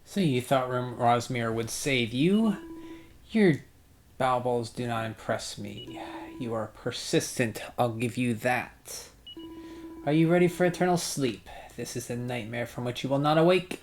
So you thought Rosmere would save you? Your baubles do not impress me. You are persistent, I'll give you that. Are you ready for eternal sleep? This is a nightmare from which you will not awake.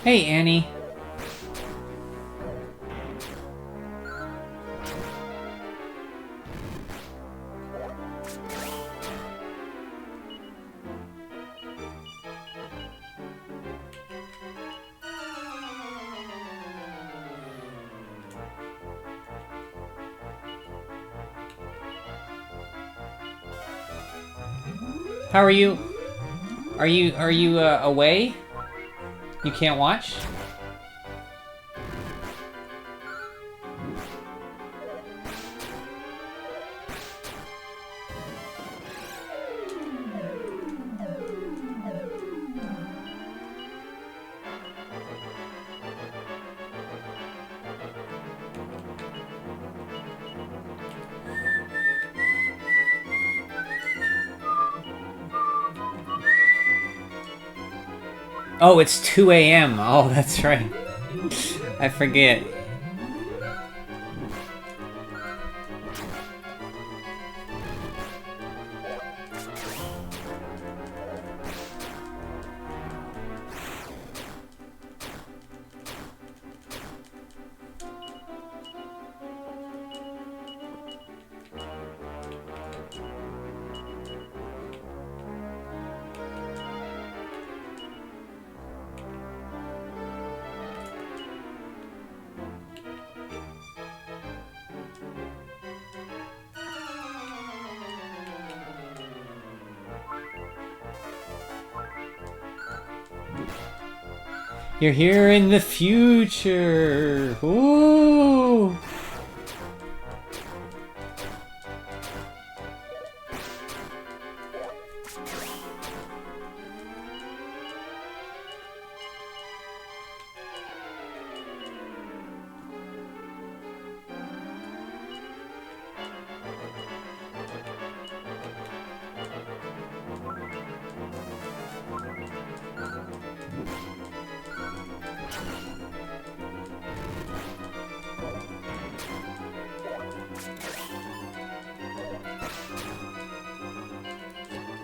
Hey, Annie. How are you? Are you away? You can't watch? Oh, it's 2 a.m. Oh, that's right. I forget. You're here in the future. Ooh.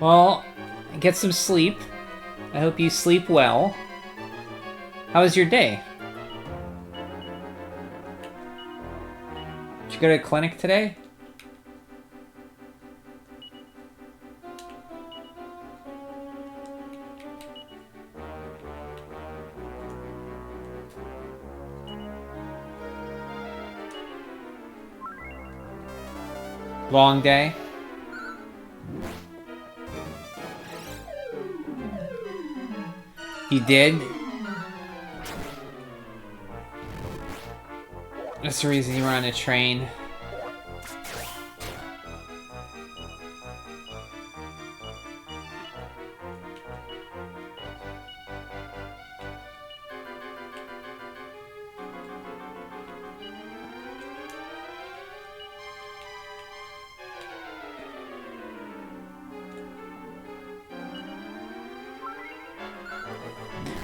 Well, get some sleep. I hope you sleep well. How was your day? Did you go to clinic today? Long day? You did? That's the reason you were on a train.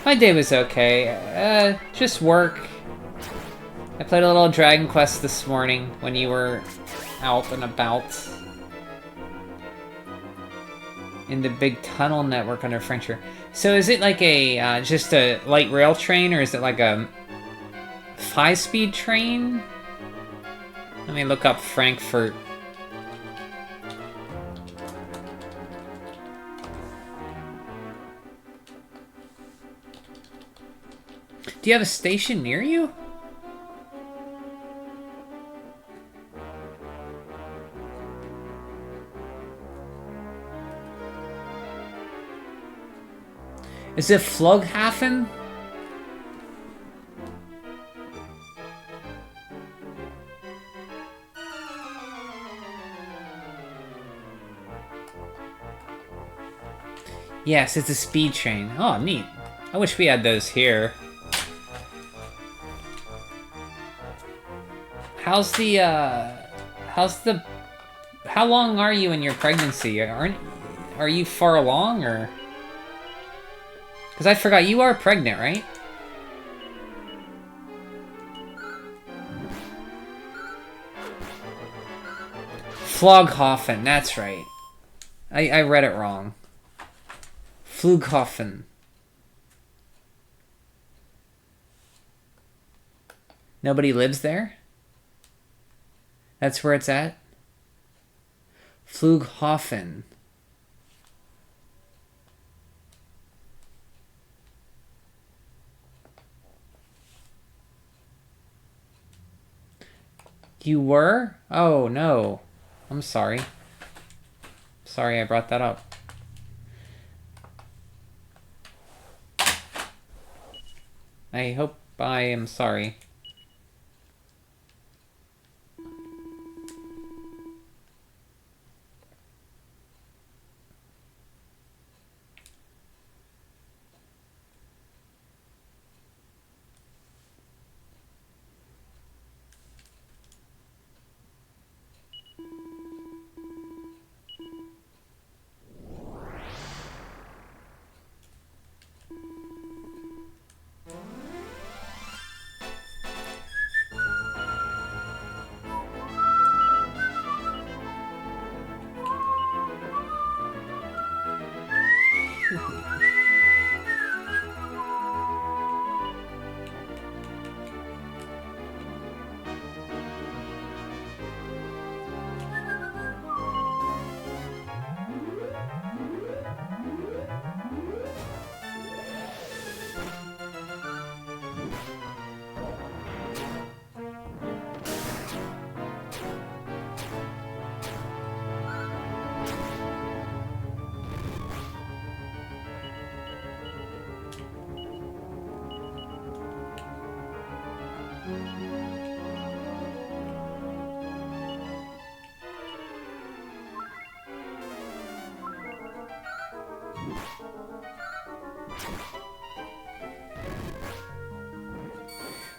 My day was okay. Just work. I played a little Dragon Quest this morning when you were out and about. In the big tunnel network under Frankfurt. So is it like a, just a light rail train, or is it like a 5-speed train? Let me look up Frankfurt. Do you have a station near you? Is it Flughafen? Yes, it's a speed train. Oh, neat. I wish we had those here. How long are you in your pregnancy? Are you far along, or? Because I forgot, you are pregnant, right? Flughafen, that's right. I read it wrong. Flughafen. Nobody lives there? That's where it's at? Flughafen. You were? Oh, no. I'm sorry. Sorry I brought that up. I hope I am sorry.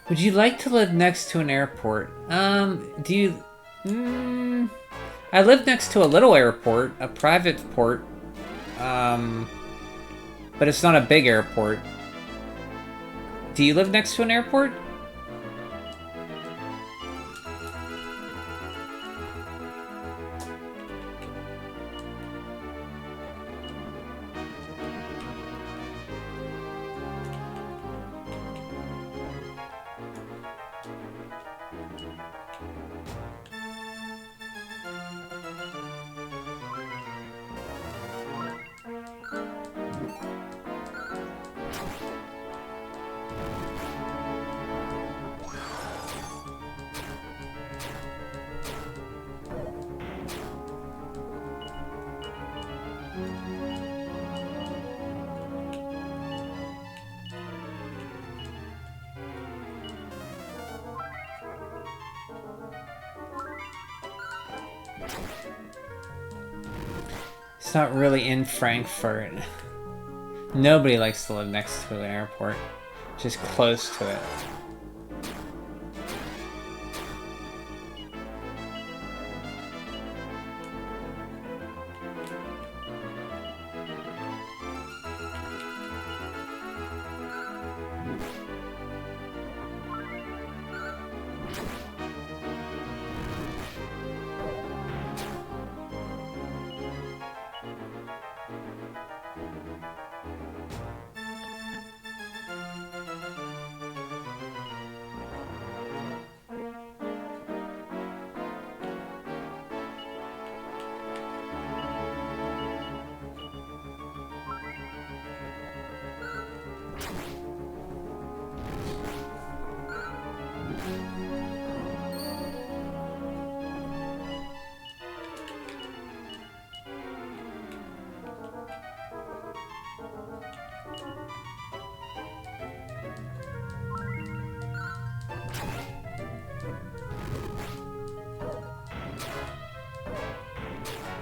Would you like to live next to an airport? Do you... I live next to a little airport, a private port. But it's not a big airport. Do you live next to an airport? It's not really in Frankfurt. Nobody likes to live next to an airport. Just close to it.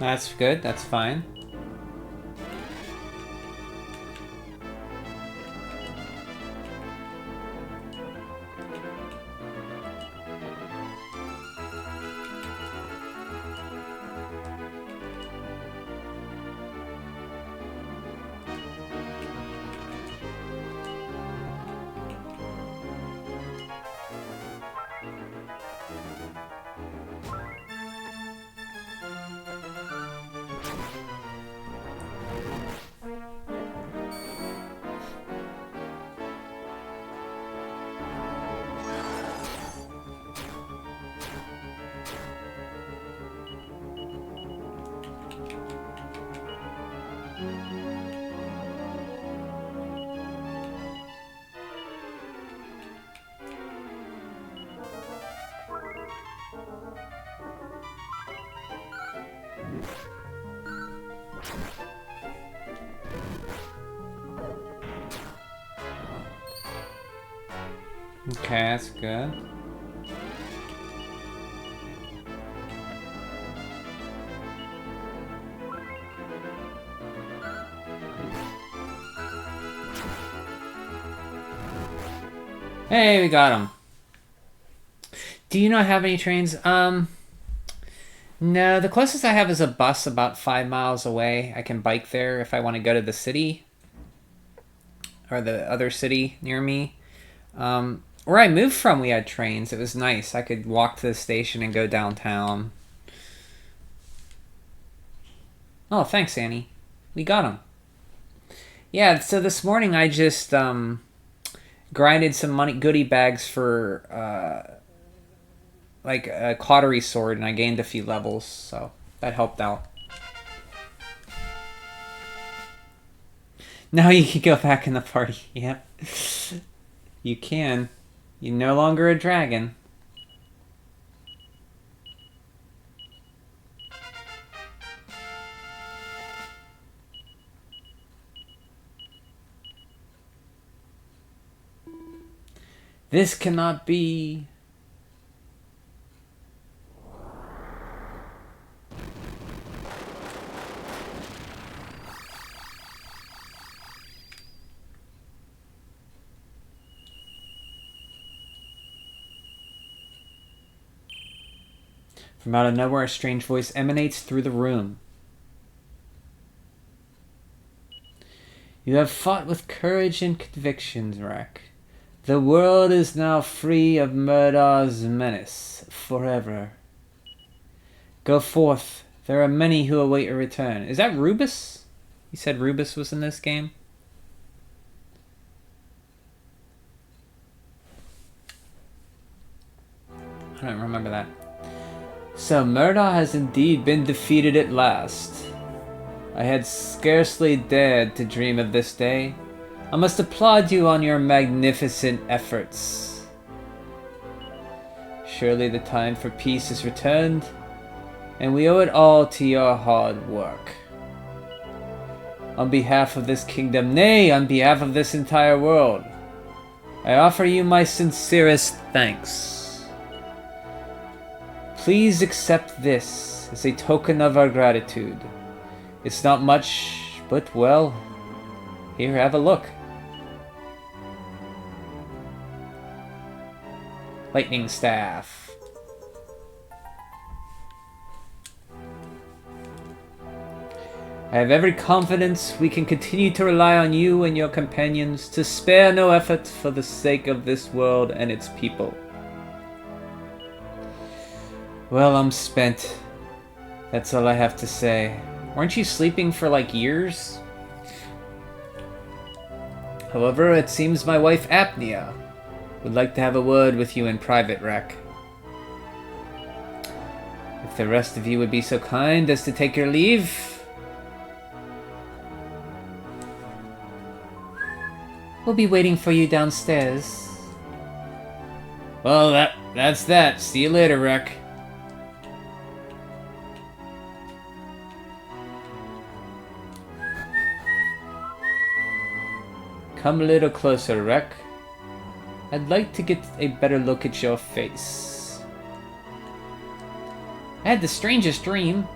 That's good, that's fine. Okay, that's good. Hey, we got him. Do you not have any trains? No, the closest I have is a bus about 5 miles away. I can bike there if I want to go to the city. Or the other city near me. Where I moved from, we had trains. It was nice. I could walk to the station and go downtown. Oh, thanks, Annie. We got him. Yeah, so this morning I just grinded some money goodie bags for like a cautery sword, and I gained a few levels, so that helped out. Now you can go back in the party. Yep. You can. You're no longer a dragon. This cannot be. From out of nowhere, a strange voice emanates through the room. You have fought with courage and conviction, Rack. The world is now free of Murdaw's menace forever. Go forth. There are many who await your return. Is that Rubus? You said Rubus was in this game? I don't remember that. So Murdaw has indeed been defeated at last. I had scarcely dared to dream of this day. I must applaud you on your magnificent efforts. Surely the time for peace is returned, and we owe it all to your hard work. On behalf of this kingdom, nay, on behalf of this entire world, I offer you my sincerest thanks. Please accept this as a token of our gratitude. It's not much, but well, here, have a look. Lightning staff. I have every confidence we can continue to rely on you and your companions to spare no effort for the sake of this world and its people. Well, I'm spent. That's all I have to say. Weren't you sleeping for like years? However, it seems my wife Apnea would like to have a word with you in private, Rek. If the rest of you would be so kind as to take your leave. We'll be waiting for you downstairs. Well, that's that. See you later, Rek. Come a little closer, Rek. I'd like to get a better look at your face. I had the strangest dream.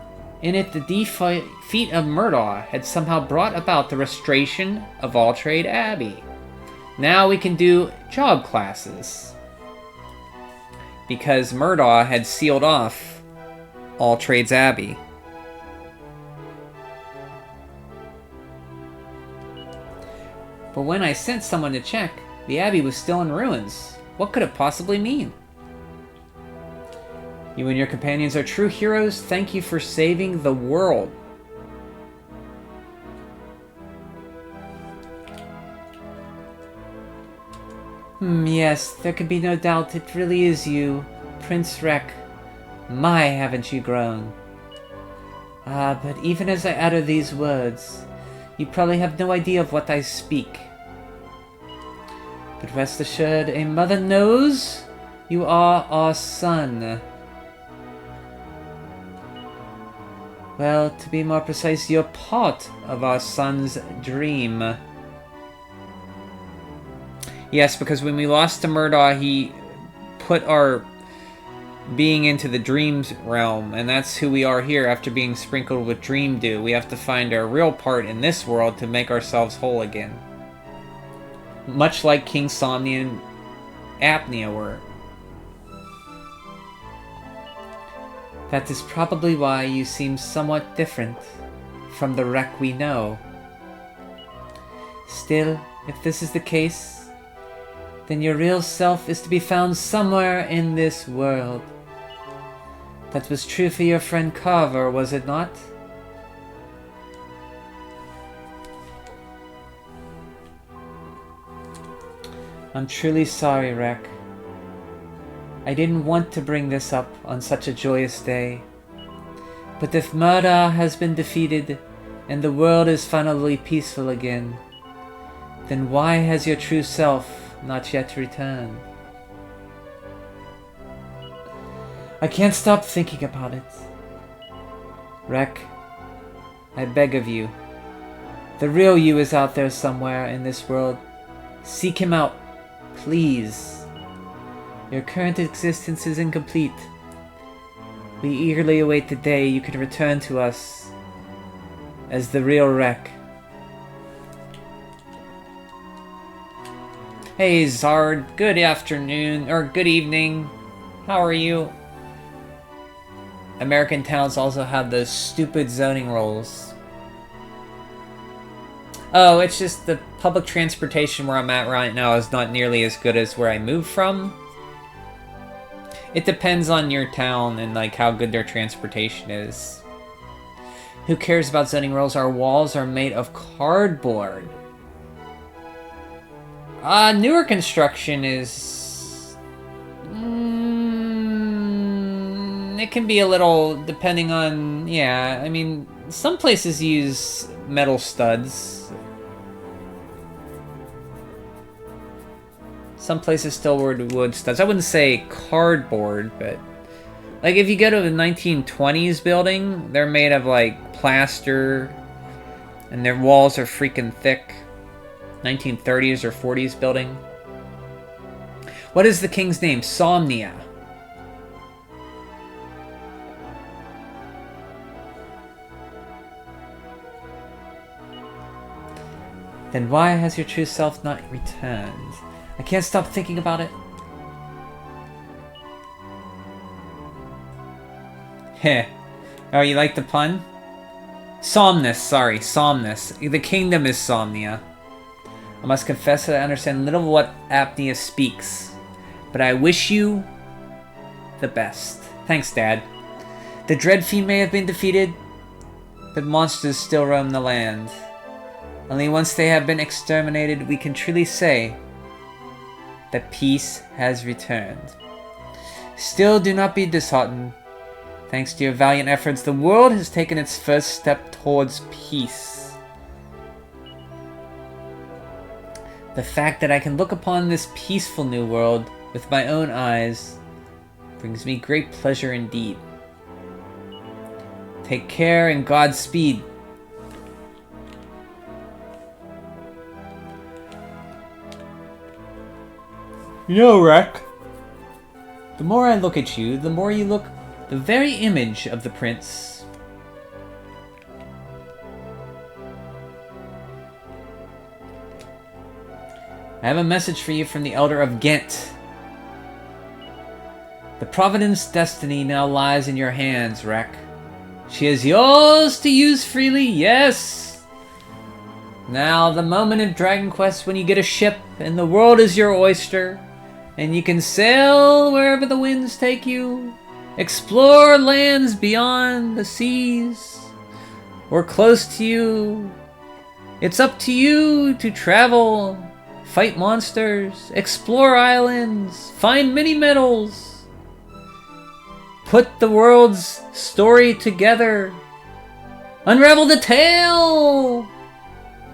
In it, the defeat of Murdaw had somehow brought about the restoration of All Trade Abbey. Now we can do job classes. Because Murdaw had sealed off All Trades Abbey. But when I sent someone to check, the Abbey was still in ruins. What could it possibly mean? You and your companions are true heroes. Thank you for saving the world. Yes, there can be no doubt it really is you, Prince Rek. My, haven't you grown. But even as I utter these words, you probably have no idea of what I speak. But rest assured, a mother knows you are our son. Well, to be more precise, you're part of our son's dream. Yes, because when we lost to Murdaw, he put our being into the dreams realm, and that's who we are here after being sprinkled with dream dew. We have to find our real part in this world to make ourselves whole again. Much like King Somnia and Apnea were. That is probably why you seem somewhat different from the Rek we know. Still, if this is the case, then your real self is to be found somewhere in this world. That was true for your friend Carver, was it not? I'm truly sorry, Rek. I didn't want to bring this up on such a joyous day. But if Murdaw has been defeated, and the world is finally peaceful again, then why has your true self not yet returned? I can't stop thinking about it. Rek, I beg of you. The real you is out there somewhere in this world. Seek him out, please. Your current existence is incomplete. We eagerly await the day you can return to us as the real Rek. Hey Zard, good afternoon, or good evening. How are you? American towns also have those stupid zoning rules. Oh, it's just the public transportation where I'm at right now is not nearly as good as where I moved from. It depends on your town and like how good their transportation is. Who cares about zoning rules? Our walls are made of cardboard. Newer construction is... it can be a little, depending on... yeah, I mean, some places use metal studs. Some places still wood studs. I wouldn't say cardboard, but... like, if you go to a 1920s building, they're made of, like, plaster, and their walls are freaking thick. 1930s or 40s building. What is the king's name? Somnia. Then why has your true self not returned? I can't stop thinking about it. Heh. Oh, you like the pun? Somnus, sorry, Somnus. The kingdom is Somnia. I must confess that I understand little of what apnea speaks, but I wish you the best. Thanks, Dad. The Dread Fiend may have been defeated, but monsters still roam the land. Only once they have been exterminated, we can truly say that peace has returned. Still, do not be disheartened. Thanks to your valiant efforts, the world has taken its first step towards peace. The fact that I can look upon this peaceful new world with my own eyes brings me great pleasure indeed. Take care and Godspeed. You know, Rek, the more I look at you, the more you look the very image of the prince. I have a message for you from the Elder of Ghent. The Providence destiny now lies in your hands, Rek. She is yours to use freely, yes! Now, the moment of Dragon Quest when you get a ship and the world is your oyster, and you can sail wherever the winds take you, explore lands beyond the seas, or close to you. It's up to you to travel, fight monsters, explore islands, find mini metals, put the world's story together, unravel the tale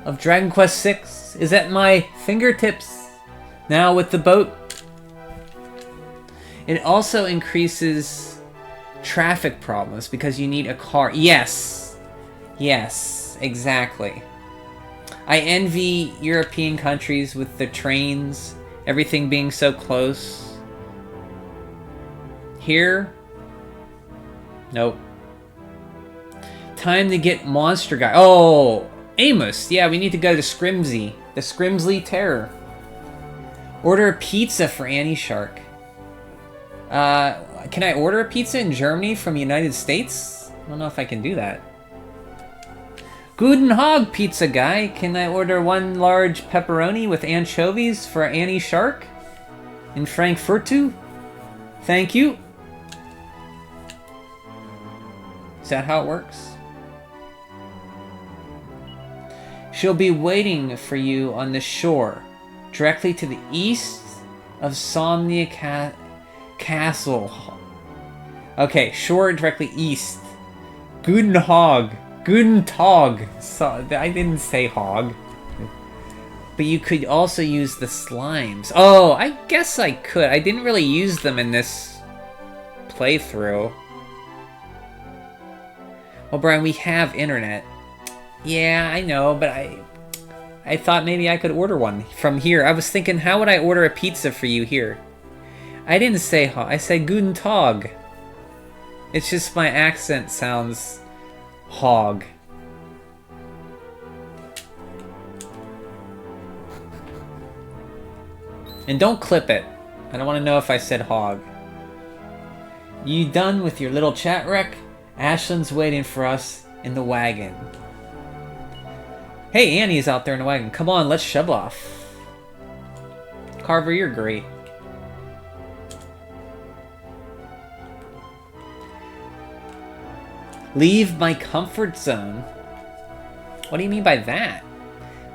of Dragon Quest VI is at my fingertips now with the boat. It also increases traffic problems because you need a car. Yes, exactly. I envy European countries with the trains, everything being so close. Here, nope. Time to get Monster Guy. Oh, Amos. Yeah, we need to go to Scrimsley. The Scrimsley Terror. Order a pizza for Annie Shark. Can I order a pizza in Germany from the United States? I don't know if I can do that. Guten Tag, pizza guy. Can I order one large pepperoni with anchovies for Annie Shark? In Frankfurtu? Thank you. Is that how it works? She'll be waiting for you on the shore, directly to the east of Somnia Castle. Okay, shore directly east. Guten Tag. Guten Tag. So, I didn't say hog. But you could also use the slimes. Oh, I guess I could. I didn't really use them in this playthrough. Well, Brian, we have internet. Yeah, I know, but I thought maybe I could order one from here. I was thinking, how would I order a pizza for you here? I didn't say hog. I said Guten Tag. It's just my accent sounds hog. And don't clip it. I don't want to know if I said hog. You done with your little chat wreck? Ashland's waiting for us in the wagon. Hey, Annie's out there in the wagon. Come on, let's shove off. Carver, you're great. Leave my comfort zone. What do you mean by that?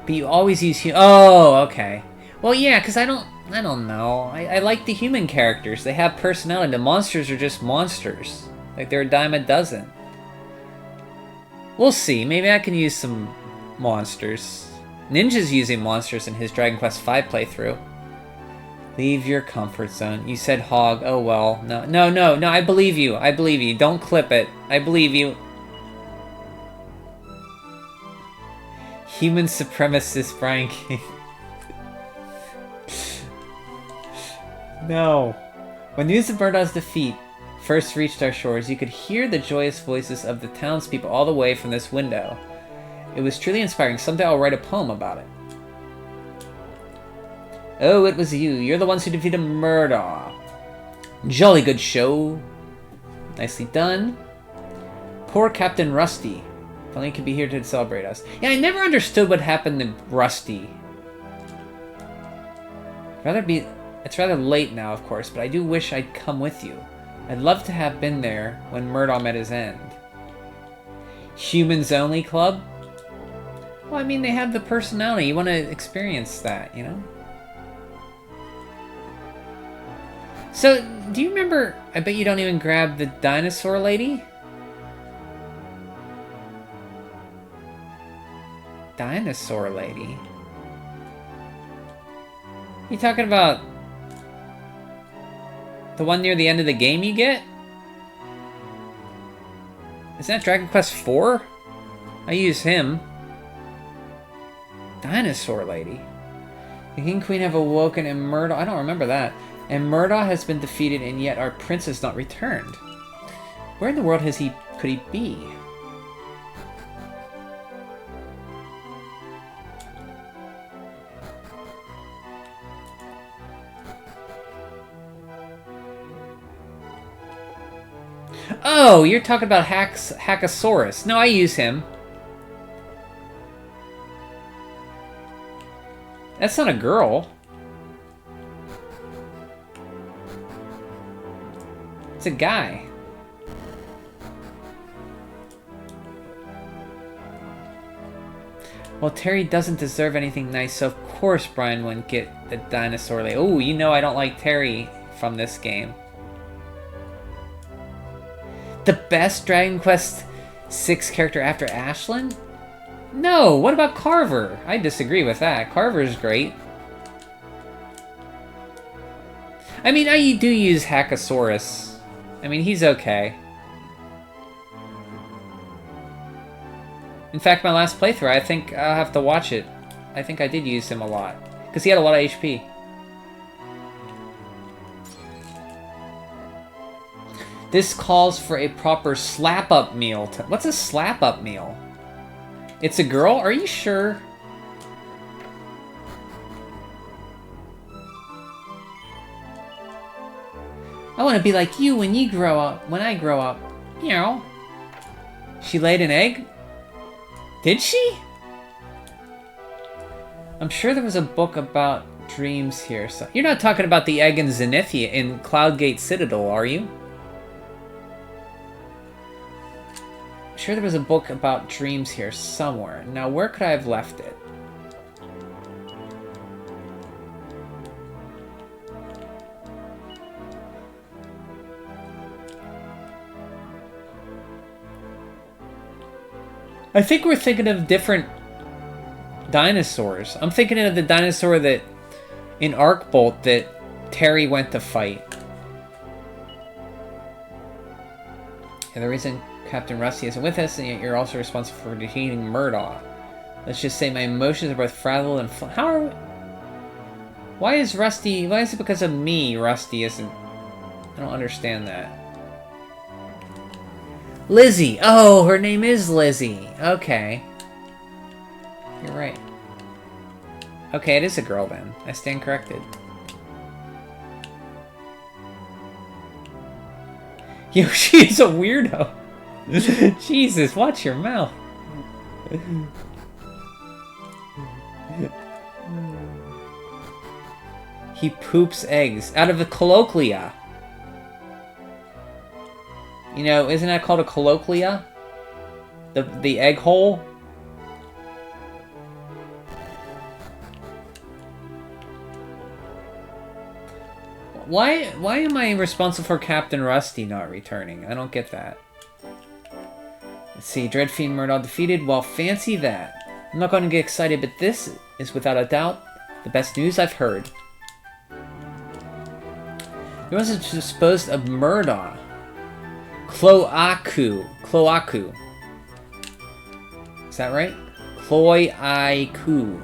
But you always use oh, okay. Well, yeah, because I don't know. I like the human characters. They have personality. The monsters are just monsters. Like, they're a dime a dozen. We'll see. Maybe I can use some monsters. Ninja's using monsters in his Dragon Quest V playthrough. Leave your comfort zone. You said hog. Oh, well. No, I believe you. I believe you. Don't clip it. I believe you. Human supremacist Brian King. No. When news of Murdaw's defeat first reached our shores, you could hear the joyous voices of the townspeople all the way from this window. It was truly inspiring. Someday I'll write a poem about it. Oh, it was you. You're the ones who defeated Murdaw. Jolly good show. Nicely done. Poor Captain Rusty. If only he could be here to celebrate us. Yeah, I never understood what happened to Rusty. It's rather late now, of course, but I do wish I'd come with you. I'd love to have been there when Murdaw met his end. Humans Only Club? Well, I mean, they have the personality. You want to experience that, you know? So, do you remember... I bet you don't even grab the dinosaur lady? Dinosaur lady? You talking about... the one near the end of the game you get? Isn't that Dragon Quest IV? I use him. Dinosaur lady. The King and Queen have awoken and Murdaw... I don't remember that. And Murdaw has been defeated and yet our prince has not returned. Where in the world could he be? Oh, you're talking about Hackosaurus. No, I use him. That's not a girl. It's a guy. Well, Terry doesn't deserve anything nice, so of course Brian wouldn't get the dinosaur lady. Oh, you know I don't like Terry from this game. The best Dragon Quest VI character after Ashlyn? No, what about Carver? I disagree with that. Carver's great. I mean, I do use Hackosaurus. I mean, he's okay. In fact, my last playthrough, I think I'll have to watch it. I think I did use him a lot. Because he had a lot of HP. This calls for a proper slap-up meal. What's a slap-up meal? It's a girl? Are you sure? I want to be like you when you grow up. When I grow up. You know. She laid an egg? Did she? I'm sure there was a book about dreams here. So you're not talking about the egg in Zenithia in Cloudgate Citadel, are you? I'm sure there was a book about dreams here somewhere. Now, where could I have left it? I think we're thinking of different dinosaurs. I'm thinking of the dinosaur that in Arcbolt that Terry went to fight. And the reason Captain Rusty isn't with us, and yet you're also responsible for defeating Murdaw. Let's just say my emotions are both frazzled and how are... Why is it because of me Rusty isn't... I don't understand that. Lizzie! Oh, her name is Lizzie. Okay. You're right. Okay, it is a girl then. I stand corrected. Yo, she is a weirdo. Jesus, watch your mouth. He poops eggs out of the colloquia. You know, isn't that called a colloquia? The egg hole? Why am I responsible for Captain Rusty not returning? I don't get that. Let's see, Dreadfiend Murdaw defeated. Well, fancy that. I'm not going to get excited, but this is without a doubt the best news I've heard. There was disposed of Murdaw. Cloaku. Is that right? Cloaku.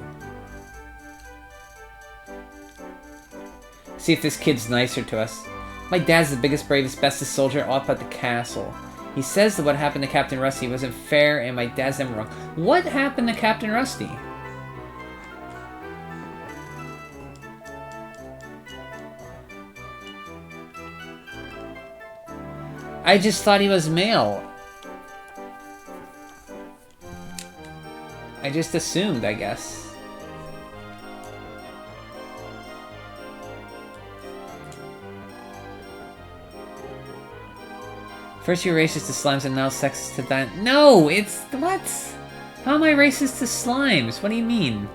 See if this kid's nicer to us. My dad's the biggest, bravest, bestest soldier up at the castle. He says that what happened to Captain Rusty wasn't fair and my dad's never wrong. What happened to Captain Rusty? I just thought he was male. I just assumed, I guess. First you're racist to slimes and now sexist to dinosaurs. No, it's... what? How am I racist to slimes? What do you mean?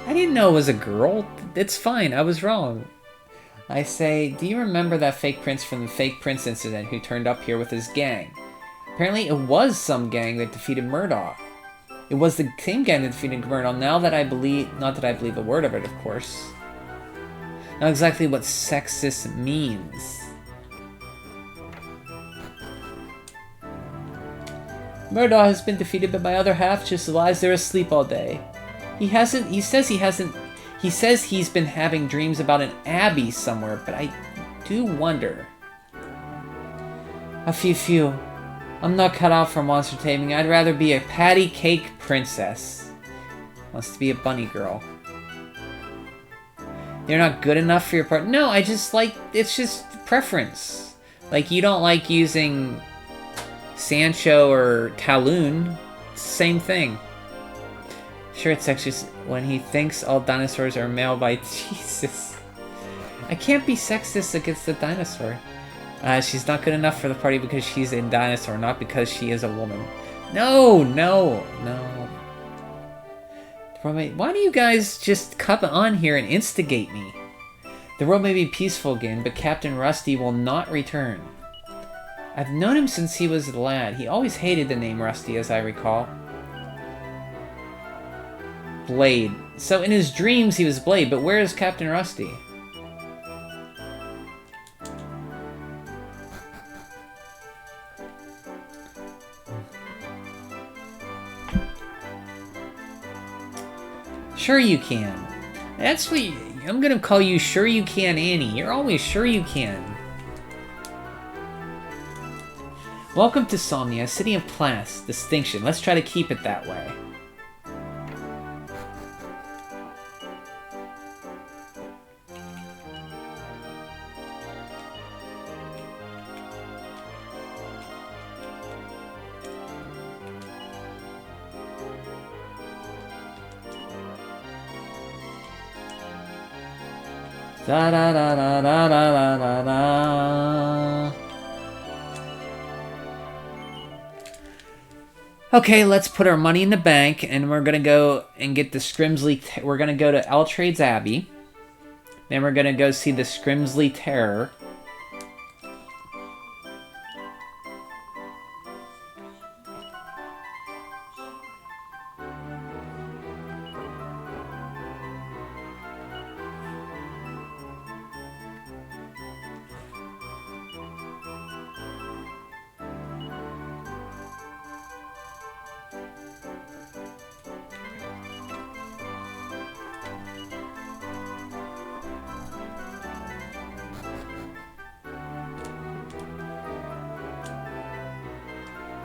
I didn't know it was a girl. It's fine, I was wrong. I say, do you remember that fake prince from the fake prince incident who turned up here with his gang? Apparently it was some gang that defeated Murdaw. It was the same gang that defeated Murdaw. Now that I believe... not that I believe a word of it, of course. Not exactly what sexist means. Murdaw has been defeated, but my other half just lies there asleep all day. He says he's been having dreams about an abbey somewhere, but I do wonder. Phew. I'm not cut out for monster taming. I'd rather be a patty cake princess. Wants to be a bunny girl. You're not good enough for your part? No, I just like... it's just preference. Like, you don't like using... Sancho or Talon, same thing. Sure, it's sexist when he thinks all dinosaurs are male by Jesus. I can't be sexist against the dinosaur. She's not good enough for the party because she's a dinosaur, not because she is a woman. No. Why do you guys just come on here and instigate me? The world may be peaceful again, but Captain Rusty will not return. I've known him since he was a lad. He always hated the name Rusty, as I recall. Blade. So in his dreams he was Blade, but where is Captain Rusty? Sure you can. That's what I'm gonna call you Sure You Can Annie. You're always Sure You Can. Welcome to Somnia, a city of class, distinction. Let's try to keep it that way. Da da da da da da da da. Okay, let's put our money in the bank, and we're gonna go and get the Scrimsley... we're gonna go to Eltrade's Abbey. Then we're gonna go see the Scrimsley Terror.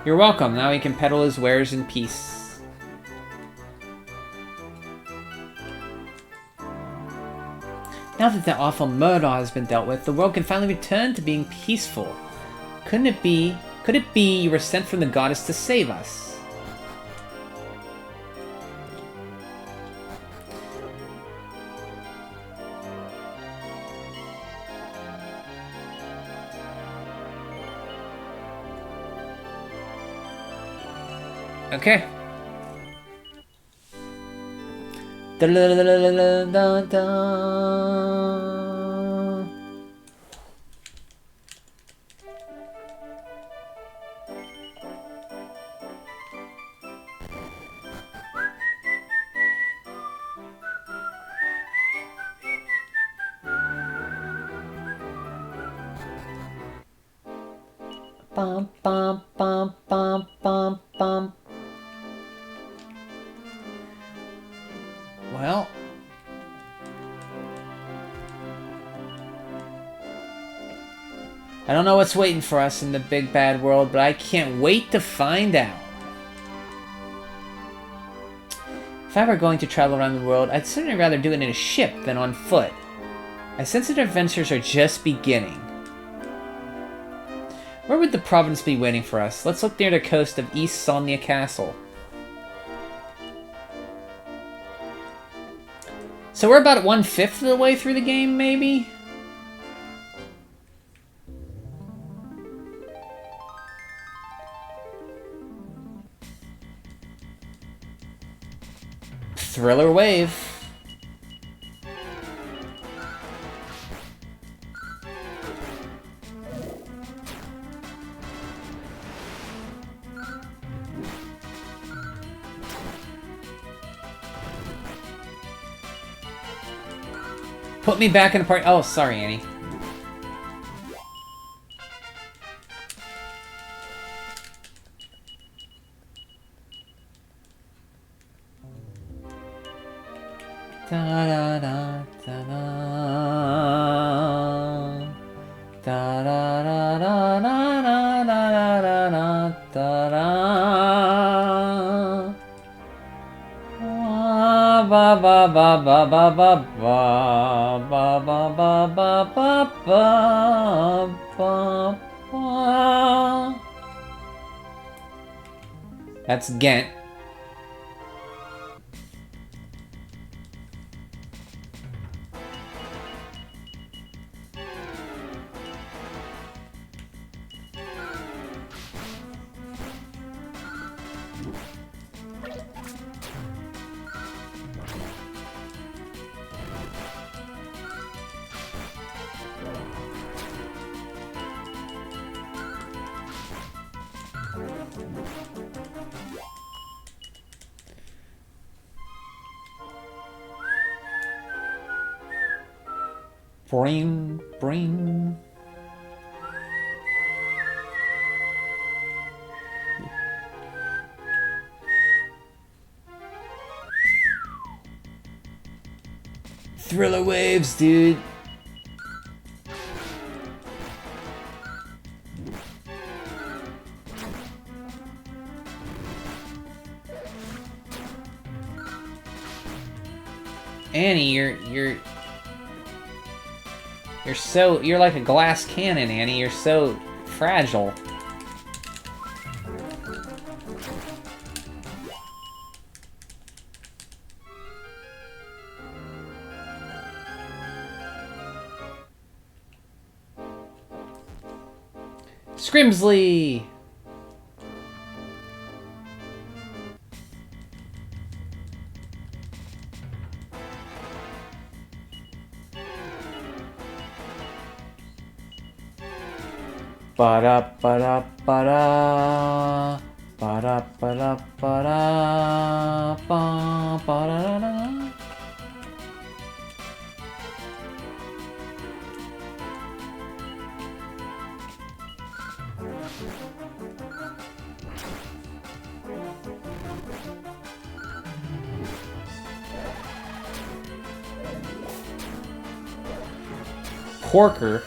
You're welcome. Now he can peddle his wares in peace. Now that the awful Murdaw has been dealt with, the world can finally return to being peaceful. Could it be you were sent from the goddess to save us? Okay. Da -da -da -da -da -da -da. Bum bum bum bum bum bum. Well, I don't know what's waiting for us in the big bad world, but I can't wait to find out. If I were going to travel around the world, I'd certainly rather do it in a ship than on foot. I sense that adventures are just beginning. Where would the province be waiting for us? Let's look near the coast of East Somnia Castle. So we're about 1/5 of the way through the game, maybe? Thriller Wave. Put me back in the party. Oh, sorry, Annie. Da da da da da da da da da da da da da da. Ba ba ba ba ba ba ba ba ba ba ba ba ba ba. That's Ghent. Bring, bring. Thriller waves, dude. Annie, you're like a glass cannon, Annie. You're so fragile. Scrimsley! Ba-da, ba-da, ba-da. Ba-da, ba-da, ba-da. Ba, ba-da-da-da. Corker.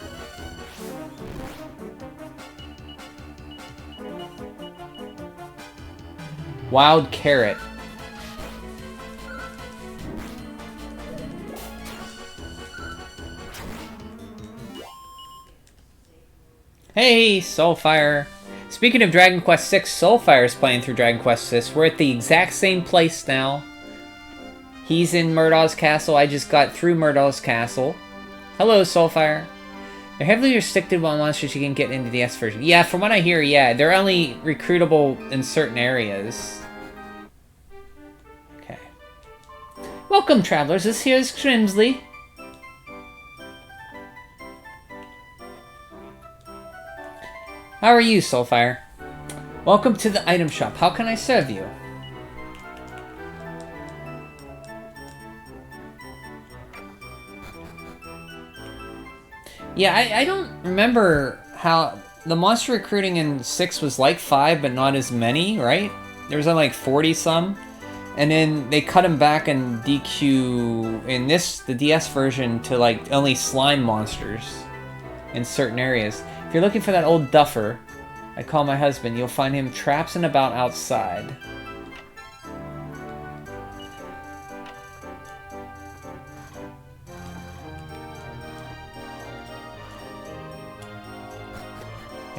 Wild Carrot. Hey, Soulfire. Speaking of Dragon Quest VI, Soulfire is playing through Dragon Quest VI. We're at the exact same place now. He's in Murdaw's castle. I just got through Murdaw's castle. Hello, Soulfire. They're heavily restricted on monsters you can get into the S version. Yeah, from what I hear, yeah. They're only recruitable in certain areas. Okay. Welcome, travelers. This here is Scrimsley. How are you, Soulfire? Welcome to the item shop. How can I serve you? Yeah, I don't remember how... The monster recruiting in 6 was like 5, but not as many, right? There was only like 40-some. And then they cut them back in DQ... In this, the DS version, to like only slime monsters in certain areas. If you're looking for that old duffer, I call my husband, you'll find him traps and about outside.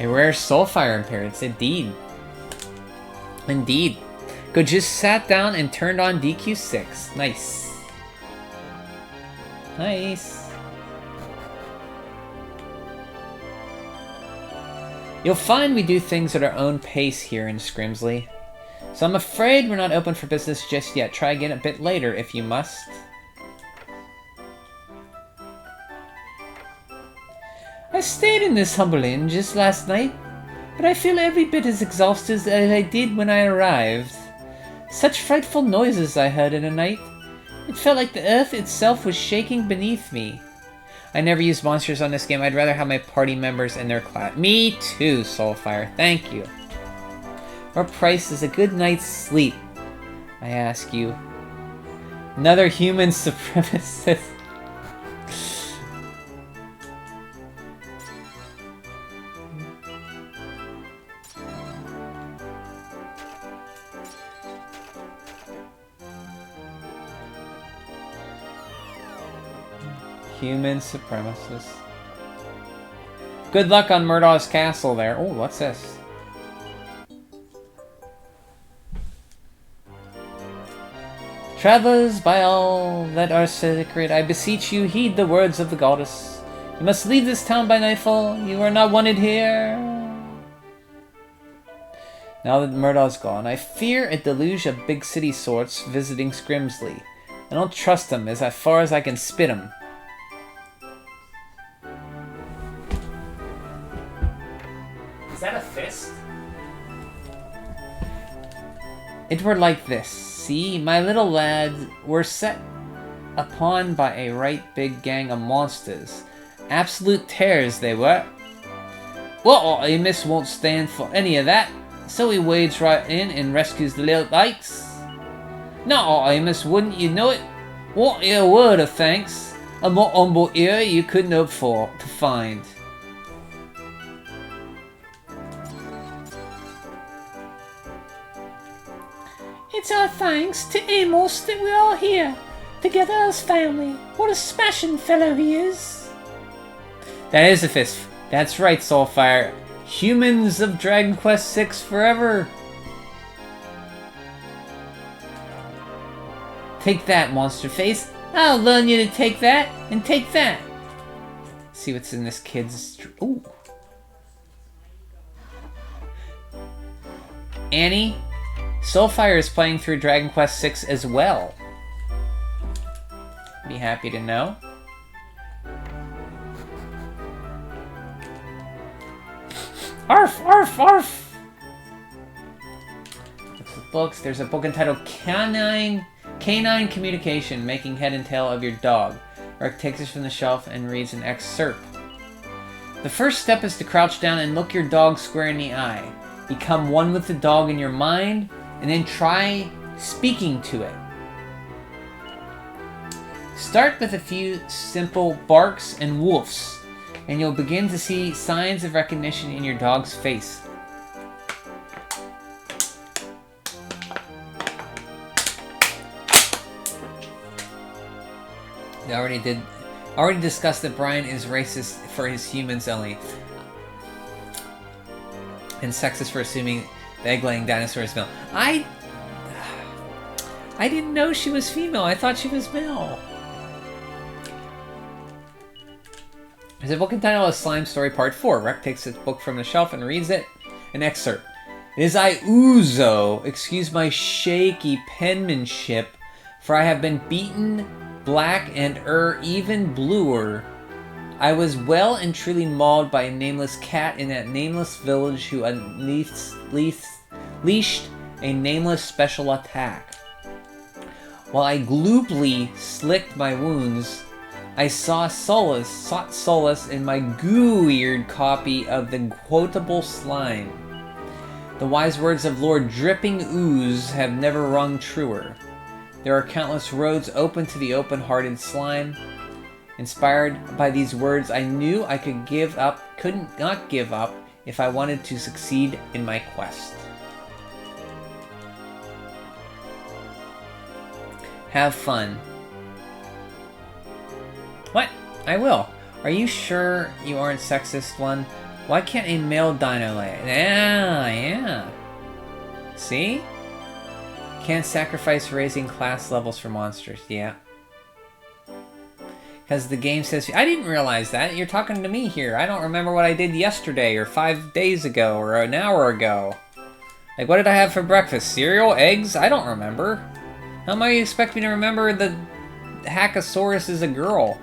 A rare soulfire appearance, indeed. Indeed. Go just sat down and turned on DQ6. Nice. Nice. You'll find we do things at our own pace here in Scrimsley. So I'm afraid we're not open for business just yet. Try again a bit later if you must. I stayed in this humble inn just last night, but I feel every bit as exhausted as I did when I arrived. Such frightful noises I heard in the night. It felt like the earth itself was shaking beneath me. I never use monsters on this game. I'd rather have my party members in their class. Me too, Soulfire. Thank you. What price is a good night's sleep? I ask you. Another human supremacist. Human supremacist. Good luck on Murdaw's castle there. Oh, what's this? Travelers, by all that are sacred, I beseech you, heed the words of the goddess. You must leave this town by nightfall. You are not wanted here. Now that Murdaw's gone, I fear a deluge of big city sorts visiting Scrimsley. I don't trust them as far as I can spit them. Is that a fist? It were like this. See, my little lads were set upon by a right big gang of monsters. Absolute terrors they were. Well, Amos won't stand for any of that, so he wades right in and rescues the little lights. No, Amos, wouldn't you know it? What a word of thanks. A more humble ear you couldn't hope for to find. It's our thanks to Amos that we're all here, together as family. What a smashing fellow he is. That is a fist. That's right, Soulfire. Humans of Dragon Quest VI forever. Take that, monster face. I'll learn you to take that, and take that. Let's see what's in this kid's... Ooh. Annie? Soulfire is playing through Dragon Quest VI as well. Be happy to know. Arf, arf, arf! Looks at books. There's a book entitled Canine Communication, Making Head and Tail of Your Dog. Rick takes it from the shelf and reads an excerpt. The first step is to crouch down and look your dog square in the eye. Become one with the dog in your mind, and then try speaking to it. Start with a few simple barks and woofs, and you'll begin to see signs of recognition in your dog's face. I already discussed that Brian is racist for his humans only, and sexist for assuming the egg-laying dinosaur is male. I didn't know she was female. I thought she was male. There's a book entitled A Slime Story Part 4. Rek takes his book from the shelf and reads it. An excerpt. It is I Uzo. Excuse my shaky penmanship, for I have been beaten black and even bluer. I was well and truly mauled by a nameless cat in that nameless village who unleashed a nameless special attack. While I glooply slicked my wounds, I sought solace in my goo-eared copy of the quotable slime. The wise words of Lord Dripping Ooze have never rung truer. There are countless roads open to the open-hearted slime. Inspired by these words, I knew I could not give up if I wanted to succeed in my quest. Have fun. What? I will. Are you sure you aren't sexist one? Why can't a male dino lay? Yeah. See? Can't sacrifice raising class levels for monsters. Yeah. Because the game says... I didn't realize that. You're talking to me here. I don't remember what I did yesterday or 5 days ago or an hour ago. Like, what did I have for breakfast? Cereal? Eggs? I don't remember. How am I expect me to remember the Hackosaurus is a girl?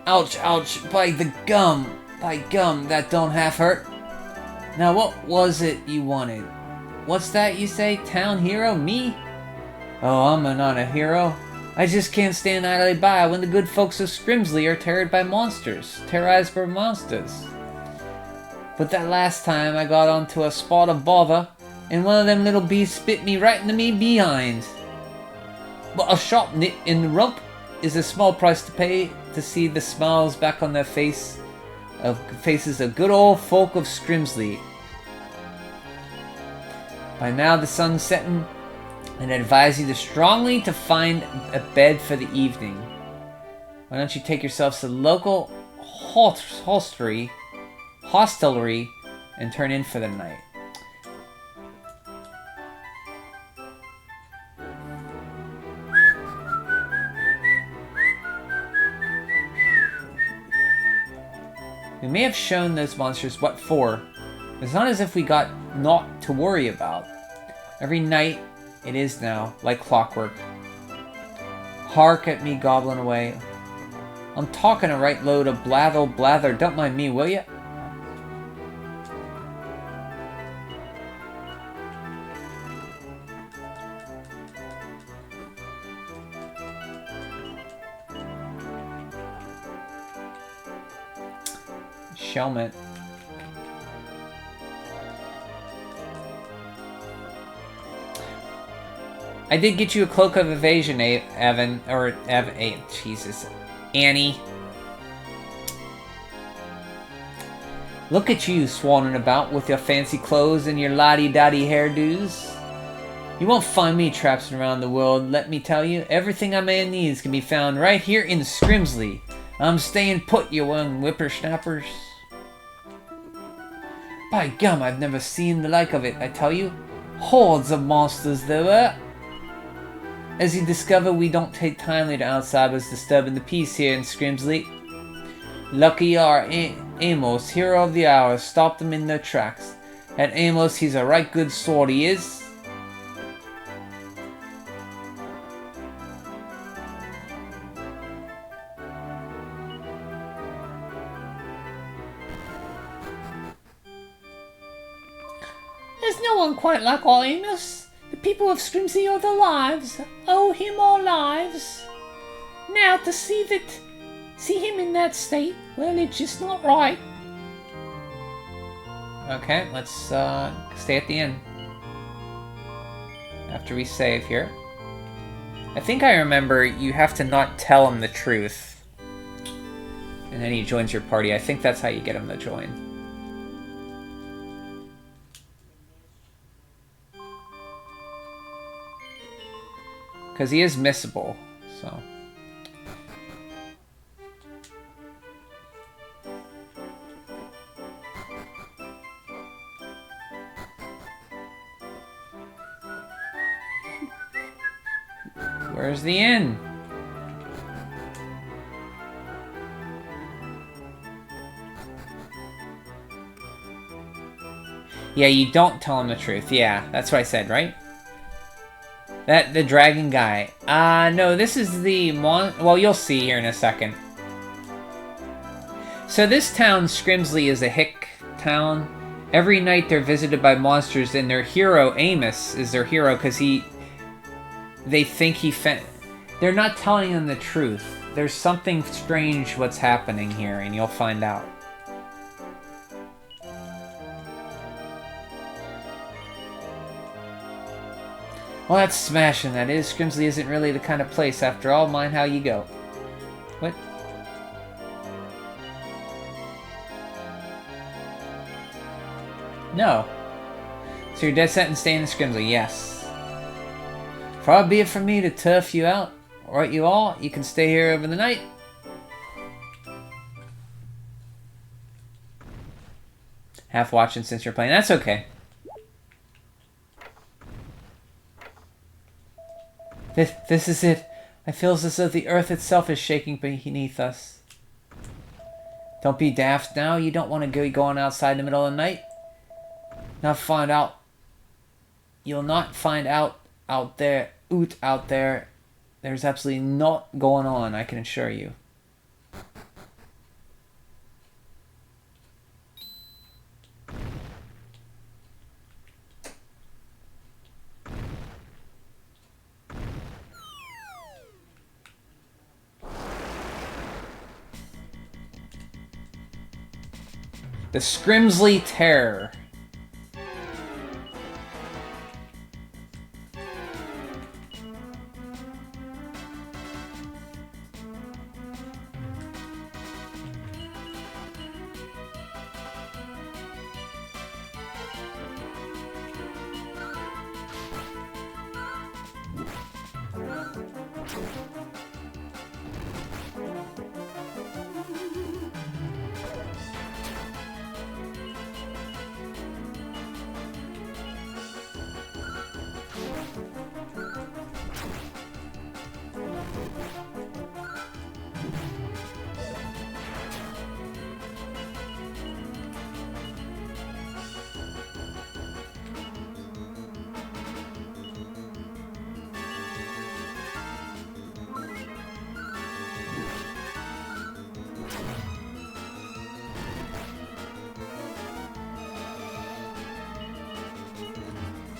Ouch, ouch, by the gum. By gum, that don't half hurt. Now what was it you wanted? What's that you say? Town hero? Me? Oh, I'm not a hero. I just can't stand idly by when the good folks of Scrimsley are terrorized by monsters. But that last time I got onto a spot of bother, and one of them little beasts bit me right into me behind. But a sharp nip in the rump is a small price to pay to see the smiles back on their faces of good old folk of Scrimsley. By now the sun's setting, and I advise you strongly to find a bed for the evening. Why don't you take yourselves to the local hostelry and turn in for the night? We may have shown those monsters what for. It's not as if we got naught to worry about. Every night it is now, like clockwork. Hark at me gobbling away. I'm talking a right load of blather, don't mind me, will ya? Shelmet. I did get you a cloak of evasion, Evan, or Jesus, Annie. Look at you swanning about with your fancy clothes and your lottie-dottie hairdos. You won't find me traipsing around the world, let me tell you. Everything a man needs can be found right here in Scrimsley. I'm staying put, you young whippersnappers. By gum, I've never seen the like of it, I tell you. Hordes of monsters there were. As you discover, we don't take kindly to outsiders disturbing the peace here in Scrimsley. Lucky our Amos, hero of the hour, stopped them in their tracks. And Amos, he's a right good sort, he is. There's no one quite like our Amos. The people of Scrimsley owe their lives, owe him our lives. Now to see him in that state, well, it's just not right. Okay, let's stay at the inn. After we save here. I think I remember you have to not tell him the truth. And then he joins your party. I think that's how you get him to join. Because he is missable, so. Where's the inn? Yeah, you don't tell him the truth. Yeah, that's what I said, right? The dragon guy. No, this is the well, you'll see here in a second. So this town, Scrimsley, is a hick town. Every night they're visited by monsters, and their hero, Amos, is their hero because they think they're not telling them the truth. There's something strange what's happening here, and you'll find out. Well, that's smashing, that is. Scrimsley isn't really the kind of place, after all. Mind how you go. What? No. So you're dead set and staying in Scrimsley, yes. Far be it from me to turf you out. Alright, you all, you can stay here over the night. Half watching since you're playing. That's okay. This is it. I feel as though the earth itself is shaking beneath us. Don't be daft now. You don't want to go going outside in the middle of the night. You'll not find out there. There's absolutely naught going on, I can assure you. The Scrimsley Terror.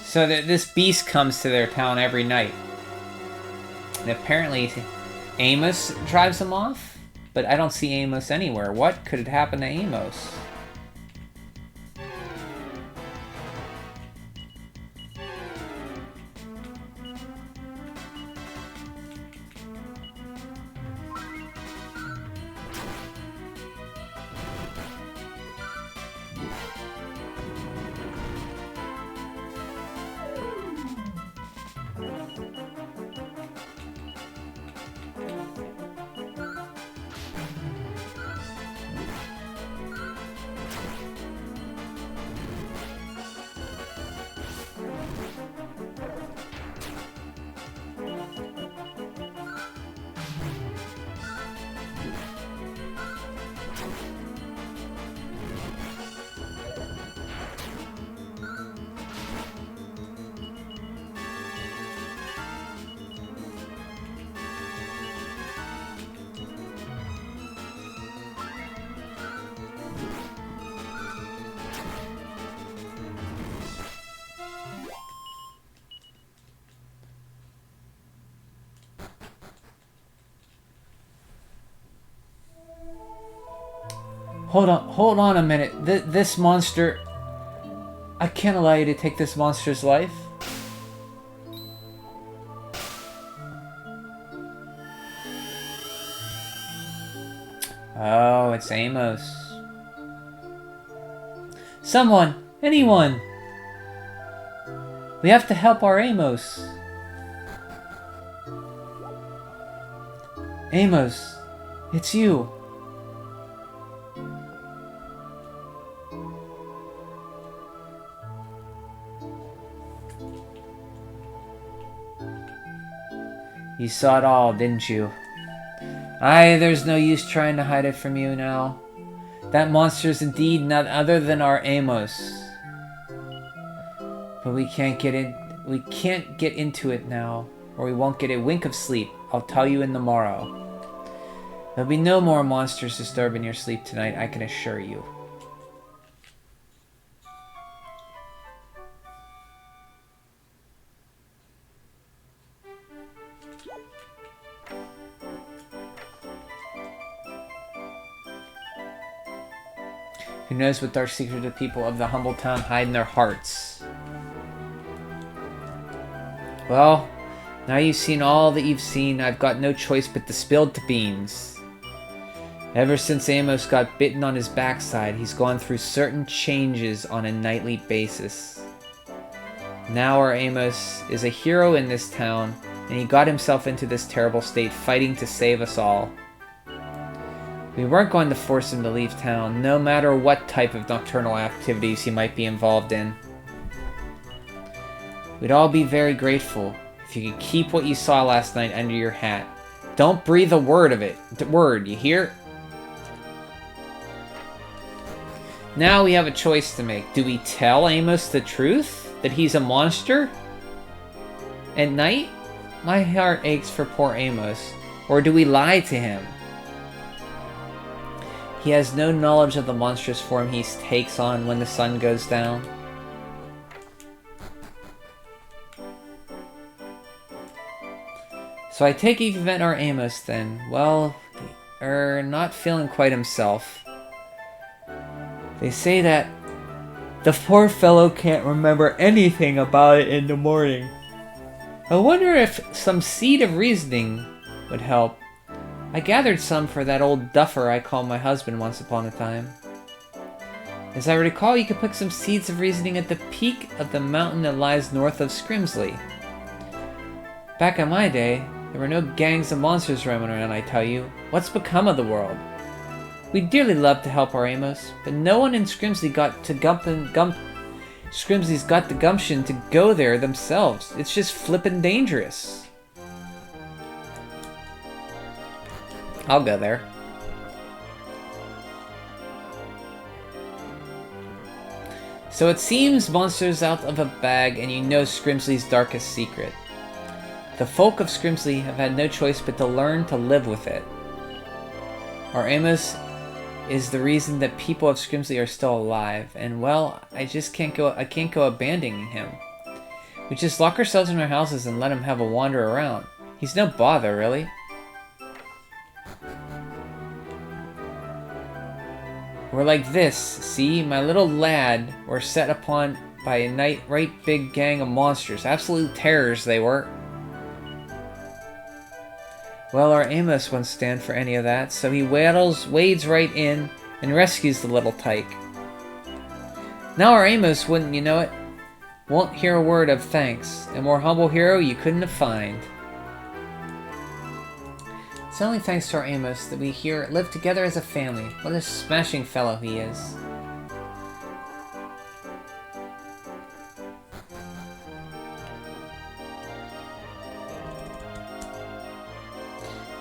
So this beast comes to their town every night. And apparently Amos drives him off? But I don't see Amos anywhere. What could happen to Amos? Hold on a minute. This monster... I can't allow you to take this monster's life. Oh, it's Amos. Someone! Anyone! We have to help our Amos. Amos, it's you. You saw it all, didn't you? Aye, there's no use trying to hide it from you now. That monster's indeed none other than our Amos. But we can't get into it now, or we won't get a wink of sleep. I'll tell you in the morrow. There'll be no more monsters disturbing your sleep tonight, I can assure you. Who knows what dark secret the people of the humble town hide in their hearts? Well, now you've seen all that you've seen, I've got no choice but to spill the beans. Ever since Amos got bitten on his backside, he's gone through certain changes on a nightly basis. Now our Amos is a hero in this town, and he got himself into this terrible state fighting to save us all. We weren't going to force him to leave town, no matter what type of nocturnal activities he might be involved in. We'd all be very grateful if you could keep what you saw last night under your hat. Don't breathe a word of it. Word, you hear? Now we have a choice to make. Do we tell Amos the truth? That he's a monster? At night? My heart aches for poor Amos. Or do we lie to him? He has no knowledge of the monstrous form he takes on when the sun goes down. So I take it you've met our Amos then. Well, not feeling quite himself. They say that the poor fellow can't remember anything about it in the morning. I wonder if some seed of reasoning would help. I gathered some for that old duffer I called my husband once upon a time. As I recall, you could pick some seeds of reasoning at the peak of the mountain that lies north of Scrimsley. Back in my day, there were no gangs of monsters roaming around, I tell you. What's become of the world? We'd dearly love to help our Amos, but no one in Scrimsley Scrimsley's got the gumption to go there themselves. It's just flippin' dangerous. I'll go there. So it seems monsters out of a bag, and you know Scrimsley's darkest secret. The folk of Scrimsley have had no choice but to learn to live with it. Our Amos is the reason that people of Scrimsley are still alive, and well, I can't go abandoning him. We just lock ourselves in our houses and let him have a wander around. He's no bother, really. We're like this, see? My little lad were set upon by a right big gang of monsters. Absolute terrors they were. Well, our Amos won't stand for any of that, so he wades right in and rescues the little tyke. Now our Amos, wouldn't you know it, won't hear a word of thanks. A more humble hero you couldn't have found. It's only thanks to our Amos that we here live together as a family. What a smashing fellow he is.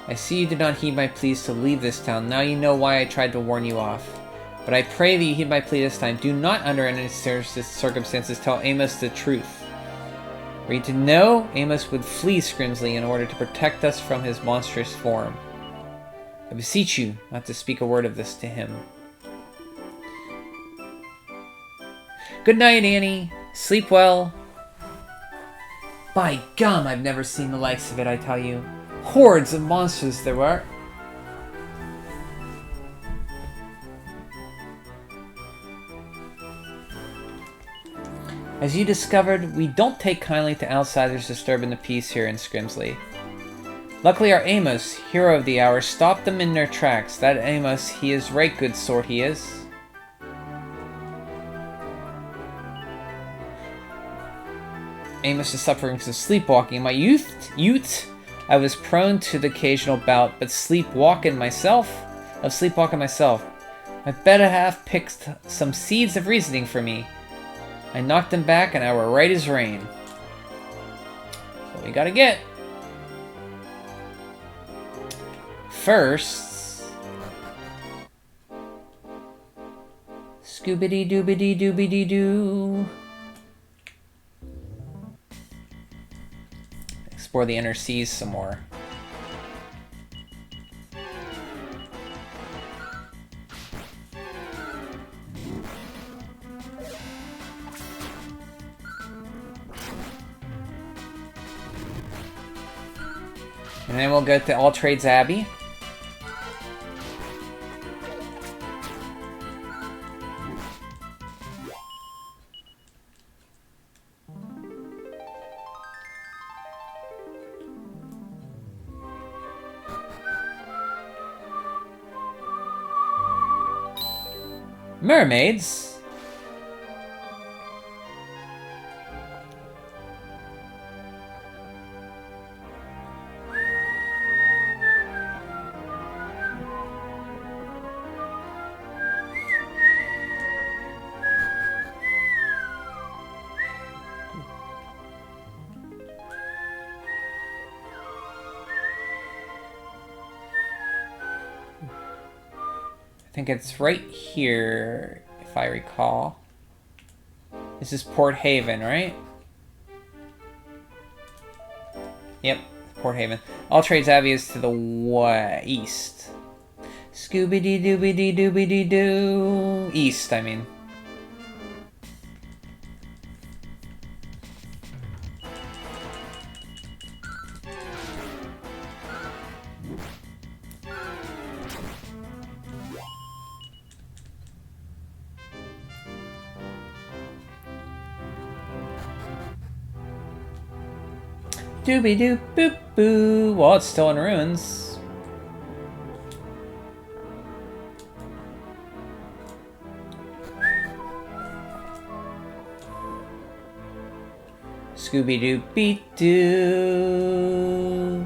I see you did not heed my pleas to leave this town. Now you know why I tried to warn you off. But I pray that you heed my plea this time. Do not, under any circumstances, tell Amos the truth. Were you to know, Amos would flee Scrimsley in order to protect us from his monstrous form. I beseech you not to speak a word of this to him. Good night, Annie. Sleep well. By gum, I've never seen the likes of it, I tell you. Hordes of monsters there were. As you discovered, we don't take kindly to outsiders disturbing the peace here in Scrimsley. Luckily our Amos, hero of the hour, stopped them in their tracks. That Amos, he is right good sort he is. Amos is suffering from sleepwalking. In my youth, I was prone to the occasional bout, but sleepwalking myself. My better half picked some seeds of reasoning for me. I knocked them back, and I were right as rain. So we gotta get. First, Scoobity doobity doobity doo. Explore the inner seas some more. And then we'll go to All Trades Abbey. Mermaids? think it's right here, if I recall. This is Port Haven, right? Yep, Port Haven. All Trades Abbey is to the east. Scooby-dee-dooby-dee-dooby-dee-doo. East, I mean. Doobie-doo boop boo. Well, it's still in ruins. Scooby-doo beat doo.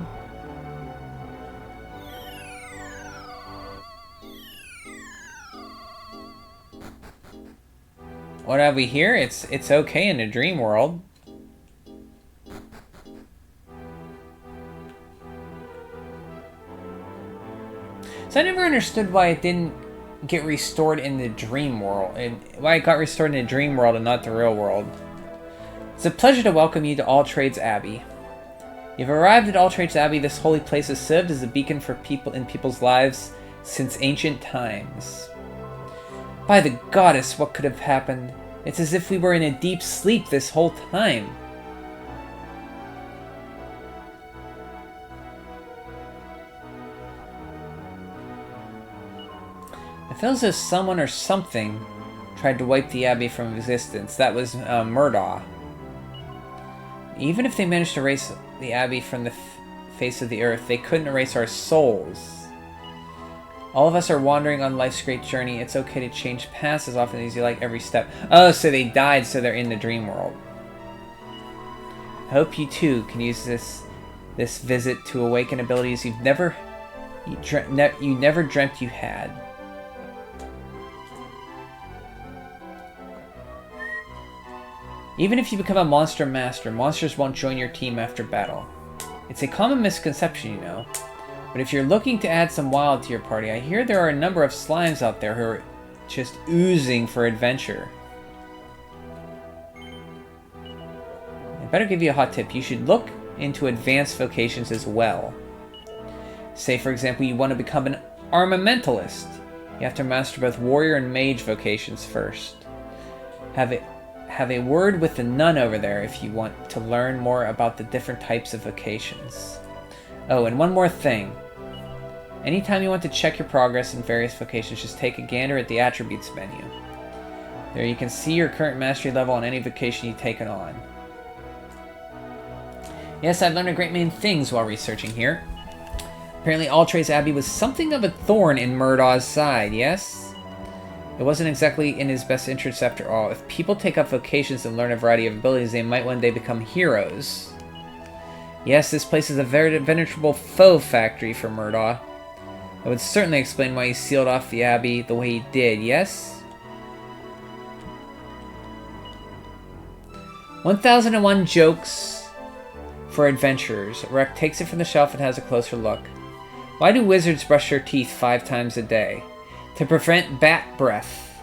What have we here? It's okay in the dream world. So I never understood why it didn't get restored in the dream world. Why it got restored in the dream world and not the real world. It's a pleasure to welcome you to All Trades Abbey. You've arrived at All Trades Abbey. This holy place has served as a beacon for people in people's lives since ancient times. By the goddess, what could have happened? It's as if we were in a deep sleep this whole time. It feels as if someone or something tried to wipe the Abbey from existence. That was Murdaw. Even if they managed to erase the Abbey from the face of the earth, they couldn't erase our souls. All of us are wandering on life's great journey. It's okay to change paths as often as you like every step. Oh, so they died, so they're in the dream world. I hope you too can use this visit to awaken abilities you never dreamt you had. Even if you become a monster master, monsters won't join your team after battle. It's a common misconception, you know. But if you're looking to add some wild to your party, I hear there are a number of slimes out there who are just oozing for adventure. I better give you a hot tip. You should look into advanced vocations as well. Say, for example, you want to become an armamentalist. You have to master both warrior and mage vocations first. Have a word with the nun over there if you want to learn more about the different types of vocations. Oh, and one more thing. Anytime you want to check your progress in various vocations, just take a gander at the attributes menu. There you can see your current mastery level on any vocation you've taken on. Yes, I've learned a great many things while researching here. Apparently All Trades Abbey was something of a thorn in Murdaw's side, yes? It wasn't exactly in his best interest after all. If people take up vocations and learn a variety of abilities, they might one day become heroes. Yes, this place is a very venerable foe factory for Murdaw. That would certainly explain why he sealed off the Abbey the way he did, yes? 1001 jokes for adventurers. Rek takes it from the shelf and has a closer look. Why do wizards brush their teeth 5 times a day? To prevent bat breath.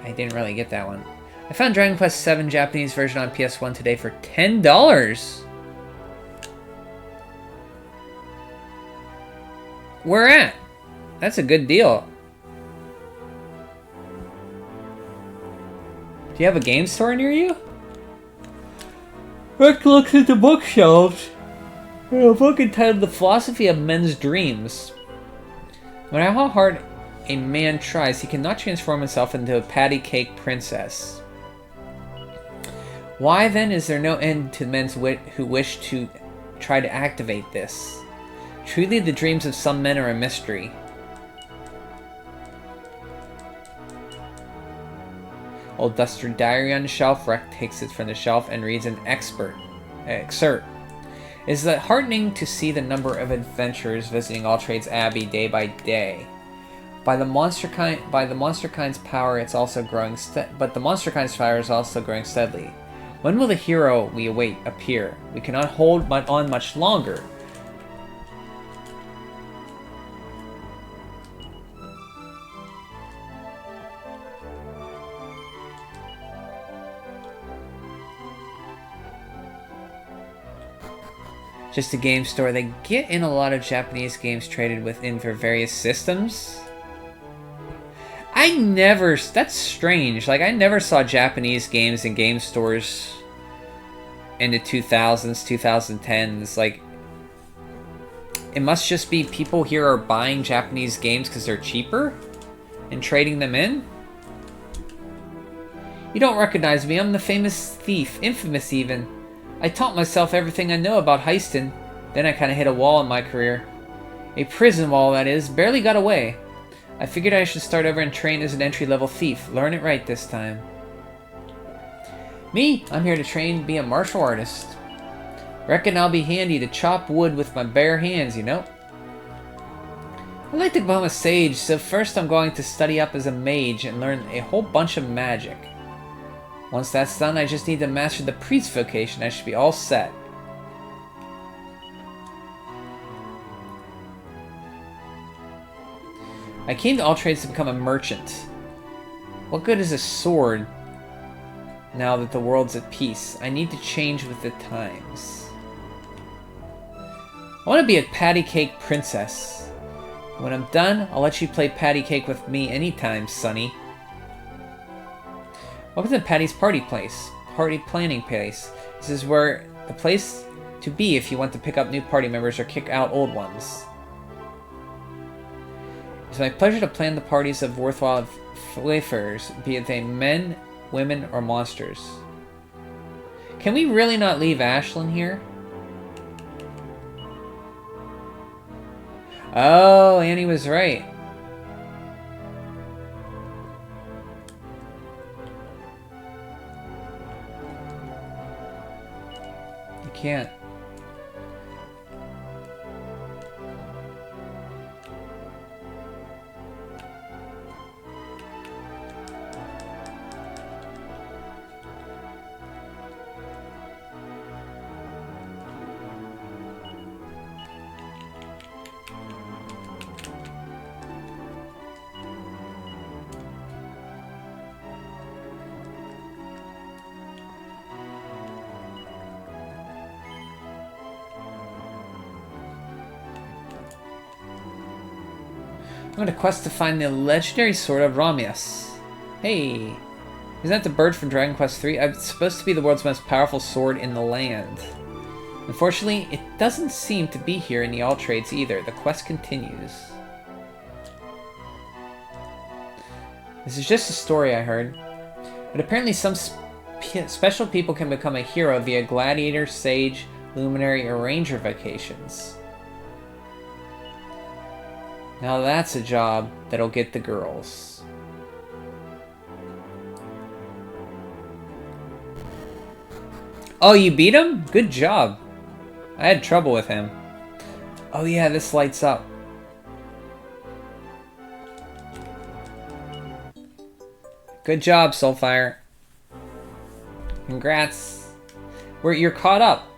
I didn't really get that one. I found Dragon Quest VII Japanese version on PS1 today for $10. Where at? That's a good deal. Do you have a game store near you? Rick looks at the bookshelves. A book entitled The Philosophy of Men's Dreams. No matter how hard a man tries, he cannot transform himself into a patty cake princess. Why then is there no end to men who wish to try to activate this? Truly the dreams of some men are a mystery. Old Duster Diary on the shelf. Rek takes it from the shelf and reads an excerpt. Is it heartening to see the number of adventurers visiting All Trades Abbey day by day? By the monster kind's power, it's also growing. But the monster kind's power is also growing steadily. When will the hero we await appear? We cannot hold on much longer. just a game store. They get in a lot of Japanese games traded within for various systems. That's strange. Like, I never saw Japanese games in game stores in the 2000s, 2010s. Like, it must just be people here are buying Japanese games because they're cheaper and trading them in. You don't recognize me. I'm the famous thief. Infamous, even. I taught myself everything I know about heisting. Then I kind of hit a wall in my career. A prison wall, that is. Barely got away. I figured I should start over and train as an entry-level thief. Learn it right this time. Me? I'm here to train, be a martial artist. Reckon I'll be handy to chop wood with my bare hands, you know? I'd like to become a sage, so first I'm going to study up as a mage and learn a whole bunch of magic. Once that's done, I just need to master the priest vocation. I should be all set. I came to all trades to become a merchant. What good is a sword now that the world's at peace? I need to change with the times. I want to be a patty cake princess. When I'm done, I'll let you play patty cake with me anytime, Sonny. Welcome to Patty's party place. Party planning place. This is where the place to be if you want to pick up new party members or kick out old ones. It's my pleasure to plan the parties of worthwhile wayfarers, be it they men, women, or monsters. Can we really not leave Ashlyn here? Oh, Annie was right. You can't. I'm on a quest to find the legendary sword of Ramius. Hey, isn't that the bird from Dragon Quest III? It's supposed to be the world's most powerful sword in the land. Unfortunately, it doesn't seem to be here in the All Trades either. The quest continues. This is just a story I heard. But apparently some special people can become a hero via gladiator, sage, luminary, or ranger vocations. Now that's a job that'll get the girls. Oh, you beat him? Good job. I had trouble with him. Oh yeah, this lights up. Good job, Soulfire. Congrats. You're caught up.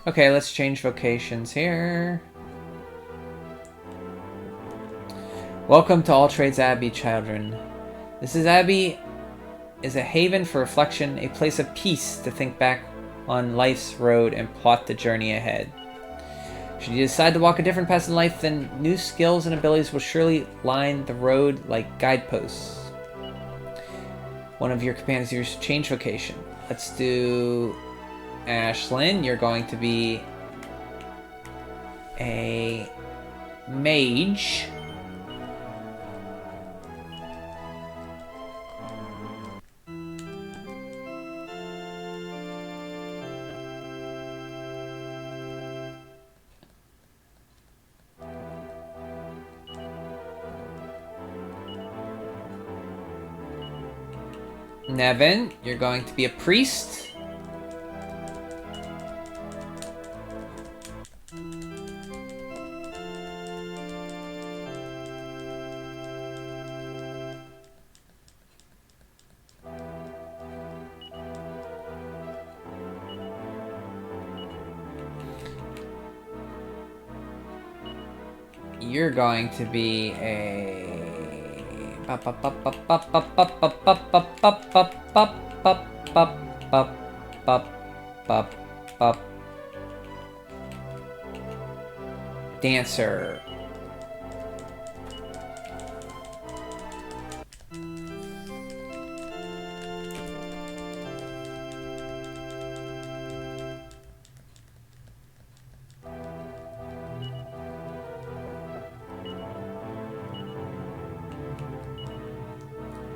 Okay, let's change vocations here. Welcome to All Trades Abbey, children. This Abbey is a haven for reflection, a place of peace to think back on life's road and plot the journey ahead. Should you decide to walk a different path in life, then new skills and abilities will surely line the road like guideposts. One of your companions here change vocation. Let's do Ashlyn. You're going to be a mage. Nevin, you're going to be a priest. You're going to be a... dancer.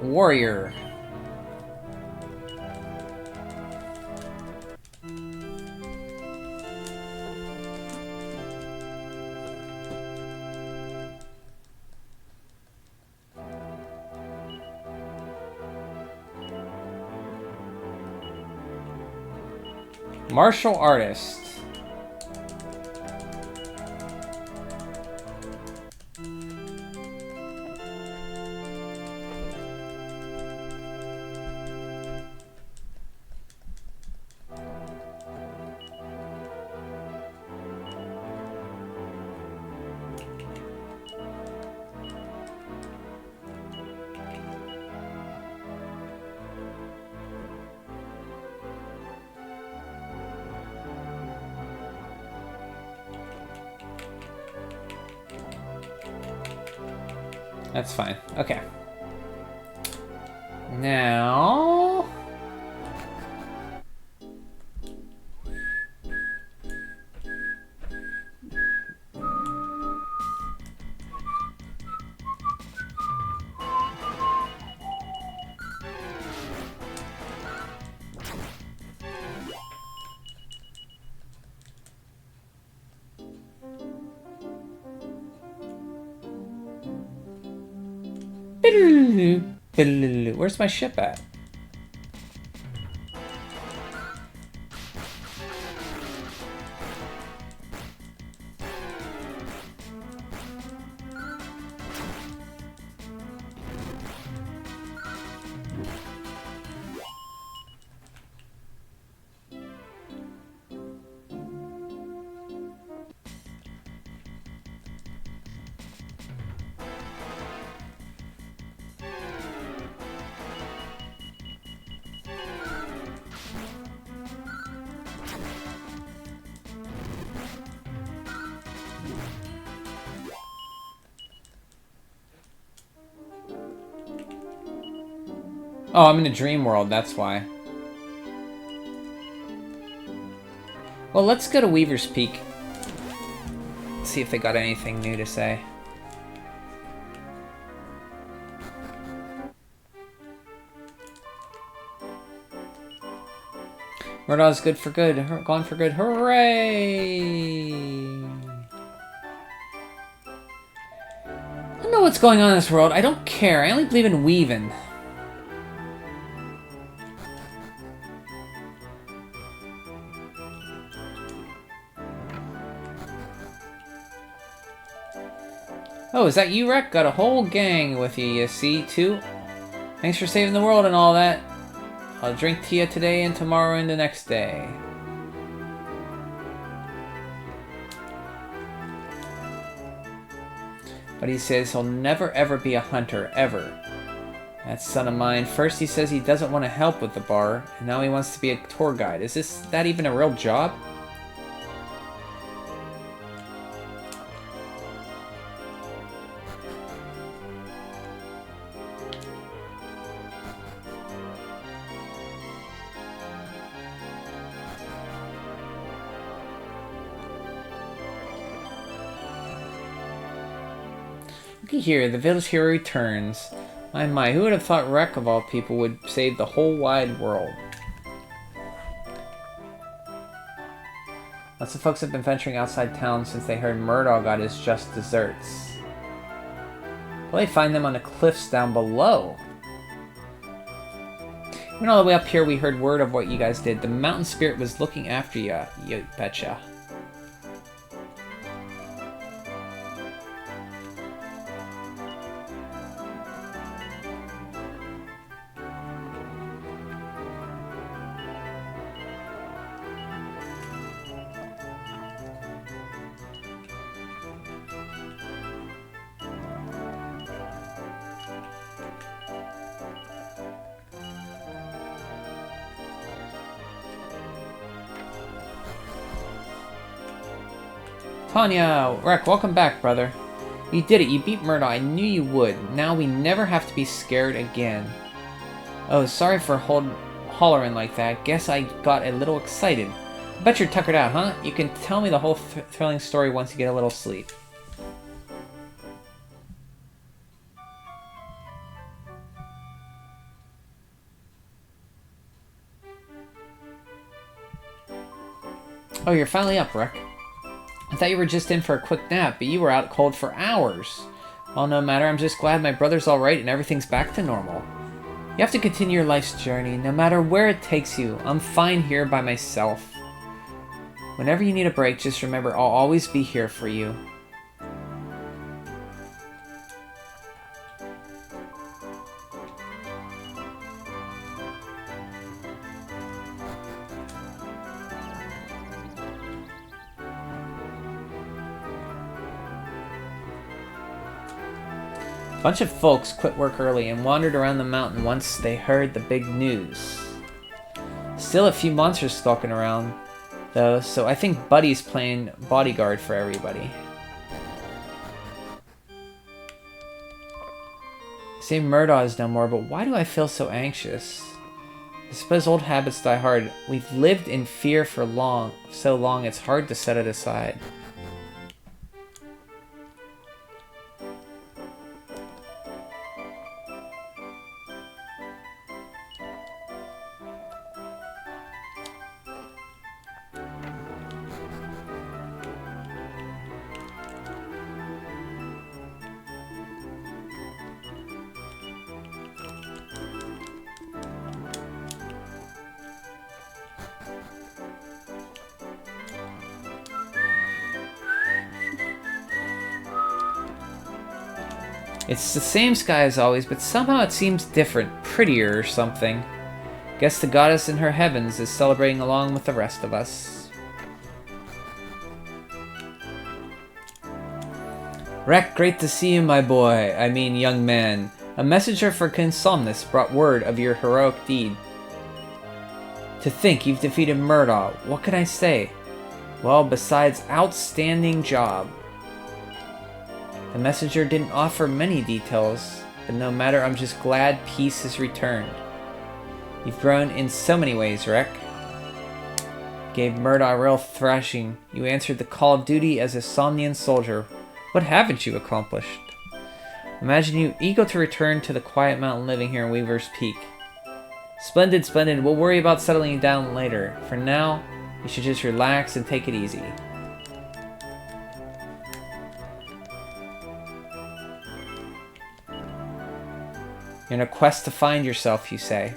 Warrior. Martial artist. That's fine. Okay. Now... where's my ship at? Oh, I'm in a dream world, that's why. Well, let's go to Weaver's Peak. See if they got anything new to say. Murdaw's good for good. Gone for good. Hooray! I don't know what's going on in this world. I don't care. I only believe in weaving. Oh, is that you, Rek? Got a whole gang with you see, too? Thanks for saving the world and all that. I'll drink to you today and tomorrow and the next day. But he says he'll never ever be a hunter, ever. That son of mine, first he says he doesn't want to help with the bar, and now he wants to be a tour guide. Is that even a real job? Looky here, the village hero returns. My, who would have thought Wreck of all people would save the whole wide world? Lots of folks have been venturing outside town since they heard Murdaw got his just desserts. Will they find them on the cliffs down below? Even all the way up here we heard word of what you guys did. The mountain spirit was looking after you, you betcha. Tanya! Rek, welcome back, brother. You did it. You beat Murdaw. I knew you would. Now we never have to be scared again. Oh, sorry for hollering like that. Guess I got a little excited. I bet you're tuckered out, huh? You can tell me the whole thrilling story once you get a little sleep. Oh, you're finally up, Rek. I thought you were just in for a quick nap, but you were out cold for hours. Well, no matter, I'm just glad my brother's alright and everything's back to normal. You have to continue your life's journey, no matter where it takes you. I'm fine here by myself. Whenever you need a break, just remember I'll always be here for you. A bunch of folks quit work early and wandered around the mountain once they heard the big news. Still a few monsters skulking around, though, so I think Buddy's playing bodyguard for everybody. Say Murdaw is no more, but why do I feel so anxious? I suppose old habits die hard. We've lived in fear for so long it's hard to set it aside. It's the same sky as always, but somehow it seems different, prettier or something. Guess the goddess in her heavens is celebrating along with the rest of us. Rek, great to see you, my boy. I mean, young man. A messenger for Consomnus brought word of your heroic deed. To think you've defeated Murdaw. What can I say? Well, besides outstanding job. The messenger didn't offer many details, but no matter, I'm just glad peace has returned. You've grown in so many ways, Rek. Gave Murdaw a real thrashing. You answered the call of duty as a Somnian soldier. What haven't you accomplished? Imagine you eager to return to the quiet mountain living here in Weaver's Peak. Splendid, splendid. We'll worry about settling you down later. For now, you should just relax and take it easy. You're in a quest to find yourself, you say.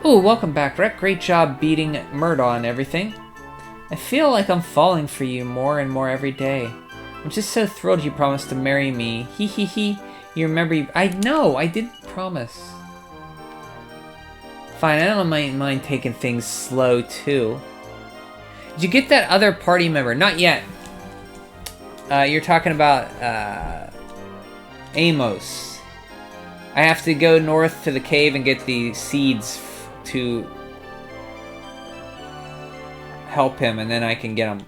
Ooh, welcome back, Rek. Great job beating Murdaw and everything. I feel like I'm falling for you more and more every day. I'm just so thrilled you promised to marry me. Hee hee hee. You remember I know, I did promise. Fine, I don't mind taking things slow, too. Did you get that other party member? Not yet. You're talking about, Amos. I have to go north to the cave and get the seeds to help him, and then I can get them.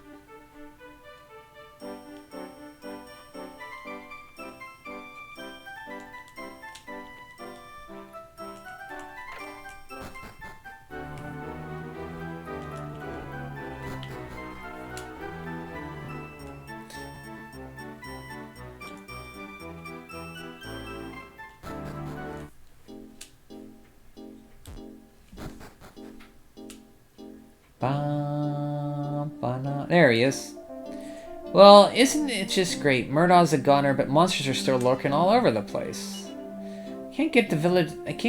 There he is. Well, isn't it just great? Murdaw's a goner, but monsters are still lurking all over the place. I can't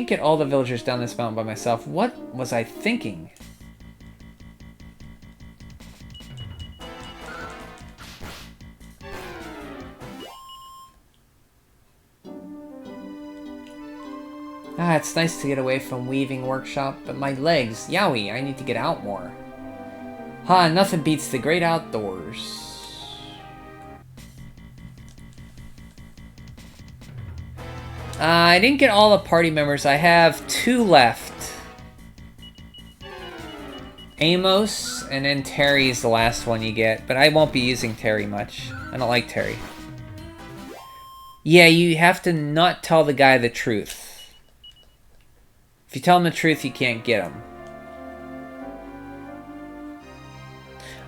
get all the villagers down this mountain by myself. What was I thinking? Ah, it's nice to get away from weaving workshop, but my legs, yowie, I need to get out more. Ha, nothing beats the great outdoors. I didn't get all the party members. I have 2 left. Amos, and then Terry is the last one you get. But I won't be using Terry much. I don't like Terry. Yeah, you have to not tell the guy the truth. If you tell him the truth, you can't get him.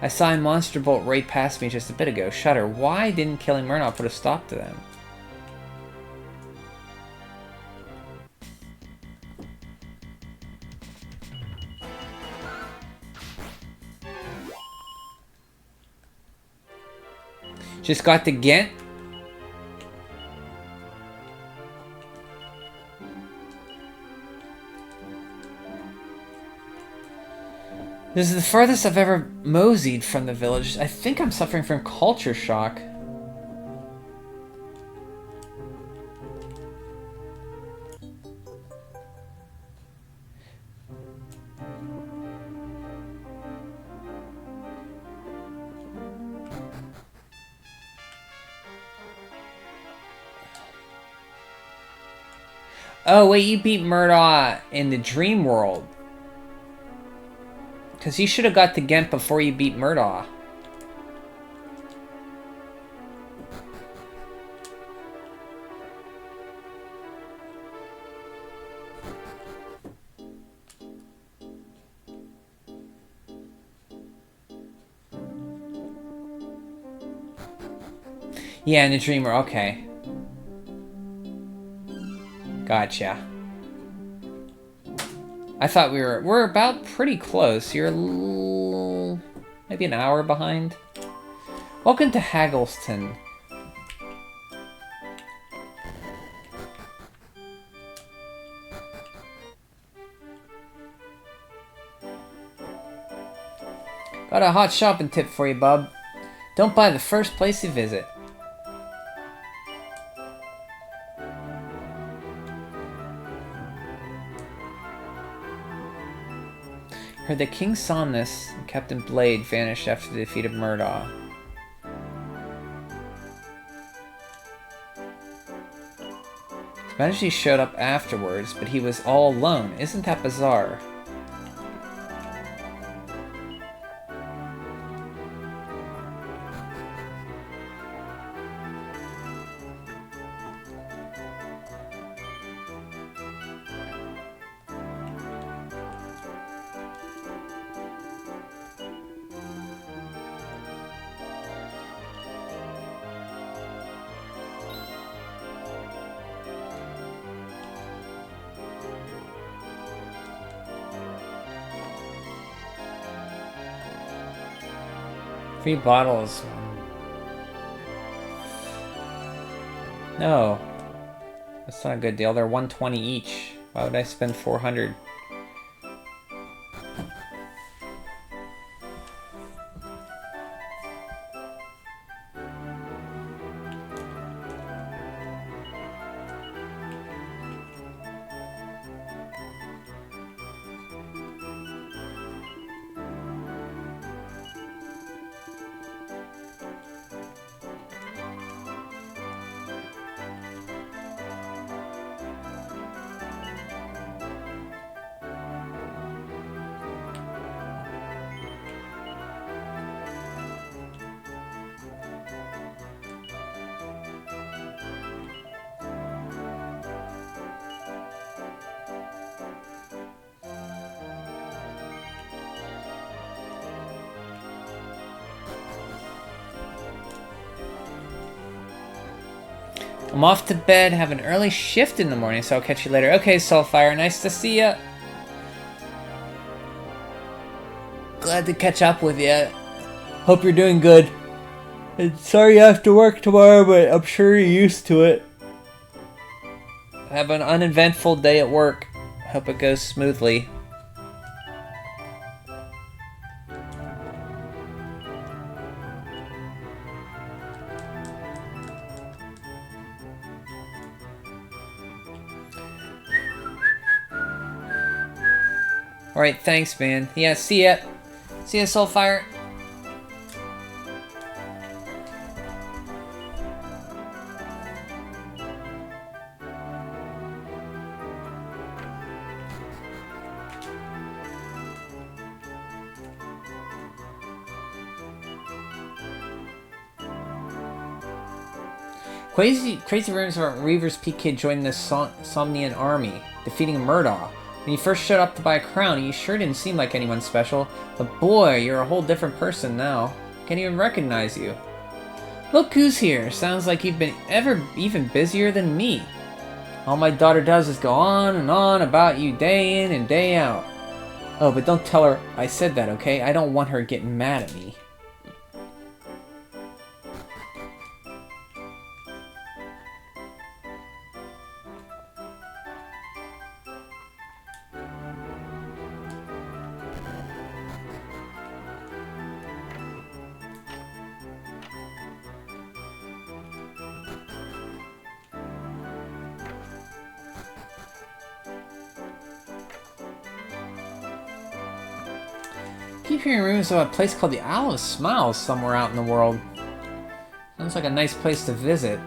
I saw a monster bolt right past me just a bit ago. Shudder. Why didn't killing Murdaw put a stop to them? Just got to Ghent. This is the furthest I've ever moseyed from the village. I think I'm suffering from culture shock. Oh, wait, you beat Murdaw in the dream world. Because you should have got to Ghent before you beat Murdaw. Yeah, in the dream world, okay. Gotcha. I thought we're about pretty close. You're maybe an hour behind. Welcome to Haggleston. Got a hot shopping tip for you, bub. Don't buy the first place you visit. Heard that King Somnus and Captain Blade vanished after the defeat of Murdaw. His Majesty showed up afterwards, but he was all alone. Isn't that bizarre? Free bottles. No. That's not a good deal. They're 120 each. Why would I spend 400? I'm off to bed, have an early shift in the morning, so I'll catch you later. Okay, Soulfire, nice to see ya. Glad to catch up with you. Hope you're doing good. And sorry you have to work tomorrow, but I'm sure you're used to it. Have an uneventful day at work. Hope it goes smoothly. Alright, thanks, man. Yeah, see ya. See ya, Soulfire. Crazy rumors about Reaver's Peak Kid joining the Somnian army, defeating Murdaw. When you first showed up to buy a crown, you sure didn't seem like anyone special. But boy, you're a whole different person now. Can't even recognize you. Look who's here. Sounds like you've been even busier than me. All my daughter does is go on and on about you day in and day out. Oh, but don't tell her I said that, okay? I don't want her getting mad at me. I keep hearing rumors about a place called the Isle of Smiles somewhere out in the world. Sounds like a nice place to visit.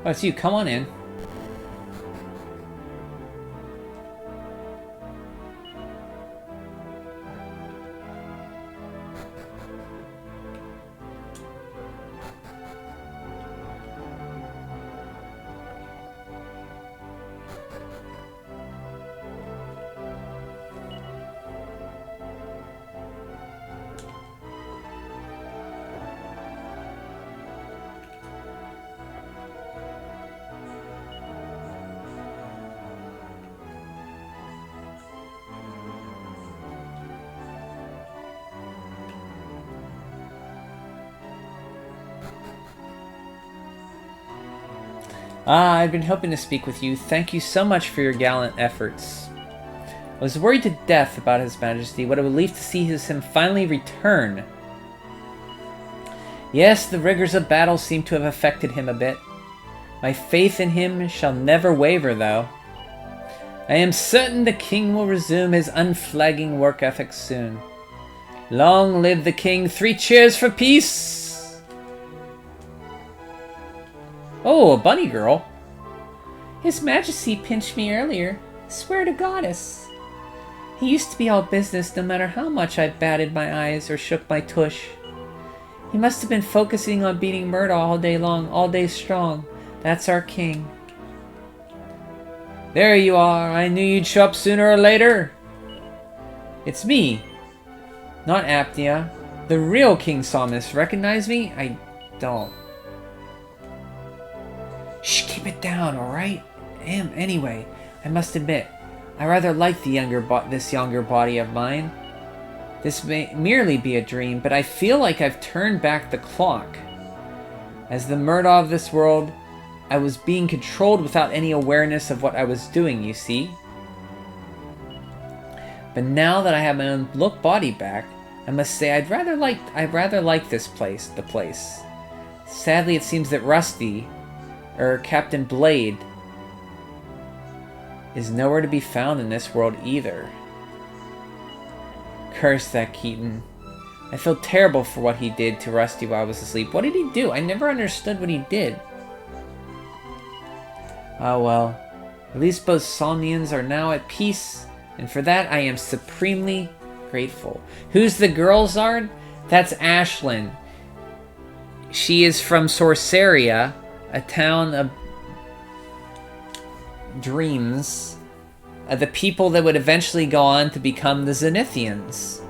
Oh, it's you. Come on in. I've been hoping to speak with you. Thank you so much for your gallant efforts. I was worried to death about His Majesty. What a relief to see him finally return. Yes, the rigors of battle seem to have affected him a bit. My faith in him shall never waver, though. I am certain the king will resume his unflagging work ethic soon. Long live the king! 3 cheers for peace! Oh, a bunny girl. His Majesty pinched me earlier. Swear to Goddess. He used to be all business no matter how much I batted my eyes or shook my tush. He must have been focusing on beating Murdaw all day long, all day strong. That's our king. There you are. I knew you'd show up sooner or later. It's me. Not Apnea. The real King Psalmist. Recognize me? I don't. Shh, keep it down, alright? Anyway, I must admit, I rather like this younger body of mine. This may merely be a dream, but I feel like I've turned back the clock. As the Murdaw of this world, I was being controlled without any awareness of what I was doing, you see? But now that I have my own body back, I must say I'd rather like this place, the place. Sadly, it seems that Rusty, or Captain Blade, is nowhere to be found in this world either. Curse that Keaton. I feel terrible for what he did to Rusty while I was asleep. What did he do? I never understood what he did. Oh well. At least both Somnians are now at peace, and for that I am supremely grateful. Who's the girl Zard? That's Ashlyn. She is from Sorceria, a town of dreams. The people that would eventually go on to become the Zenithians.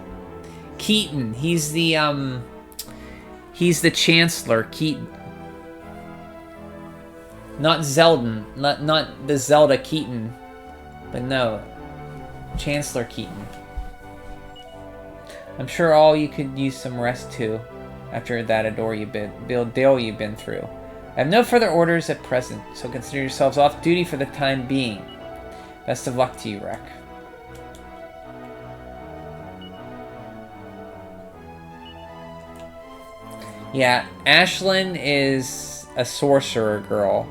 Keaton, he's the Chancellor, Keaton. Not Zeldin. Not the Zelda Keaton. But no. Chancellor Keaton. I'm sure all you could use some rest too, after that ordeal you've been through. I have no further orders at present, so consider yourselves off duty for the time being. Best of luck to you, Rek. Yeah, Ashlyn is a sorcerer girl.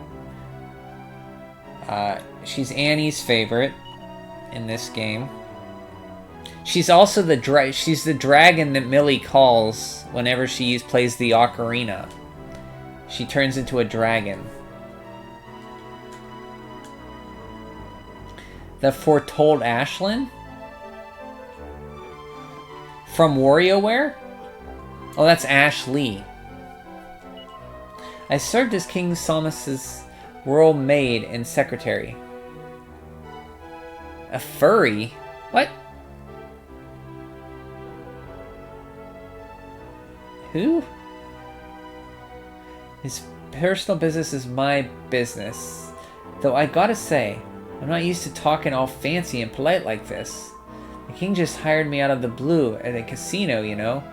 She's Annie's favorite in this game. She's also the dragon that Millie calls whenever she plays the ocarina. She turns into a dragon. The foretold Ashlyn? From WarioWare? Oh, that's Ashley. I served as King Somus's royal maid and secretary. A furry? What? Who? His personal business is my business. Though I gotta say, I'm not used to talking all fancy and polite like this. The king just hired me out of the blue at a casino, you know.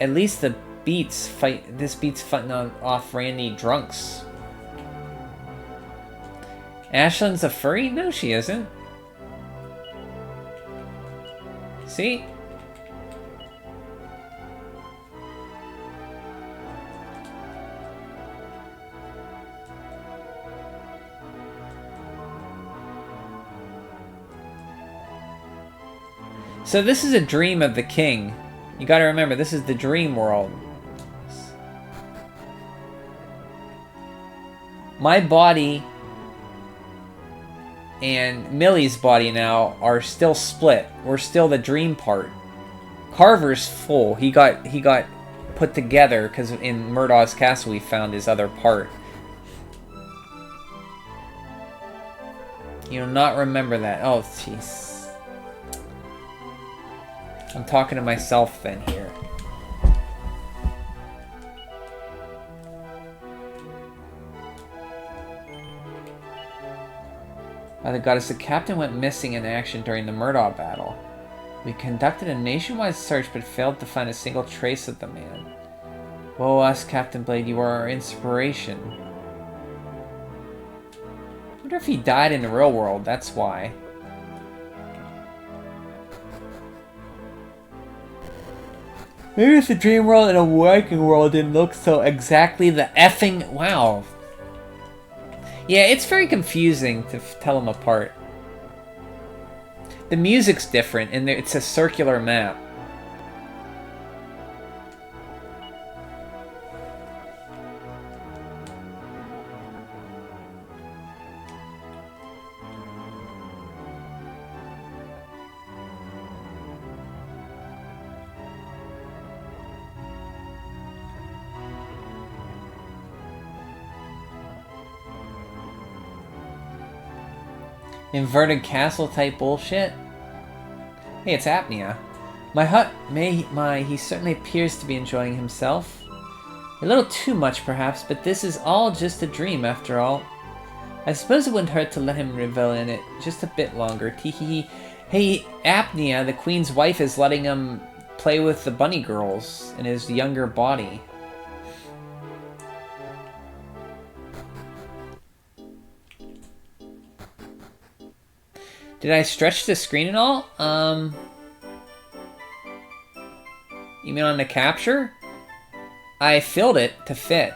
At least this beats fighting off Randy drunks. Ashlyn's a furry? No, she isn't. See? So this is a dream of the king. You gotta remember, this is the dream world. My body and Millie's body now are still split. We're still the dream part. Carver's full. He got put together because in Murdaw's castle we found his other part. You'll not remember that. Oh, jeez. I'm talking to myself then here. By the goddess, the captain went missing in action during the Murdaw battle. We conducted a nationwide search but failed to find a single trace of the man. Woe us, Captain Blade, you are our inspiration. I wonder if he died in the real world, that's why. Maybe if the dream world and a working world didn't look so exactly the effing... Wow. Yeah, it's very confusing to tell them apart. The music's different, and it's a circular map. Inverted castle type bullshit? Hey, it's Apnea. My hut, he certainly appears to be enjoying himself. A little too much, perhaps, but this is all just a dream, after all. I suppose it wouldn't hurt to let him revel in it just a bit longer. Teehee. Hey, Apnea, the queen's wife, is letting him play with the bunny girls in his younger body. Did I stretch the screen at all? You mean on the capture? I filled it to fit.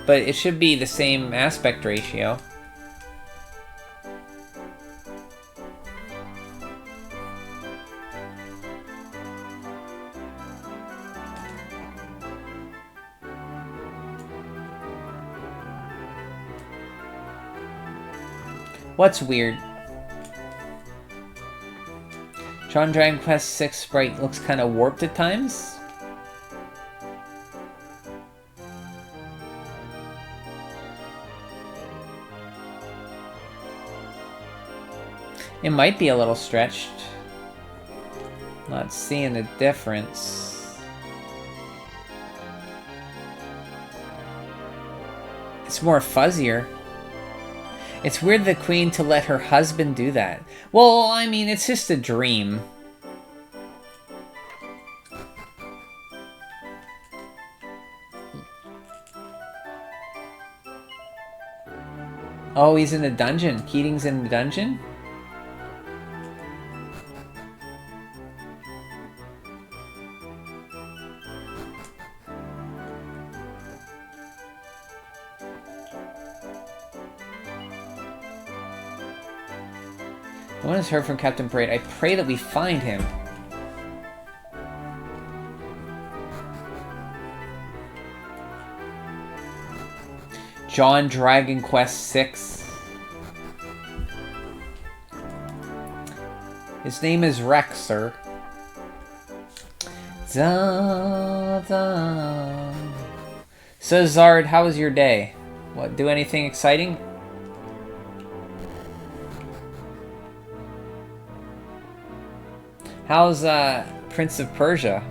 But it should be the same aspect ratio. What's weird? John Dragon Quest 6 sprite looks kind of warped at times. It might be a little stretched. Not seeing the difference. It's more fuzzier. It's weird the queen to let her husband do that. Well, I mean, it's just a dream. Oh, he's in the dungeon. Keating's in the dungeon? No one has heard from Captain Braid. I pray that we find him. John Dragon Quest 6. His name is Rex, sir. Da, da. So Zard, how was your day? What, do anything exciting? How's Prince of Persia?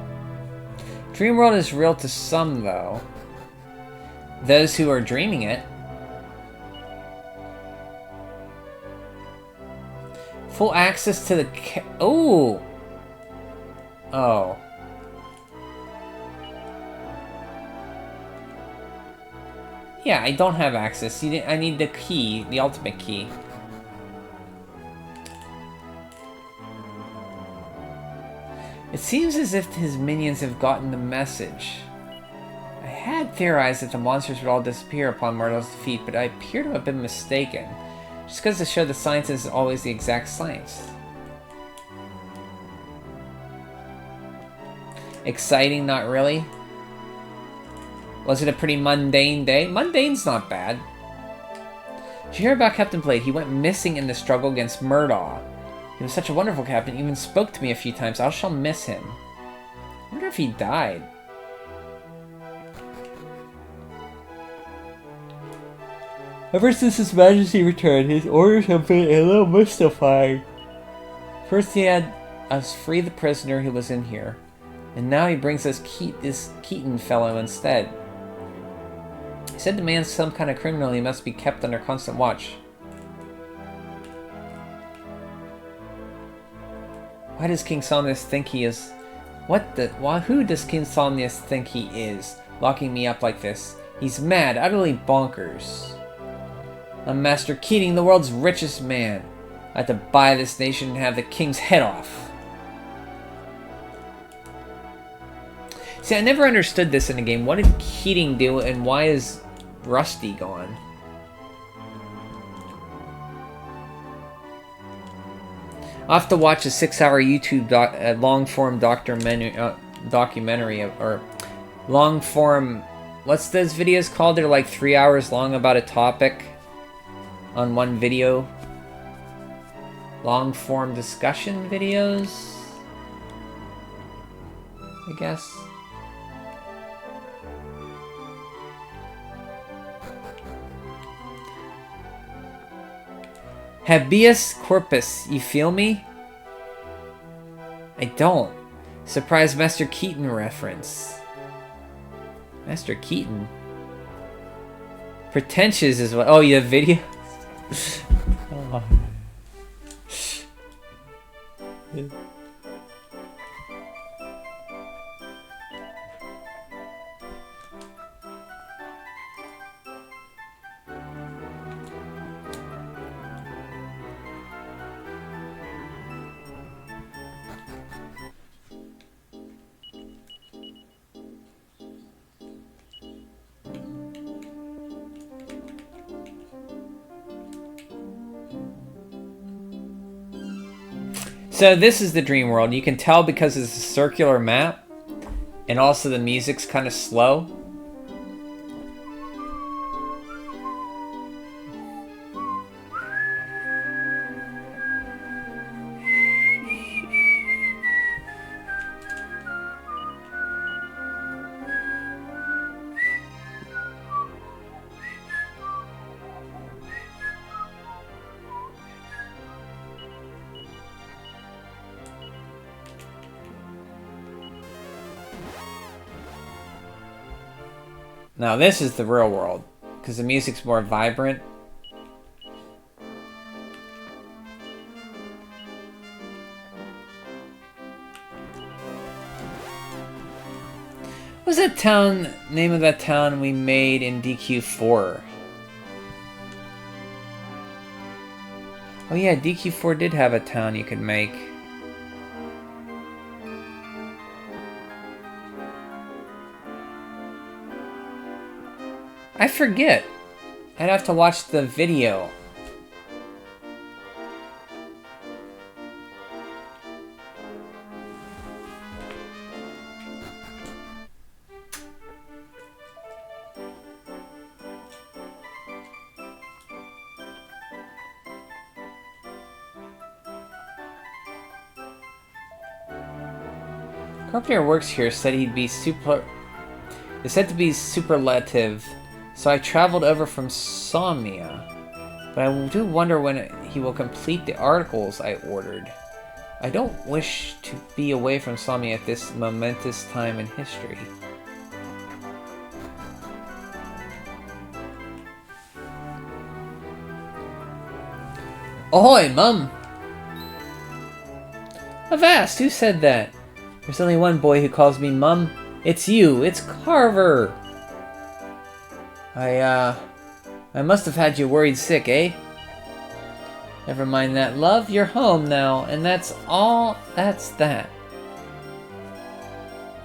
Dreamworld is real to some, though. Those who are dreaming it. Full access to the oh! Oh. Yeah, I don't have access. I need the key, the ultimate key. It seems as if his minions have gotten the message. I had theorized that the monsters would all disappear upon Murdaw's defeat, but I appear to have been mistaken. Just goes to show the science isn't always the exact science. Exciting, not really. Was it a pretty mundane day? Mundane's not bad. Did you hear about Captain Blade? He went missing in the struggle against Murdaw. He was such a wonderful captain, even spoke to me a few times. I shall miss him. I wonder if he died. Ever since His Majesty returned, his orders have been a little mystifying. First he had us free the prisoner who was in here, and now he brings us this Keaton fellow instead. He said the man's some kind of criminal, he must be kept under constant watch. Why does King Somnius think he is... who does King Somnius think he is, locking me up like this? He's mad, utterly bonkers. I'm Master Keating, the world's richest man. I have to buy this nation and have the king's head off. See, I never understood this in the game. What did Keating do, and why is Rusty gone? I'll have to watch a 6-hour YouTube long-form documentary, or long-form... What's those videos called? They're like 3 hours long about a topic on one video. Long-form discussion videos, I guess. Habeas corpus, you feel me? I don't. Surprise Master Keaton reference. Master Keaton? Pretentious is what... Oh, you have video? Oh. So this is the dream world. You can tell because it's a circular map, and also the music's kind of slow. Now this is the real world, because the music's more vibrant. What was that town, name of that town we made in DQ4? Oh yeah, DQ4 did have a town you could make. I forget. I'd have to watch the video. Company who works here said he'd be super... It's said to be superlative, so I traveled over from Somnia. But I do wonder when he will complete the articles I ordered. I don't wish to be away from Somnia at this momentous time in history. Ahoy, Mum! Avast, who said that? There's only one boy who calls me Mum. It's you, it's Carver! I must have had you worried sick, eh? Never mind that, love. You're home now, and that's all. That's that.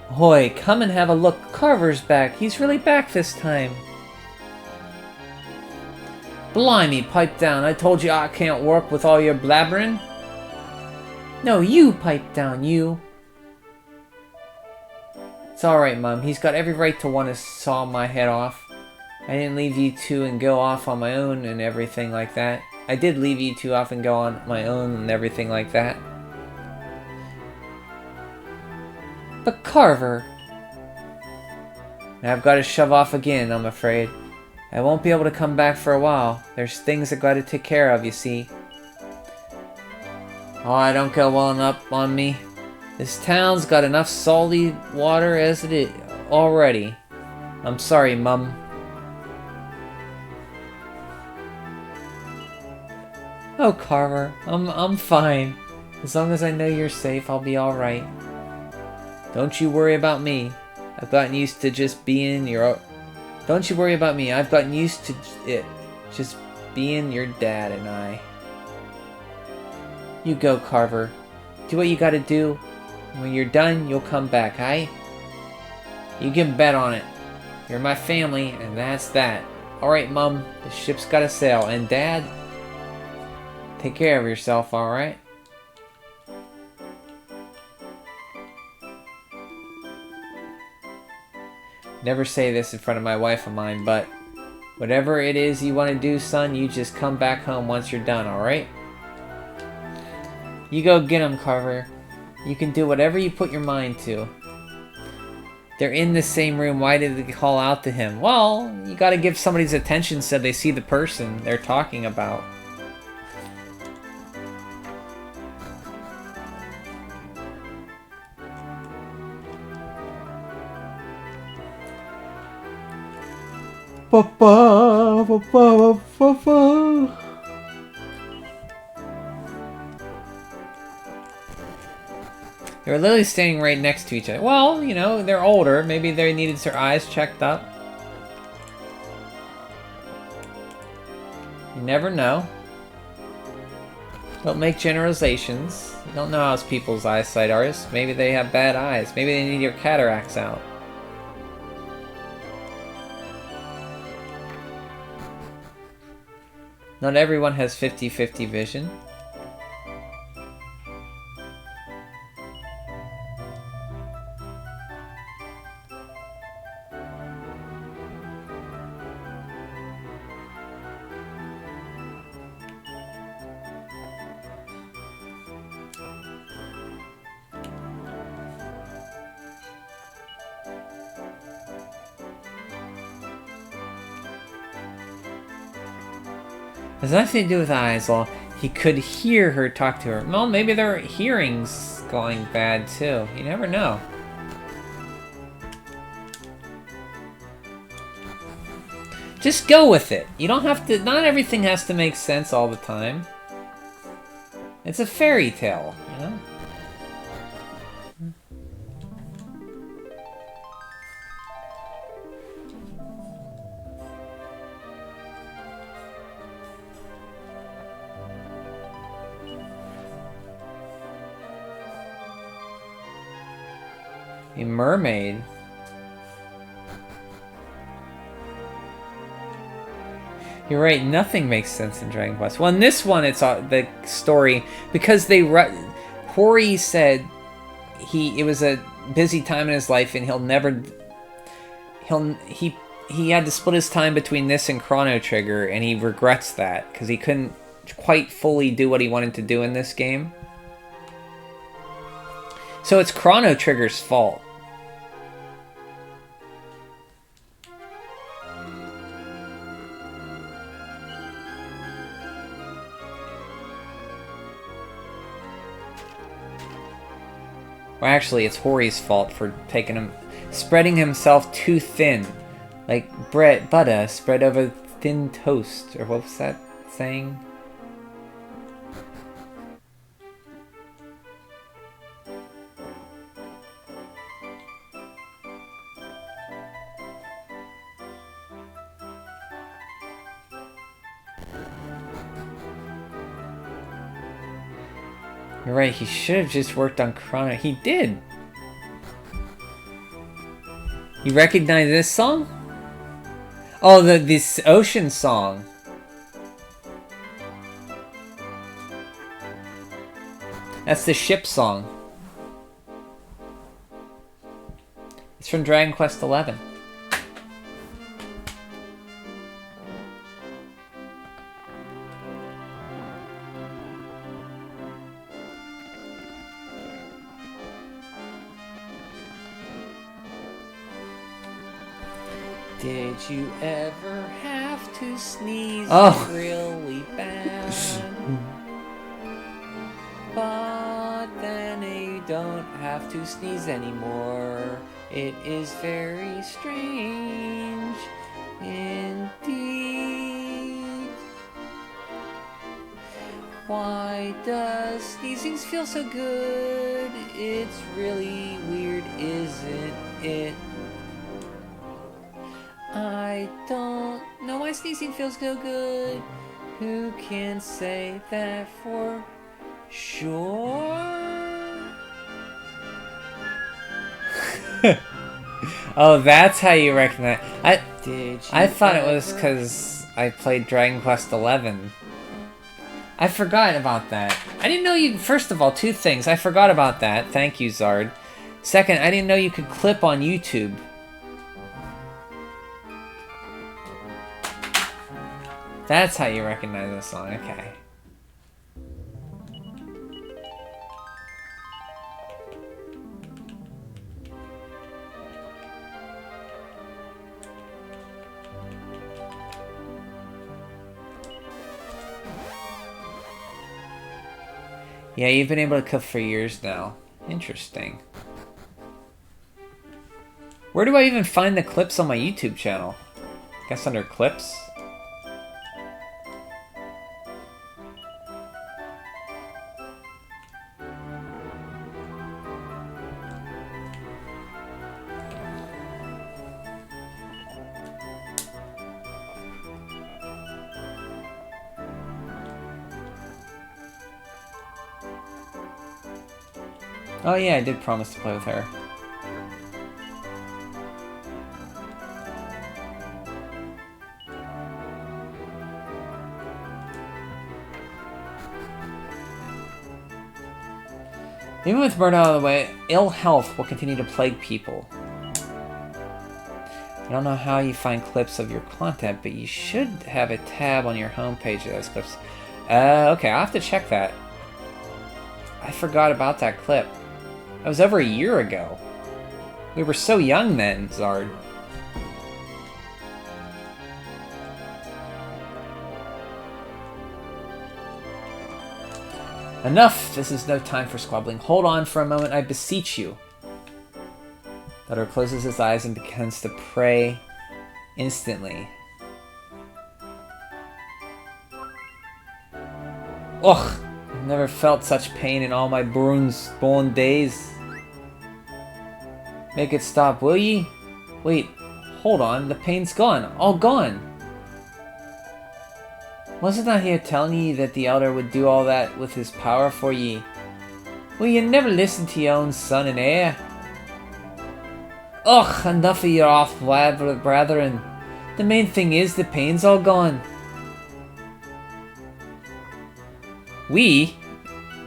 Hoy, come and have a look. Carver's back. He's really back this time. Blimey, pipe down. I told you I can't work with all your blabbering. No, you pipe down, you. It's alright, Mum. He's got every right to want to saw my head off. I didn't leave you two and go off on my own and everything like that. I did leave you two off and go on my own and everything like that. But Carver... Now I've got to shove off again, I'm afraid. I won't be able to come back for a while. There's things I've got to take care of, you see. Oh, I don't go well up on me. This town's got enough salty water as it is already. I'm sorry, Mum. Oh, Carver, I'm fine. As long as I know you're safe, I'll be alright. Don't you worry about me. I've gotten used to just being your... Don't you worry about me. I've gotten used to it. Just being your dad and I. You go, Carver. Do what you gotta do. When you're done, you'll come back, aye? You can bet on it. You're my family, and that's that. Alright, Mum. The ship's gotta sail. And Dad... Take care of yourself, alright? Never say this in front of my wife of mine, but whatever it is you want to do, son, you just come back home once you're done, alright? You go get him, Carver. You can do whatever you put your mind to. They're in the same room. Why did they call out to him? Well, you gotta give somebody's attention so they see the person they're talking about. They were literally standing right next to each other. Well, you know, they're older. Maybe they needed their eyes checked up. You never know. Don't make generalizations. You don't know how people's eyesight are. Maybe they have bad eyes. Maybe they need your cataracts out. Not everyone has 50-50 vision. Has nothing to do with eyes. Well, he could hear her talk to her. Well, maybe their hearing's going bad too. You never know. Just go with it. You don't have to... Not everything has to make sense all the time. It's a fairy tale, you know? A mermaid. You're right, nothing makes sense in Dragon Quest. Well, in this one, it's the story, because they... Hori said it was a busy time in his life, and he had to split his time between this and Chrono Trigger, and he regrets that, because he couldn't quite fully do what he wanted to do in this game. So it's Chrono Trigger's fault. Well, actually, it's Hori's fault for spreading himself too thin. Like butter spread over thin toast. Or what was that saying? You're right, he should have just worked on Chrono. He did! You recognize this song? Oh, this ocean song. That's the ship song. It's from Dragon Quest XI. Did you ever have to sneeze really bad? But then you don't have to sneeze anymore. It is very strange indeed. Why does sneezing feel so good? It's really weird, isn't it? I don't know why sneezing feels so good. Who can say that for sure? Oh, that's how you recognize. I thought it was ever- because I played Dragon Quest XI. I forgot about that. I didn't know you... First of all, two things. I forgot about that. Thank you, Zard. Second, I didn't know you could clip on YouTube. That's how you recognize this song. Okay. Yeah, you've been able to clip for years now. Interesting. Where do I even find the clips on my YouTube channel? I guess under clips? Oh yeah, I did promise to play with her. Even with Murdaw out of the way, ill health will continue to plague people. I don't know how you find clips of your content, but you should have a tab on your homepage of those clips. Okay, I'll have to check that. I forgot about that clip. That was over a year ago. We were so young then, Zard. Enough! This is no time for squabbling. Hold on for a moment, I beseech you. Dotto closes his eyes and begins to pray instantly. Ugh, I've never felt such pain in all my born days. Make it stop, will ye? Wait, hold on, the pain's gone. All gone. Wasn't I here telling ye that the Elder would do all that with his power for ye? Will you never listen to your own son and heir? Ugh, enough of your off brethren. The main thing is the pain's all gone. We?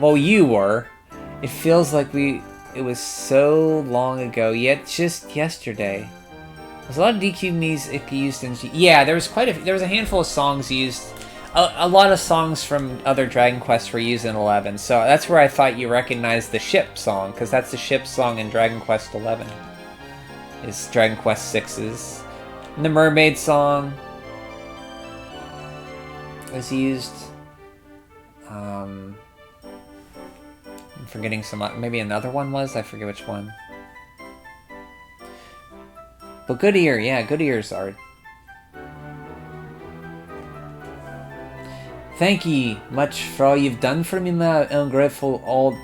Well, you were. It feels like it was so long ago, yet just yesterday. There's a lot of DQ music used in... Yeah, there was a handful of songs used. A lot of songs from other Dragon Quests were used in 11, so that's where I thought you recognized the ship song, because that's the ship song in Dragon Quest 11. Is Dragon Quest 6's. And the mermaid song was used. I'm forgetting maybe another one was? I forget which one. But good ear, yeah, good ears, Art. Thank ye much for all you've done for me, my ungrateful old...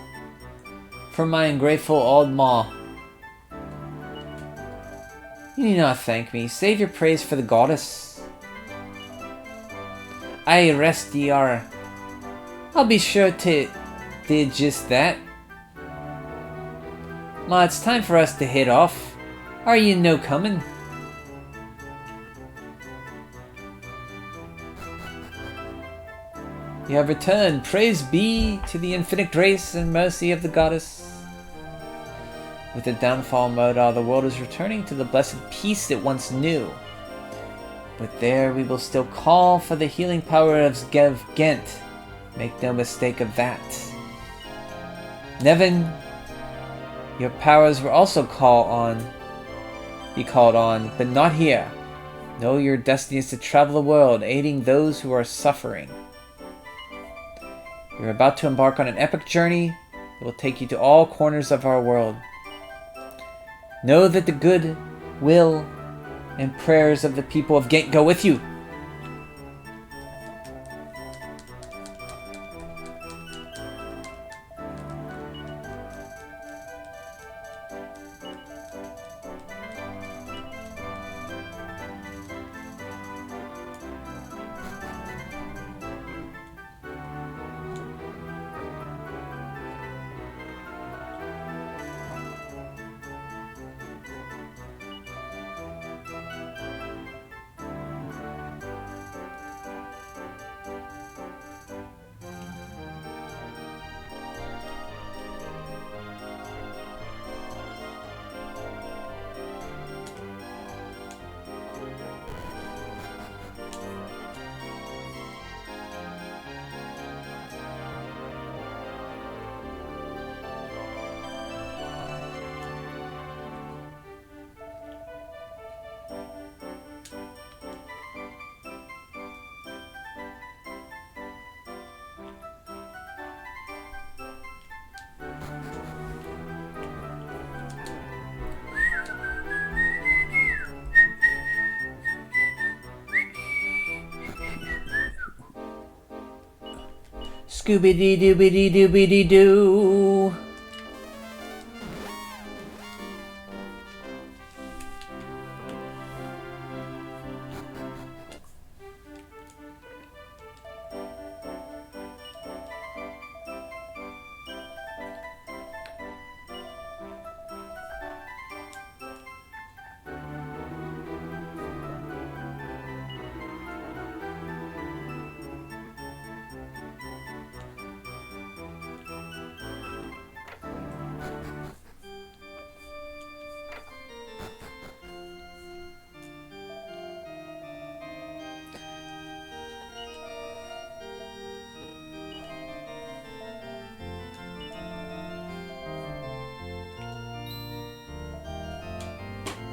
For my ungrateful old ma. You need not thank me. Save your praise for the goddess. I rest ye are. I'll be sure to do just that. Ma, it's time for us to head off. Are you no coming? You have returned. Praise be to the infinite grace and mercy of the goddess. With the downfall of Murdaw, the world is returning to the blessed peace it once knew. But there we will still call for the healing power of Ghent. Make no mistake of that. Nevin, your powers will also be called on, but not here. No, your destiny is to travel the world, aiding those who are suffering. You're about to embark on an epic journey that will take you to all corners of our world. Know that the good will and prayers of the people of Ghent go with you. Scooby-dee-dooby-dee-dooby-dee-doo.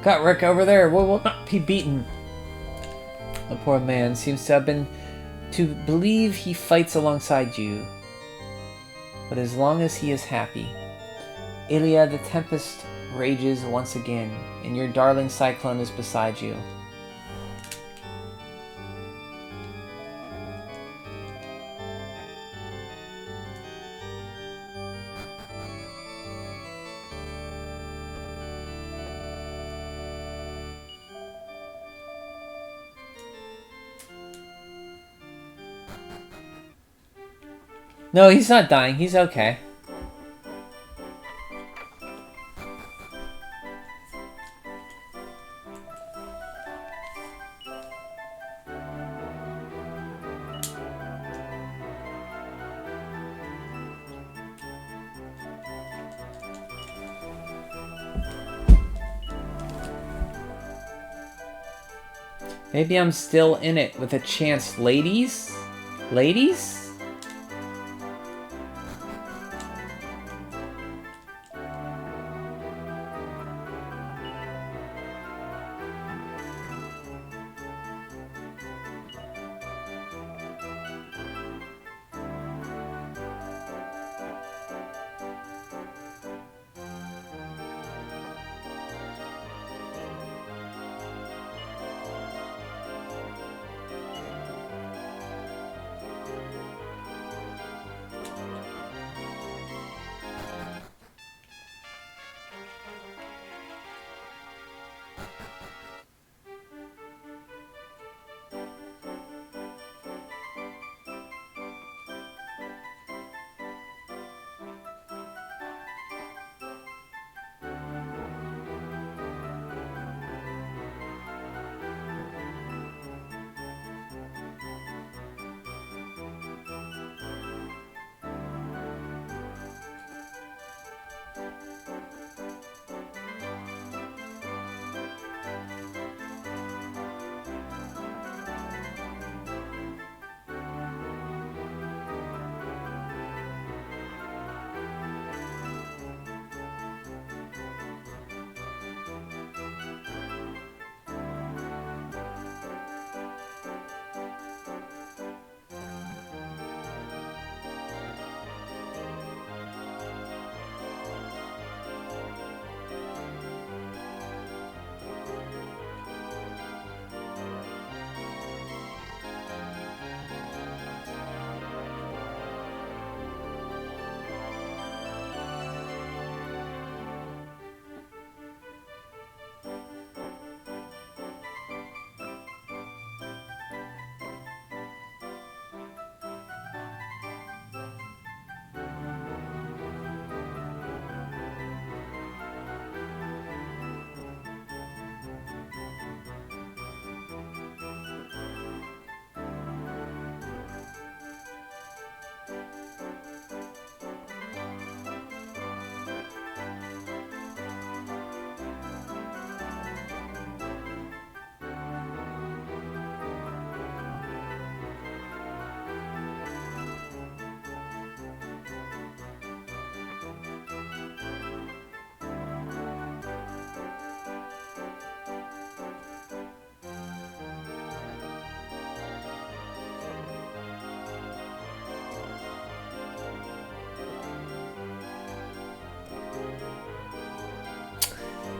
Got Rick over there. Will not be beaten. The poor man seems to believe he fights alongside you. But as long as he is happy. Ilya, the tempest rages once again, and your darling Cyclone is beside you. No, he's not dying. He's okay. Maybe I'm still in it with a chance, ladies? Ladies?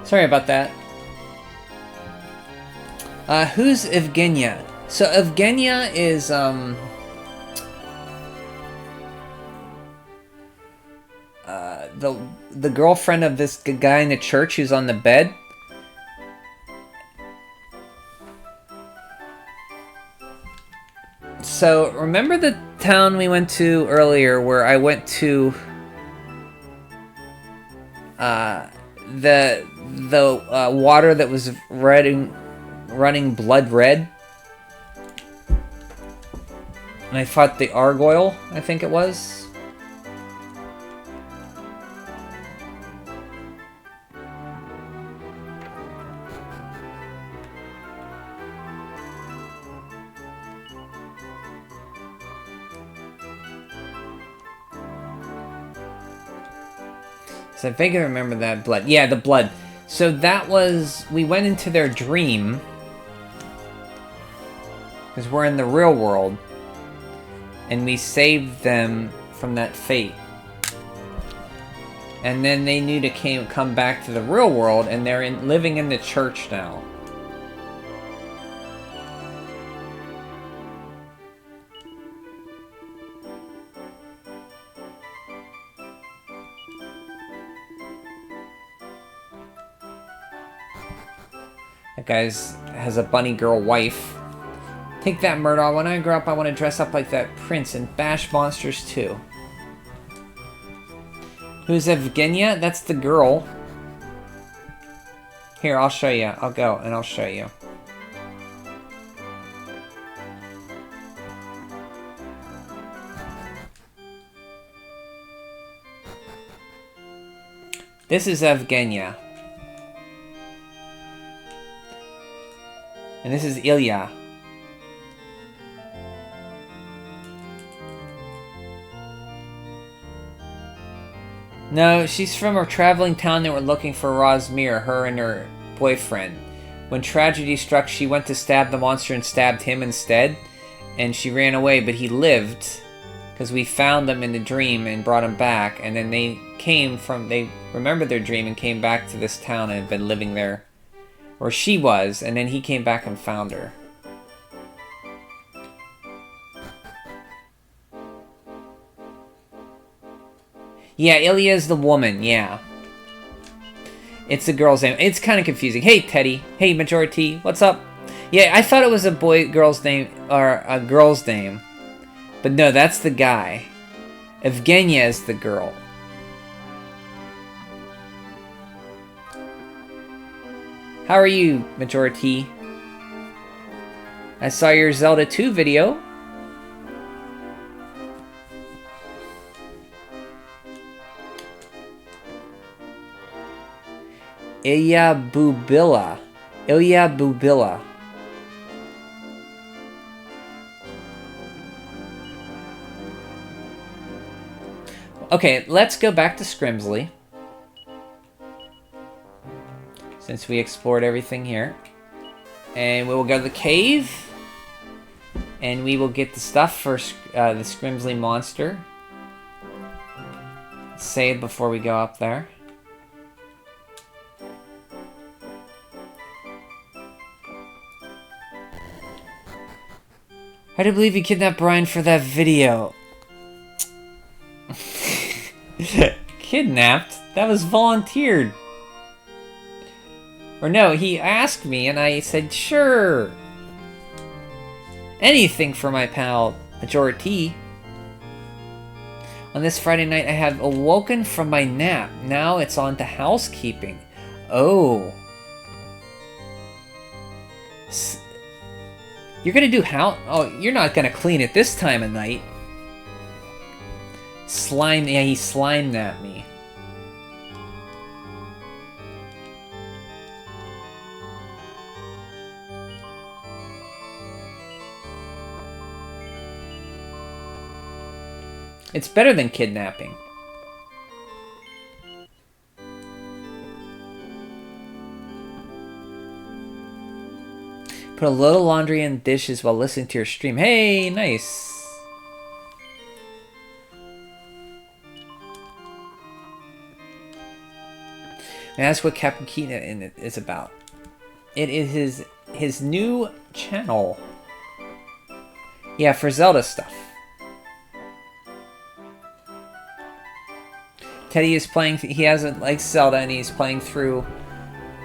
Sorry about that. Who's Evgenia? So Evgenia is the girlfriend of this guy in the church who's on the bed. So remember the town we went to earlier where I went to the water that was running blood red, and I fought the Argoyle, I think it was. So I vaguely remember that blood. Yeah, the blood. So that was... We went into their dream. Because we're in the real world. And we saved them from that fate. And then they knew to come back to the real world, and they're living in the church now. That guy has a bunny girl wife. Take that, Murdaw. When I grow up, I want to dress up like that prince and bash monsters too. Who's Evgenia? That's the girl. Here, I'll show you. I'll go and I'll show you. This is Evgenia. And this is Ilya. No, she's from a traveling town that were looking for Rosmir, her and her boyfriend. When tragedy struck, she went to stab the monster and stabbed him instead. And she ran away, but he lived. Because we found them in the dream and brought him back. And then they remembered their dream and came back to this town and had been living there. Or she was, and then he came back and found her. Yeah, Ilya is the woman, yeah. It's the girl's name. It's kind of confusing. Hey, Teddy. Hey, Majority. What's up? Yeah, I thought it was a girl's name, or a girl's name. But no, that's the guy. Evgenia is the girl. How are you, Majority? I saw your Zelda 2 video. Ilya Bubilla. Ilya Bubilla. Okay, let's go back to Scrimsley. Since we explored everything here. And we will go to the cave. And we will get the stuff for the Scrimsley monster. Save before we go up there. I do believe you kidnapped Brian for that video. Kidnapped? That was volunteered. Or no, he asked me and I said, sure. Anything for my pal, Majority. On this Friday night, I have awoken from my nap. Now it's on to housekeeping. Oh. You're gonna do Oh, you're not gonna clean it this time of night. Slime, yeah, he slimed at me. It's better than kidnapping. Put a load of laundry in dishes while listening to your stream. Hey, nice. And that's what Captain Keaton is about. It is his new channel. Yeah, for Zelda stuff. Teddy is playing. He hasn't liked Zelda, and he's playing through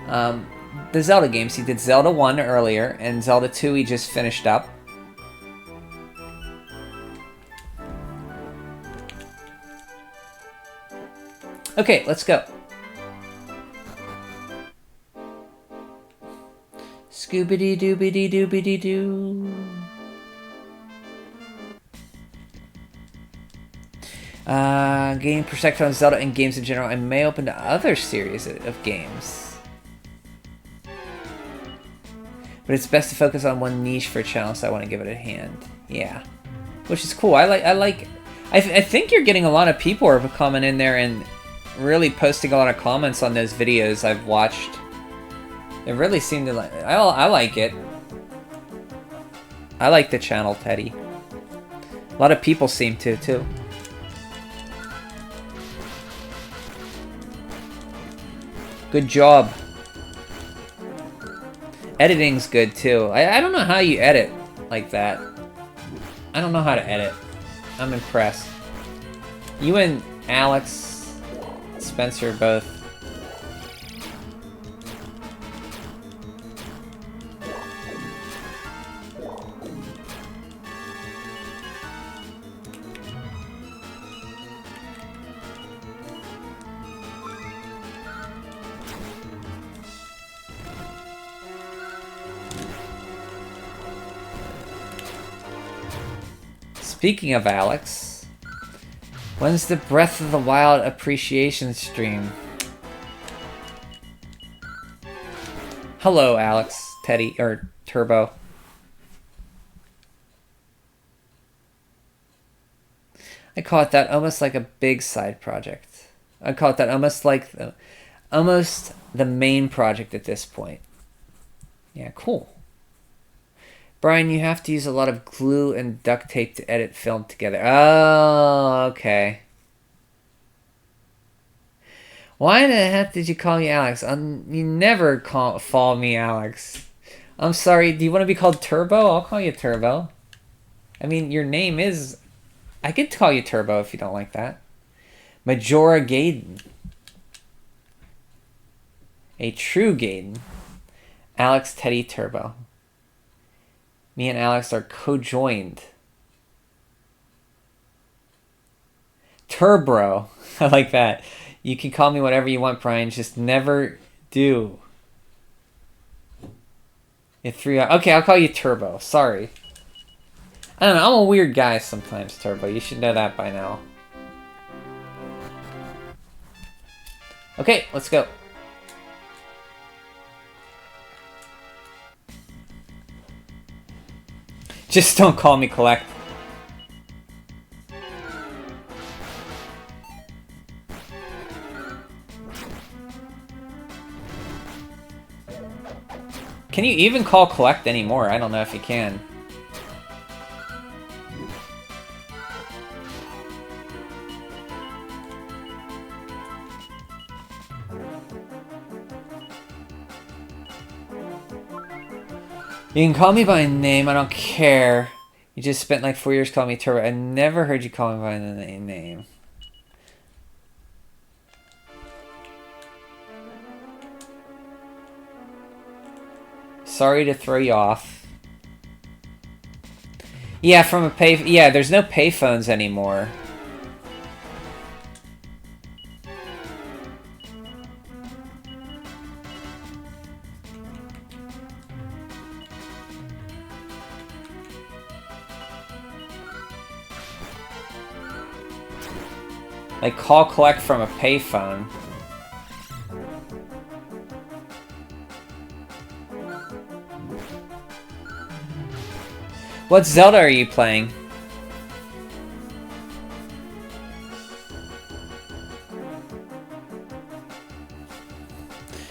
the Zelda games. He did Zelda 1 earlier, and Zelda 2 he just finished up. Okay, let's go. Scoobity-doobity-doobity-doo. Game perspective on Zelda and games in general. I may open to other series of games. But it's best to focus on one niche for a channel, so I want to give it a hand. Yeah. Which is cool. I think you're getting a lot of people who are coming in there and really posting a lot of comments on those videos I've watched. They really seem to like... I like it. I like the channel, Teddy. A lot of people seem to, too. Good job. Editing's good, too. I don't know how you edit like that. I don't know how to edit. I'm impressed. You and Alex, Spencer both. Speaking of Alex, when's the Breath of the Wild appreciation stream? Hello, Alex, Teddy, or Turbo. I call it that almost like a big side project. I call it that almost like almost the main project at this point. Yeah, cool. Brian, you have to use a lot of glue and duct tape to edit film together. Oh, okay. Why the heck did you call me Alex? You never call me Alex. I'm sorry, do you want to be called Turbo? I'll call you Turbo. I mean, your name is... I could call you Turbo if you don't like that. Majora Gaiden. A true Gaiden. Alex Teddy Turbo. Me and Alex are co-joined. Turbro. I like that. You can call me whatever you want, Brian. Just never do. Okay, I'll call you Turbo. Sorry. I don't know. I'm a weird guy sometimes, Turbo. You should know that by now. Okay, let's go. Just don't call me Collect. Can you even call Collect anymore? I don't know if you can. You can call me by name, I don't care. You just spent like 4 years calling me Turbo. I never heard you call me by the name. Sorry to throw you off. Yeah, from a yeah, there's no payphones anymore. Like, call Collect from a payphone. What Zelda are you playing?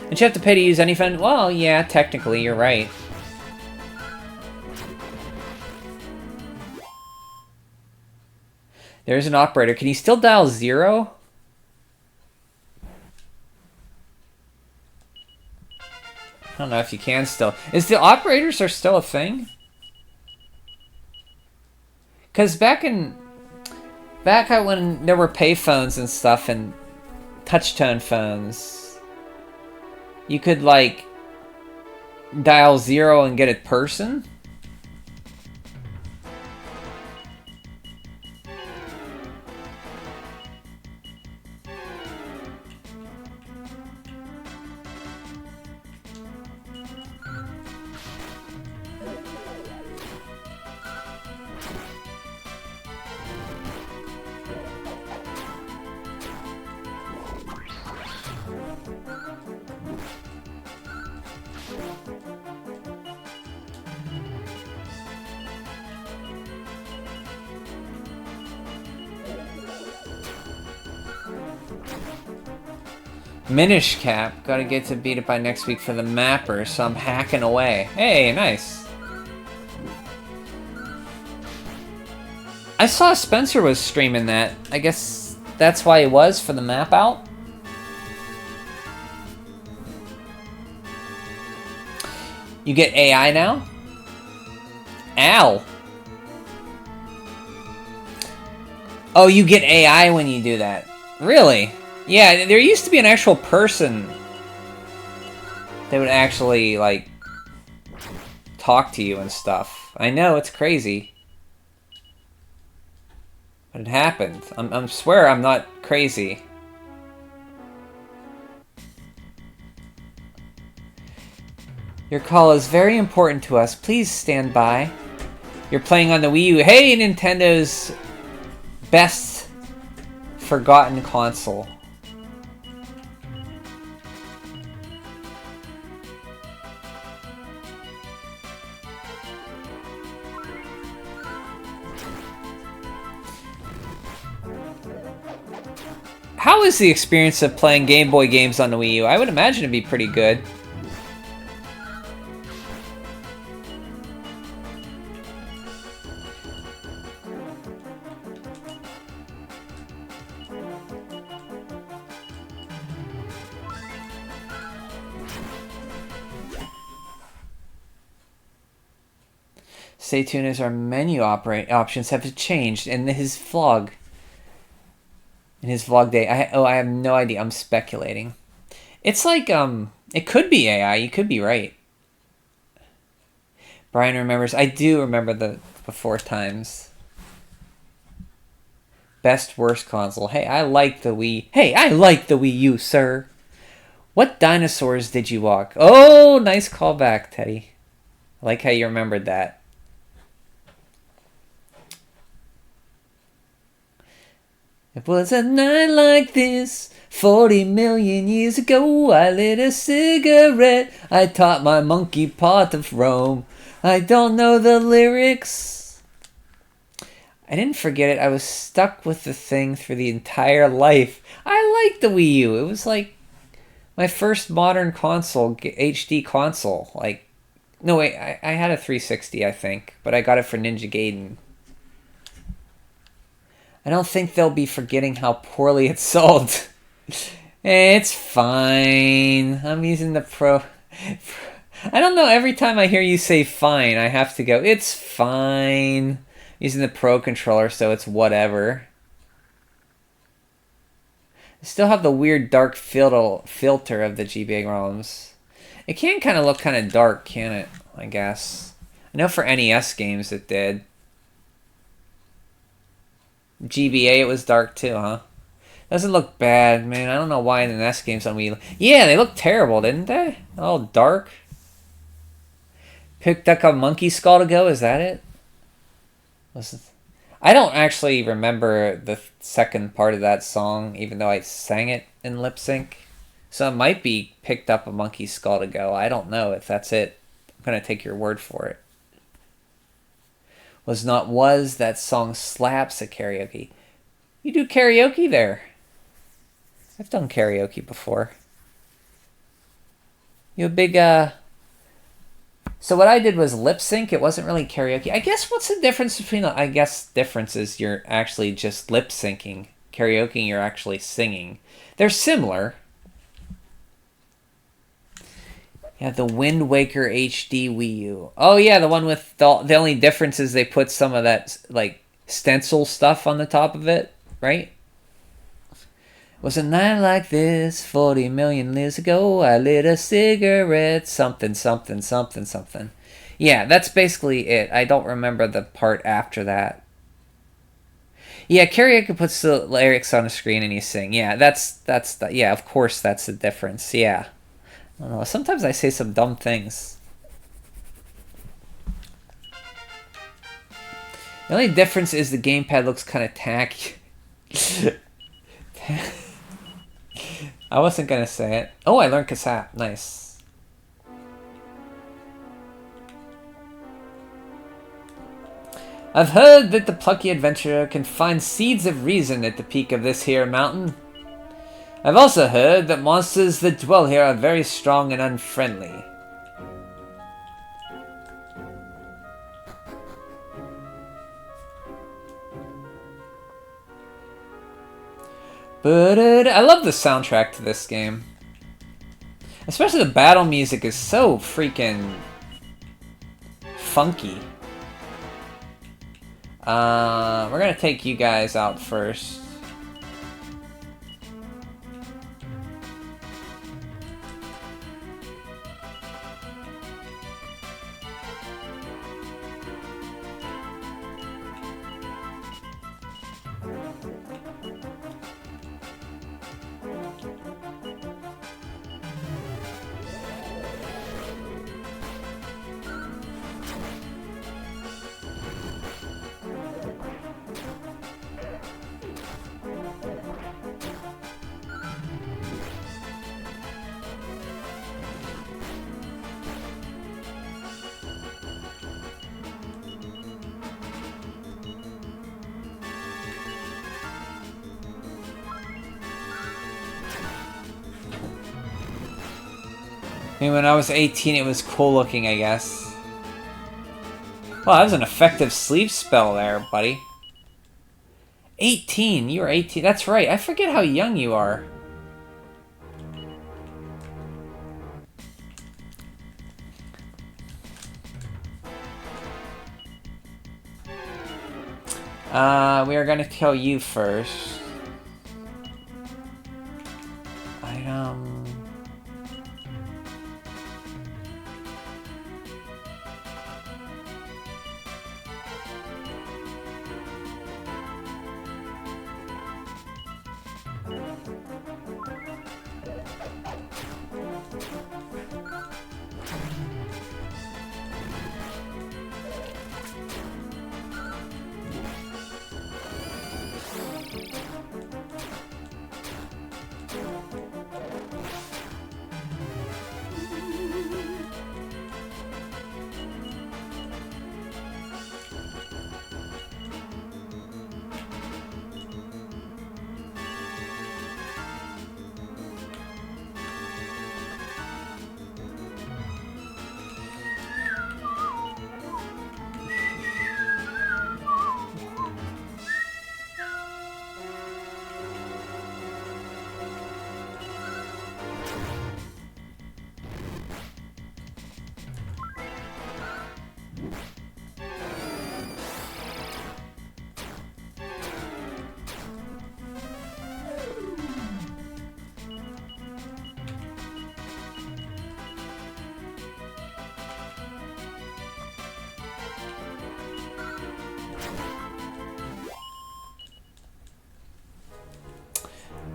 Don't you have to pay to use any phone? Well, yeah, technically, you're right. There's an operator. Can you still dial 0? I don't know if you can still. Is the operators are still a thing? Because back when there were payphones and stuff and touch-tone phones, you could like dial 0 and get a person. Minish Cap. Gotta get to beat it by next week for the mapper, so I'm hacking away. Hey, nice. I saw Spencer was streaming that. I guess that's why it was for the map out. You get AI now? Ow. Oh, you get AI when you do that. Really? Yeah, there used to be an actual person that would actually, like, talk to you and stuff. I know, it's crazy. But it happened. I swear I'm not crazy. Your call is very important to us. Please stand by. You're playing on the Wii U. Hey, Nintendo's best forgotten console. How is the experience of playing Game Boy games on the Wii U? I would imagine it'd be pretty good. Stay tuned as our menu options have changed in his vlog. In his vlog day. I have no idea. I'm speculating. It's like, it could be AI. You could be right. Brian remembers. I do remember the before times. Best worst console. Hey, I like the Wii. Hey, I like the Wii U, sir. What dinosaurs did you walk? Oh, nice callback, Teddy. I like how you remembered that. It was a night like this, 40 million years ago. I lit a cigarette. I taught my monkey paw to roam. I don't know the lyrics. I didn't forget it. I was stuck with the thing through the entire life. I liked the Wii U. It was like my first modern console, HD console. Like, no wait, I had a 360, I think, but I got it for Ninja Gaiden. I don't think they'll be forgetting how poorly it sold. It's fine. I'm using the Pro. I don't know, every time I hear you say fine, I have to go, it's fine. I'm using the Pro controller, so it's whatever. I still have the weird dark filter of the GBA ROMs. It can kind of look kind of dark, can it? I guess. I know for NES games it did. GBA, it was dark too, huh? Doesn't look bad, man. I don't know why the NES games on Wii... Yeah, they look terrible, didn't they? All dark. Picked up a monkey skull to go, is that it? I don't actually remember the second part of that song, even though I sang it in lip sync. So it might be picked up a monkey skull to go. I don't know if that's it. I'm going to take your word for it. Was that song slaps at karaoke. You do karaoke there. I've done karaoke before. You a big, So what I did was lip sync. It wasn't really karaoke. I guess what's the difference between, I guess difference is you're actually just lip syncing. Karaoke, you're actually singing. They're similar. Yeah, the Wind Waker HD Wii U. Oh yeah, the one with the only difference is they put some of that like stencil stuff on the top of it, right? Was a night like this 40 million years ago. I lit a cigarette. Something, something, something, something. Yeah, that's basically it. I don't remember the part after that. Yeah, karaoke puts the lyrics on the screen and you sing. Yeah, yeah, of course that's the difference. Yeah. I don't know. Sometimes I say some dumb things. The only difference is the gamepad looks kind of tacky. I wasn't going to say it. Oh, I learned cassette. Nice. I've heard that the plucky adventurer can find seeds of reason at the peak of this here mountain. I've also heard that monsters that dwell here are very strong and unfriendly. But I love the soundtrack to this game. Especially the battle music is so freaking funky. We're gonna take you guys out first. I mean, when I was 18, it was cool looking, I guess. Well, that was an effective sleep spell there, buddy. 18. You were 18. That's right. I forget how young you are. We are gonna kill you first. Item.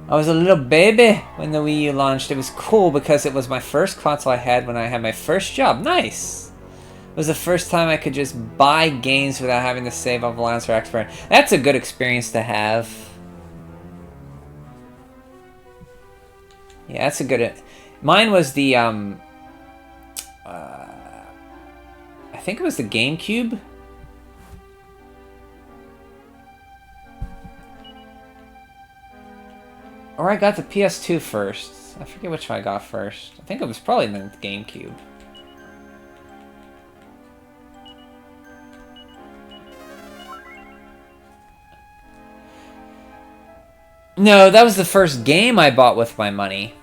I was a little baby when the Wii U launched. It was cool because it was my first console I had when I had my first job. Nice! It was the first time I could just buy games without having to save up allowance or expert. That's a good experience to have. Yeah, that's a good... Mine was the, I think it was the GameCube. Or I got the PS2 first. I forget which one I got first. I think it was probably the GameCube. No, that was the first game I bought with my money.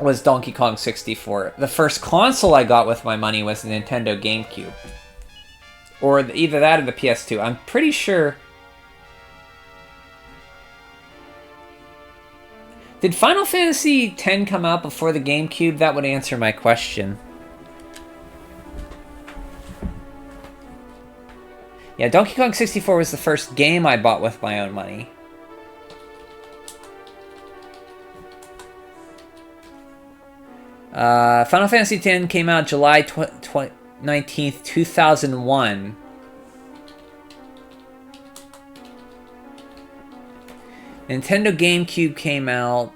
Was Donkey Kong 64. The first console I got with my money was the Nintendo GameCube. Or either that or the PS2. I'm pretty sure... Did Final Fantasy X come out before the GameCube? That would answer my question. Yeah, Donkey Kong 64 was the first game I bought with my own money. Final Fantasy X came out July 19th, 2001. Nintendo GameCube came out...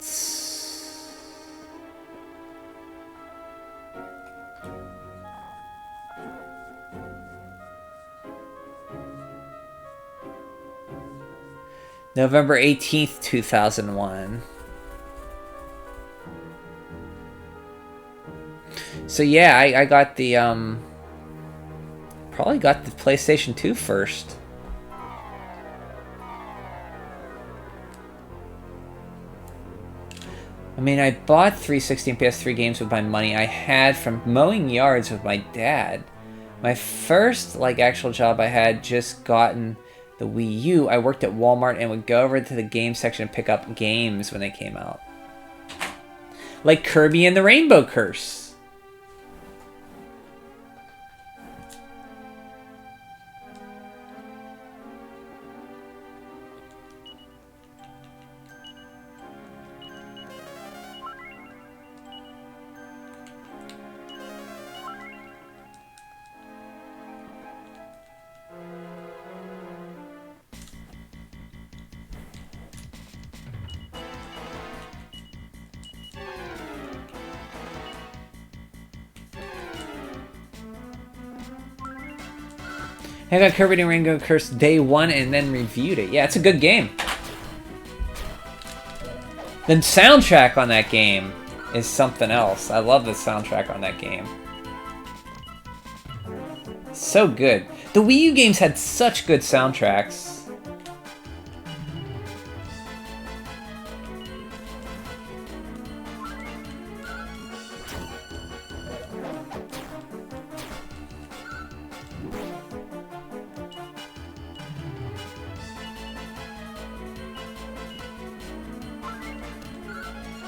November 18th, 2001. So yeah, I got the, probably got the PlayStation 2 first. I mean, I bought 360 and PS3 games with my money I had from mowing yards with my dad. My first, like, actual job I had just gotten the Wii U. I worked at Walmart and would go over to the game section and pick up games when they came out. Like Kirby and the Rainbow Curse. I got Kirby and Rainbow Curse day one and then reviewed it. Yeah, it's a good game. The soundtrack on that game is something else. I love the soundtrack on that game. So good. The Wii U games had such good soundtracks.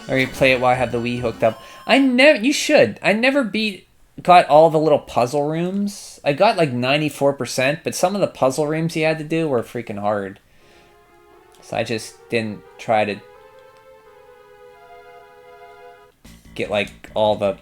Or you play it while I have the Wii hooked up. You should. I never got all the little puzzle rooms. I got like 94%, but some of the puzzle rooms you had to do were freaking hard. So I just didn't try to get like all the...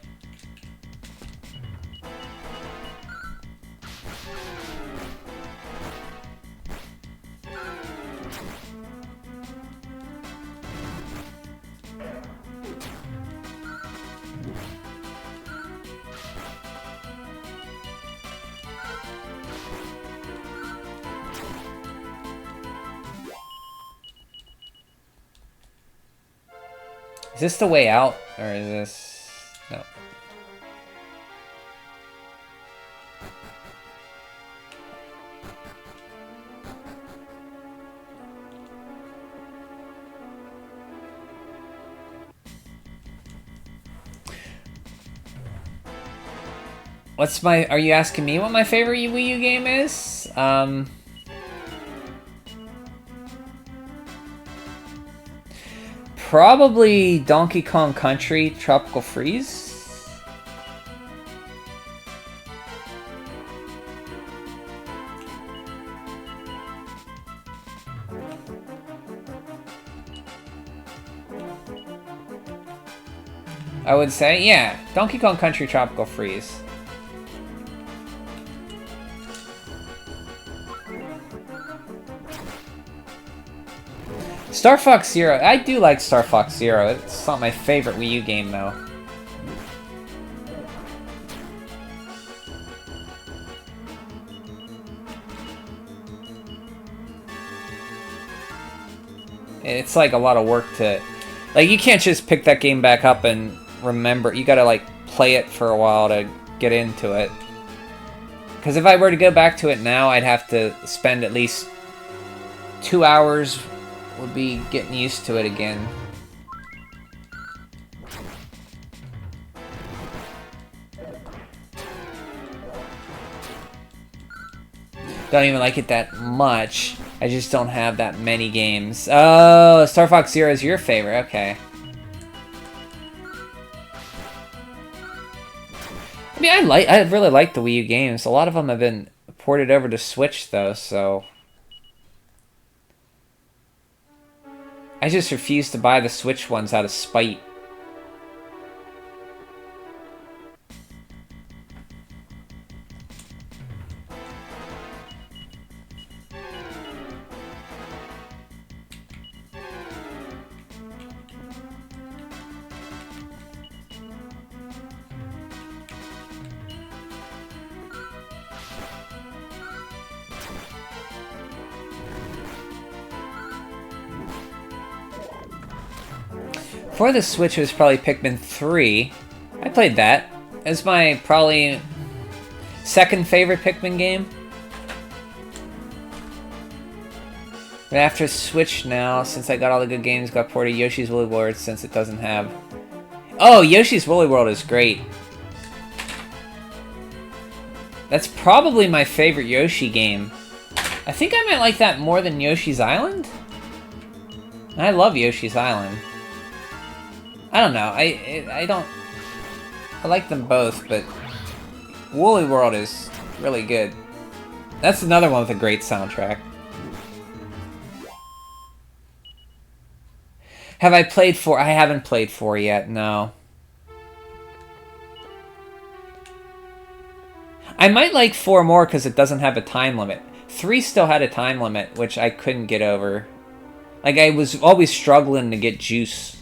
Is this the way out, or is this... No. Are you asking me what my favorite Wii U game is? Probably Donkey Kong Country Tropical Freeze. I would say, yeah, Donkey Kong Country Tropical Freeze. Star Fox Zero. I do like Star Fox Zero. It's not my favorite Wii U game, though. It's like a lot of work to... Like, you can't just pick that game back up and remember. You gotta, like, play it for a while to get into it. Because if I were to go back to it now, I'd have to spend at least 2 hours... would be getting used to it again. Don't even like it that much. I just don't have that many games. Oh, Star Fox Zero is your favorite. Okay. I mean, I really like the Wii U games. A lot of them have been ported over to Switch, though, so... I just refuse to buy the Switch ones out of spite. For the Switch, it was probably Pikmin 3. I played that. It's my probably second favorite Pikmin game. But after Switch now, since I got all the good games, got ported Yoshi's Woolly World since it doesn't have... Oh, Yoshi's Woolly World is great. That's probably my favorite Yoshi game. I think I might like that more than Yoshi's Island. I love Yoshi's Island. I don't know. I like them both, but Woolly World is really good. That's another one with a great soundtrack. Have I played 4? I haven't played 4 yet, no. I might like 4 more because it doesn't have a time limit. 3 still had a time limit, which I couldn't get over. Like, I was always struggling to get juice.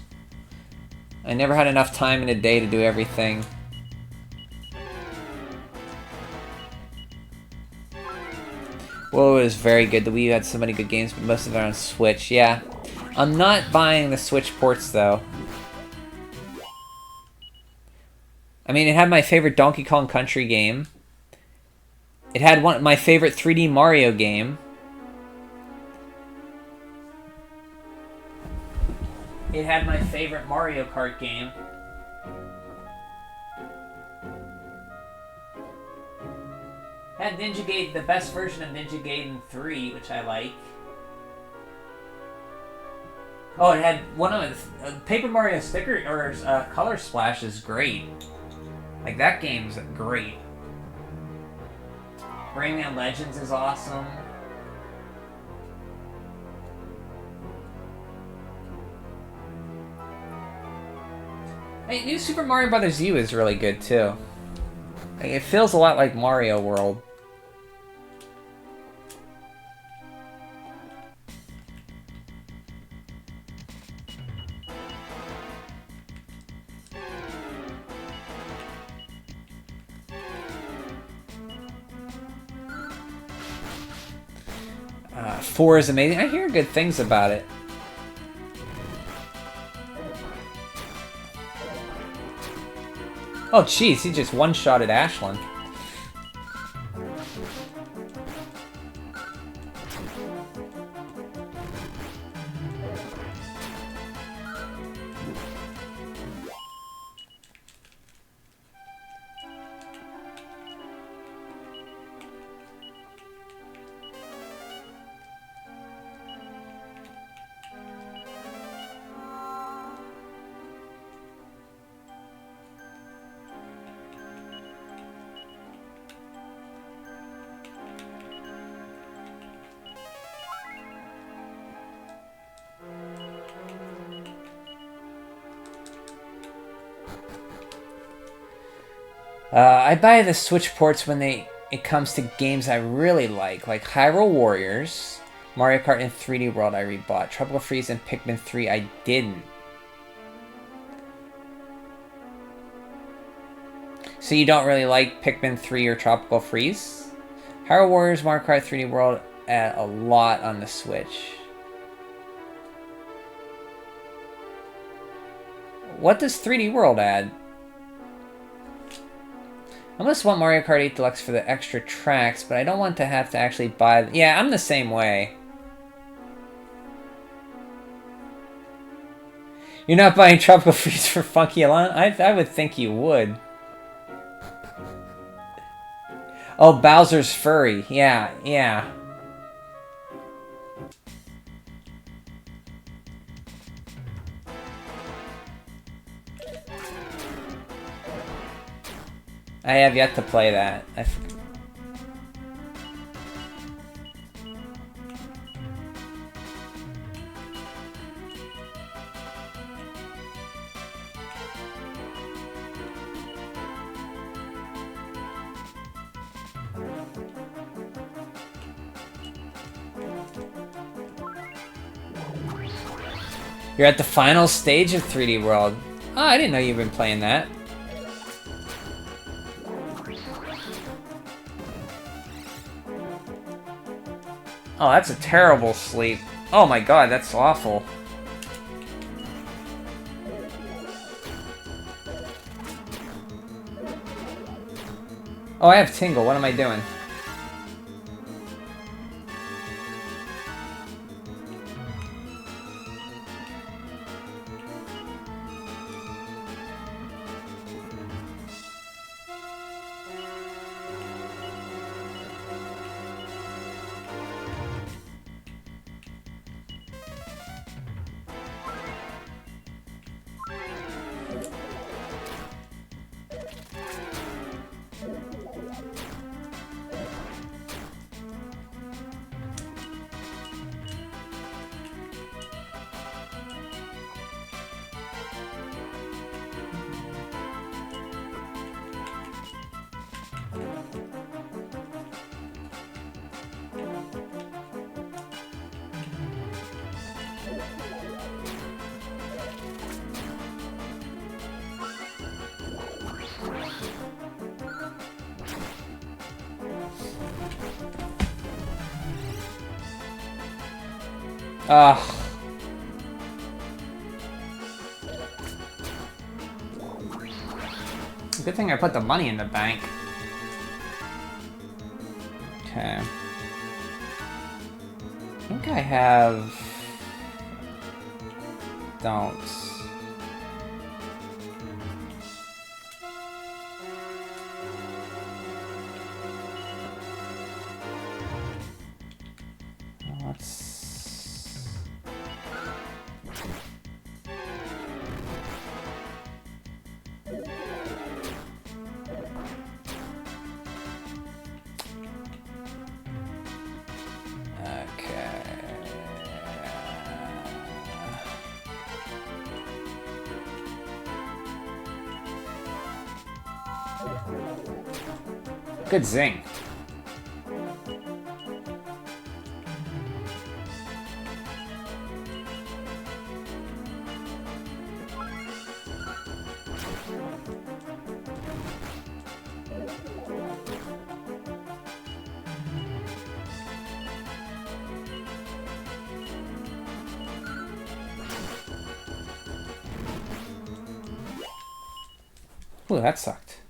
I never had enough time in a day to do everything. Well, it was very good. The Wii U had so many good games, but most of them are on Switch. Yeah. I'm not buying the Switch ports, though. I mean, it had my favorite Donkey Kong Country game. It had my favorite 3D Mario game. It had my favorite Mario Kart game. It had Ninja Gaiden, the best version of Ninja Gaiden 3, which I like. Oh, it had one of Paper Mario sticker or Color Splash is great. Like, that game's great. Rayman Legends is awesome. Hey, New Super Mario Bros. U is really good too. Like, it feels a lot like Mario World. Four is amazing. I hear good things about it. Oh, jeez, he just one-shotted Ashland. I buy the Switch ports when it comes to games I really like Hyrule Warriors, Mario Kart, and 3D World I rebought. Tropical Freeze and Pikmin 3 I didn't. So you don't really like Pikmin 3 or Tropical Freeze? Hyrule Warriors, Mario Kart, 3D World add a lot on the Switch. What does 3D World add? I almost want Mario Kart 8 Deluxe for the extra tracks, but I don't want to have to actually buy them. Yeah, I'm the same way. You're not buying Tropical Freeze for Funky Alon? I would think you would. Oh, Bowser's Furry. Yeah, yeah. I have yet to play that. You're at the final stage of 3D World. Oh, I didn't know you've been playing that. Oh, that's a terrible sleep. Oh my god, that's awful. Oh, I have Tingle. What am I doing? Ugh. good thing I put the money in the bank. Okay. I think I have... Don't. Let's... Good zing. Ooh, that sucked.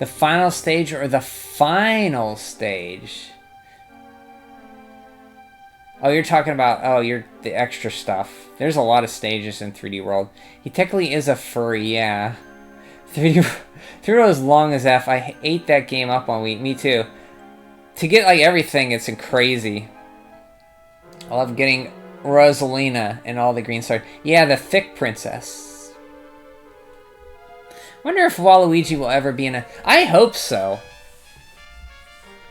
The final stage or the final stage? Oh, you're talking about, oh, you're the extra stuff. There's a lot of stages in 3D World. He technically is a furry, yeah. 3D World is long as F. I ate that game up on Wii. Me too. To get, like, everything, it's crazy. I love getting Rosalina and all the green stars. Yeah, the thick princess. Wonder if Waluigi will ever be in a... I hope so.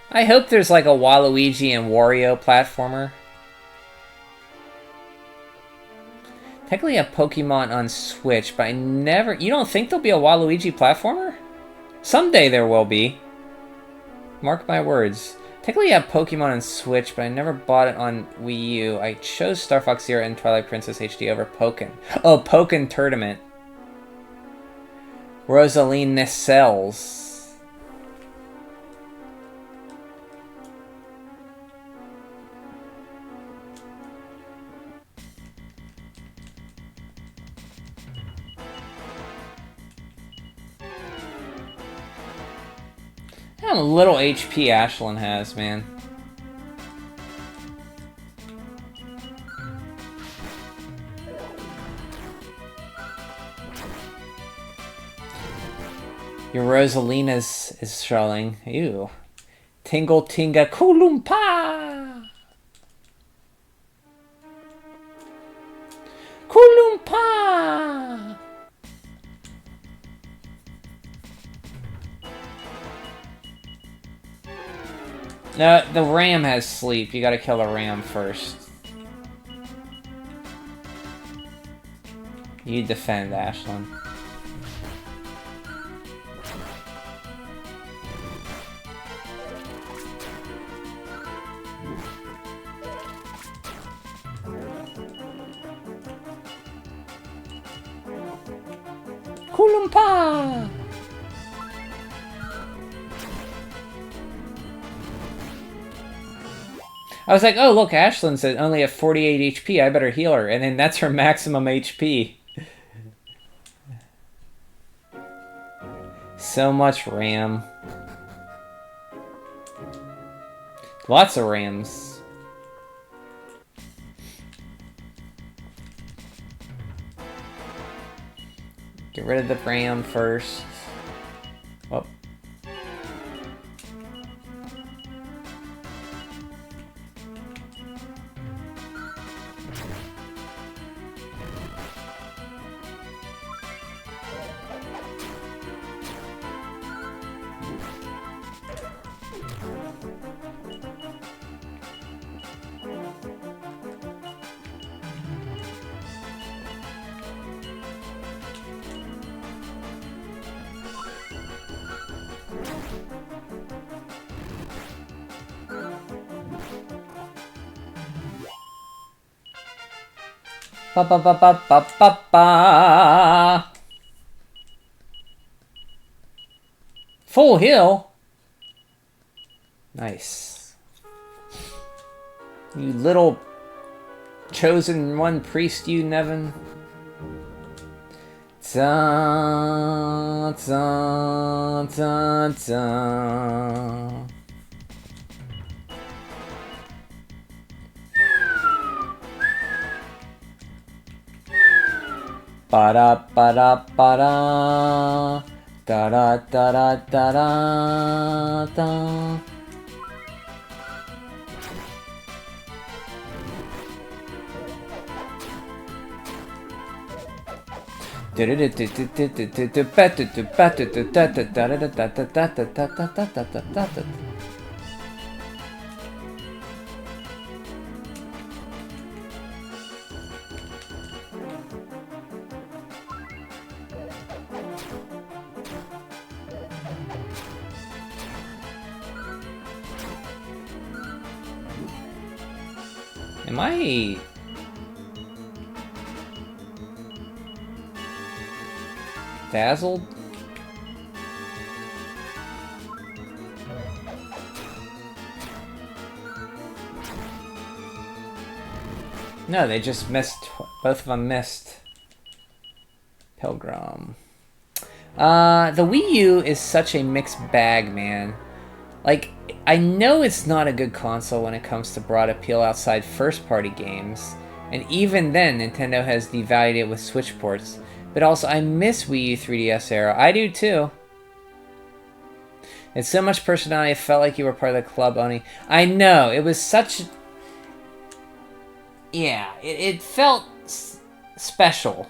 I hope there's like a Waluigi and Wario platformer. Technically a Pokemon on Switch, but I never... You don't think there'll be a Waluigi platformer? Someday there will be. Mark my words. Technically a Pokemon on Switch, but I never bought it on Wii U. I chose Star Fox Zero and Twilight Princess HD over Pokken. Oh, Pokken Tournament. Rosaline Nessels. How little HP Ashlyn has, man. Your Rosalina's is showing. Ew. Tingle Tinga Kulumpa! Kulumpa! No, the ram has sleep. You gotta kill the ram first. You defend, Ashlyn. Kulumpa! I was like, oh, look, Ashlyn's only at 48 HP. I better heal her. And then that's her maximum HP. So much RAM. Lots of RAMs. Get rid of the RAM first. Oh. Ba ba ba ba ba ba ba. Full heal. Nice. You little chosen one priest, you Nevin. Da, da, da, da. Ba-da, ba-da, ba-da. Da-da, da-da, da-da, da. Am I dazzled? No, they just missed. Both of them missed. Pilgrim. The Wii U is such a mixed bag, man. Like, I know it's not a good console when it comes to broad appeal outside first-party games, and even then, Nintendo has devalued it with Switch ports. But also, I miss Wii U 3DS era. I do too. It's so much personality, it felt like you were part of the club, Oni. I know, it was such... Yeah, it felt special.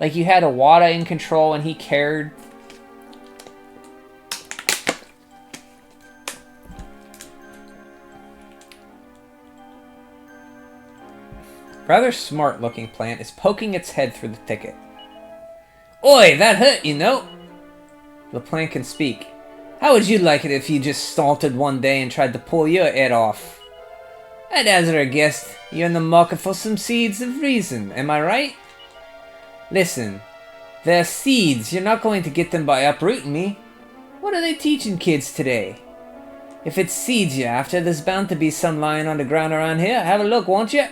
Like you had Iwata in control and he cared. Rather smart looking plant is poking its head through the thicket. Oi, that hurt, you know? The plant can speak. How would you like it if you just stalted one day and tried to pull your head off? I'd hazard a guess you're in the market for some seeds of reason, am I right? Listen, they're seeds. You're not going to get them by uprooting me. What are they teaching kids today? If it's seeds you're after, there's bound to be some lying on the ground around here. Have a look, won't you?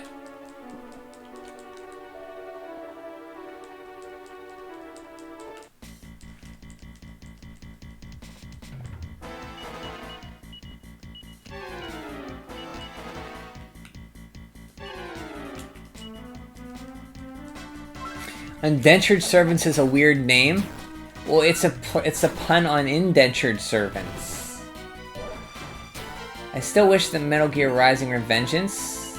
Indentured servants is a weird name. Well, it's a pun on indentured servants. I still wish that Metal Gear Rising Revengeance.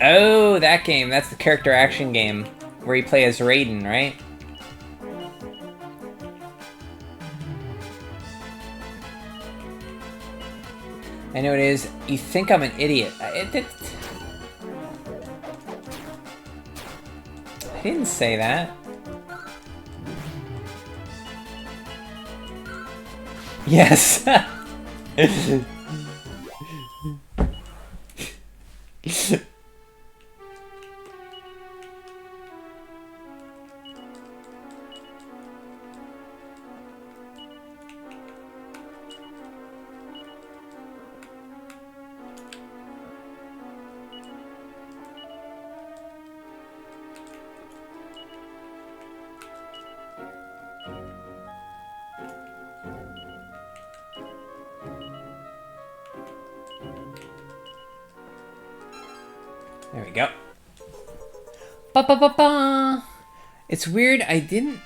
Oh, that game. That's the character action game where you play as Raiden, right? I know it is. You think I'm an idiot. I didn't say that. Yes. There we go. Ba ba ba ba. It's weird. I didn't.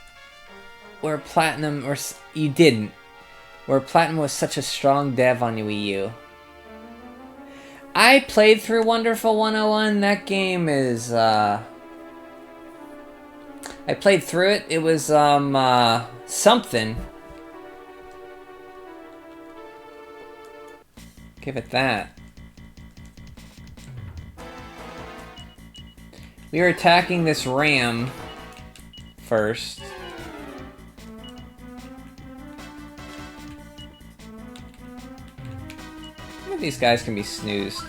Where Platinum, or you didn't. Where Platinum was such a strong dev on Wii U. I played through Wonderful 101. That game is. I played through it. It was something. Give it that. We are attacking this ram first. I think these guys can be snoozed.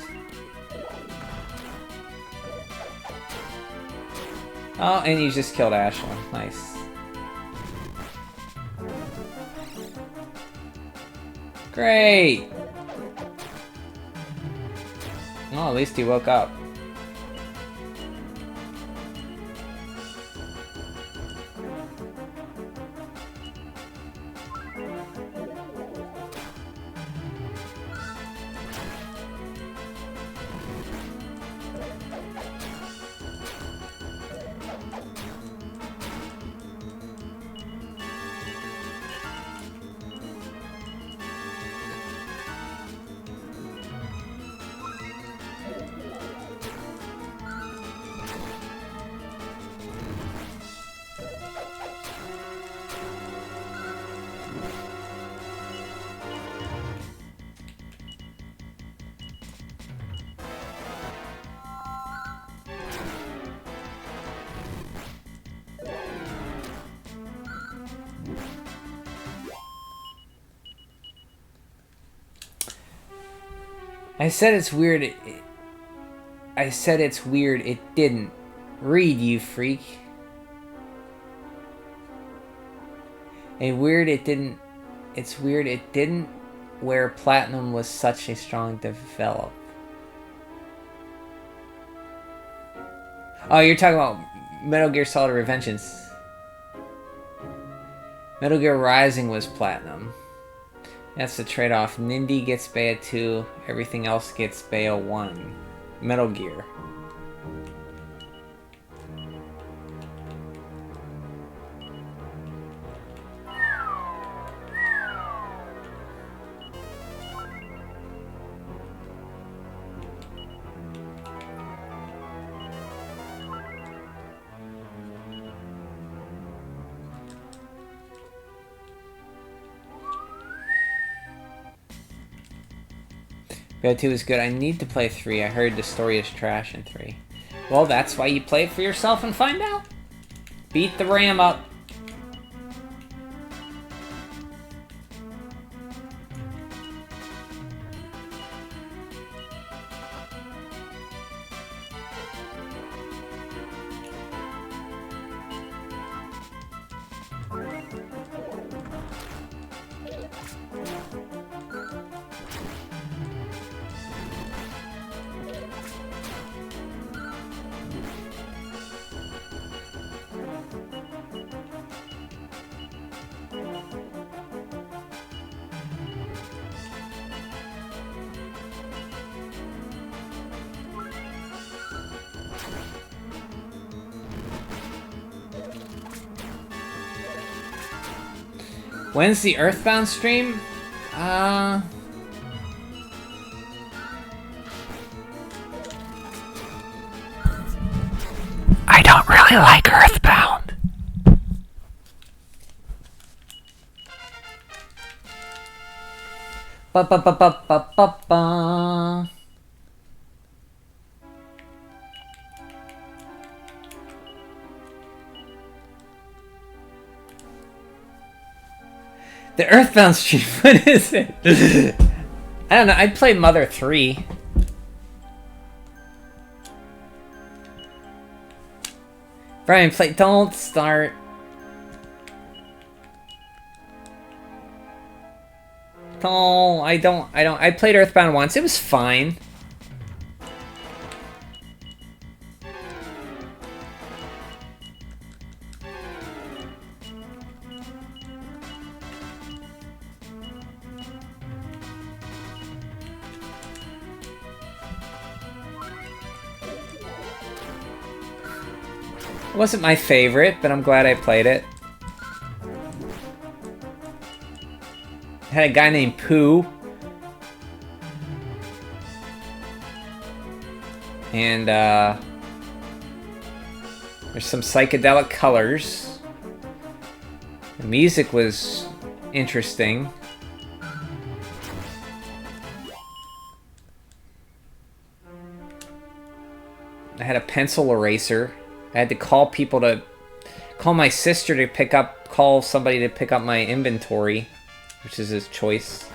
Oh, and you just killed Ashlyn. Nice. Great! Well, at least he woke up. I said it's weird. I said it's weird. It didn't. Read, you freak. It's weird it didn't where Platinum was such a strong develop. Oh, you're talking about Metal Gear Solid Revengeance. Metal Gear Rising was Platinum. That's the trade-off. Nindy gets Baya 2, everything else gets Baya 1. Metal Gear. Baya 2 is good. I need to play 3. I heard the story is trash in 3. Well, that's why you play it for yourself and find out. Beat the RAM up. When's the Earthbound stream? I don't really like Earthbound. Ba ba ba ba ba ba ba. The Earthbound stream, what is it? I don't know, I'd play Mother 3. Brian, play, don't start. No, I don't, I played Earthbound once, it was fine. It wasn't my favorite, but I'm glad I played it. It had a guy named Pooh. And there's some psychedelic colors. The music was interesting. I had a pencil eraser. I had to call people to call my sister to call somebody to pick up my inventory, which is his choice.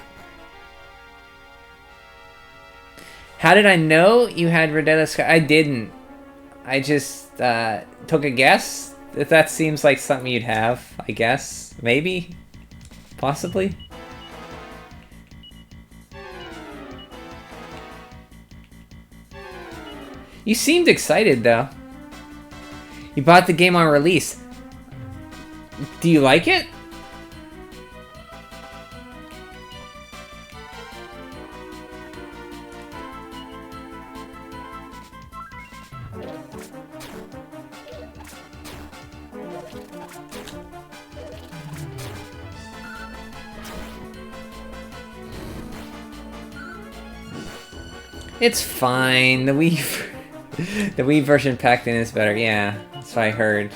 How did I know you had Redetta Sky? I didn't. I just took a guess. If that seems like something you'd have, I guess. Maybe? Possibly? You seemed excited, though. You bought the game on release. Do you like it? It's fine. The Wii version packed in is better. Yeah, that's what I heard.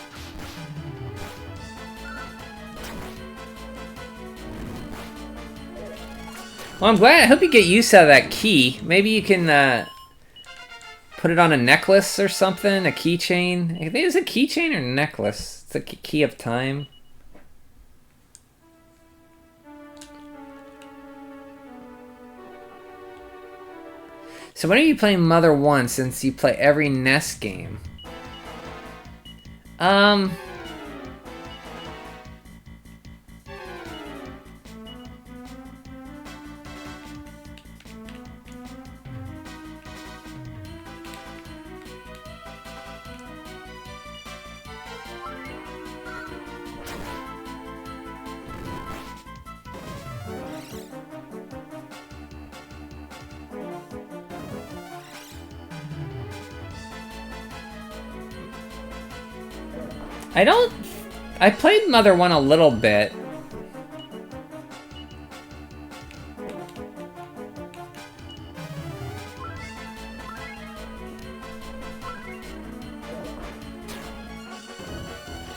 Well, I'm glad. I hope you get use out of that key. Maybe you can put it on a necklace or something. A keychain. I think it's a keychain or a necklace. It's a key of time. So when are you playing Mother 1 since you play every NES game? I played Mother 1 a little bit.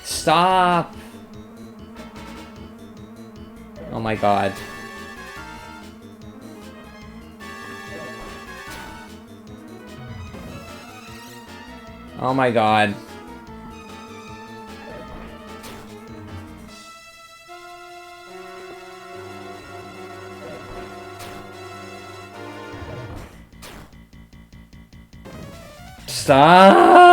Stop! Oh my god. Oh my god. Stop!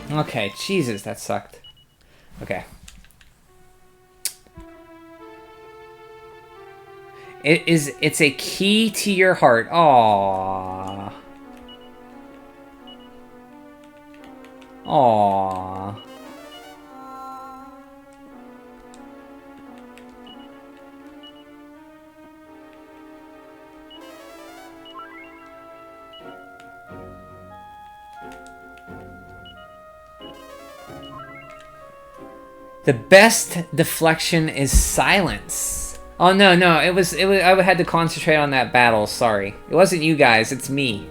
Okay, Jesus, that sucked. Okay. It's a key to your heart. Aww. Aww. The best deflection is silence. Oh no, it was I had to concentrate on that battle, sorry. It wasn't you guys, it's me.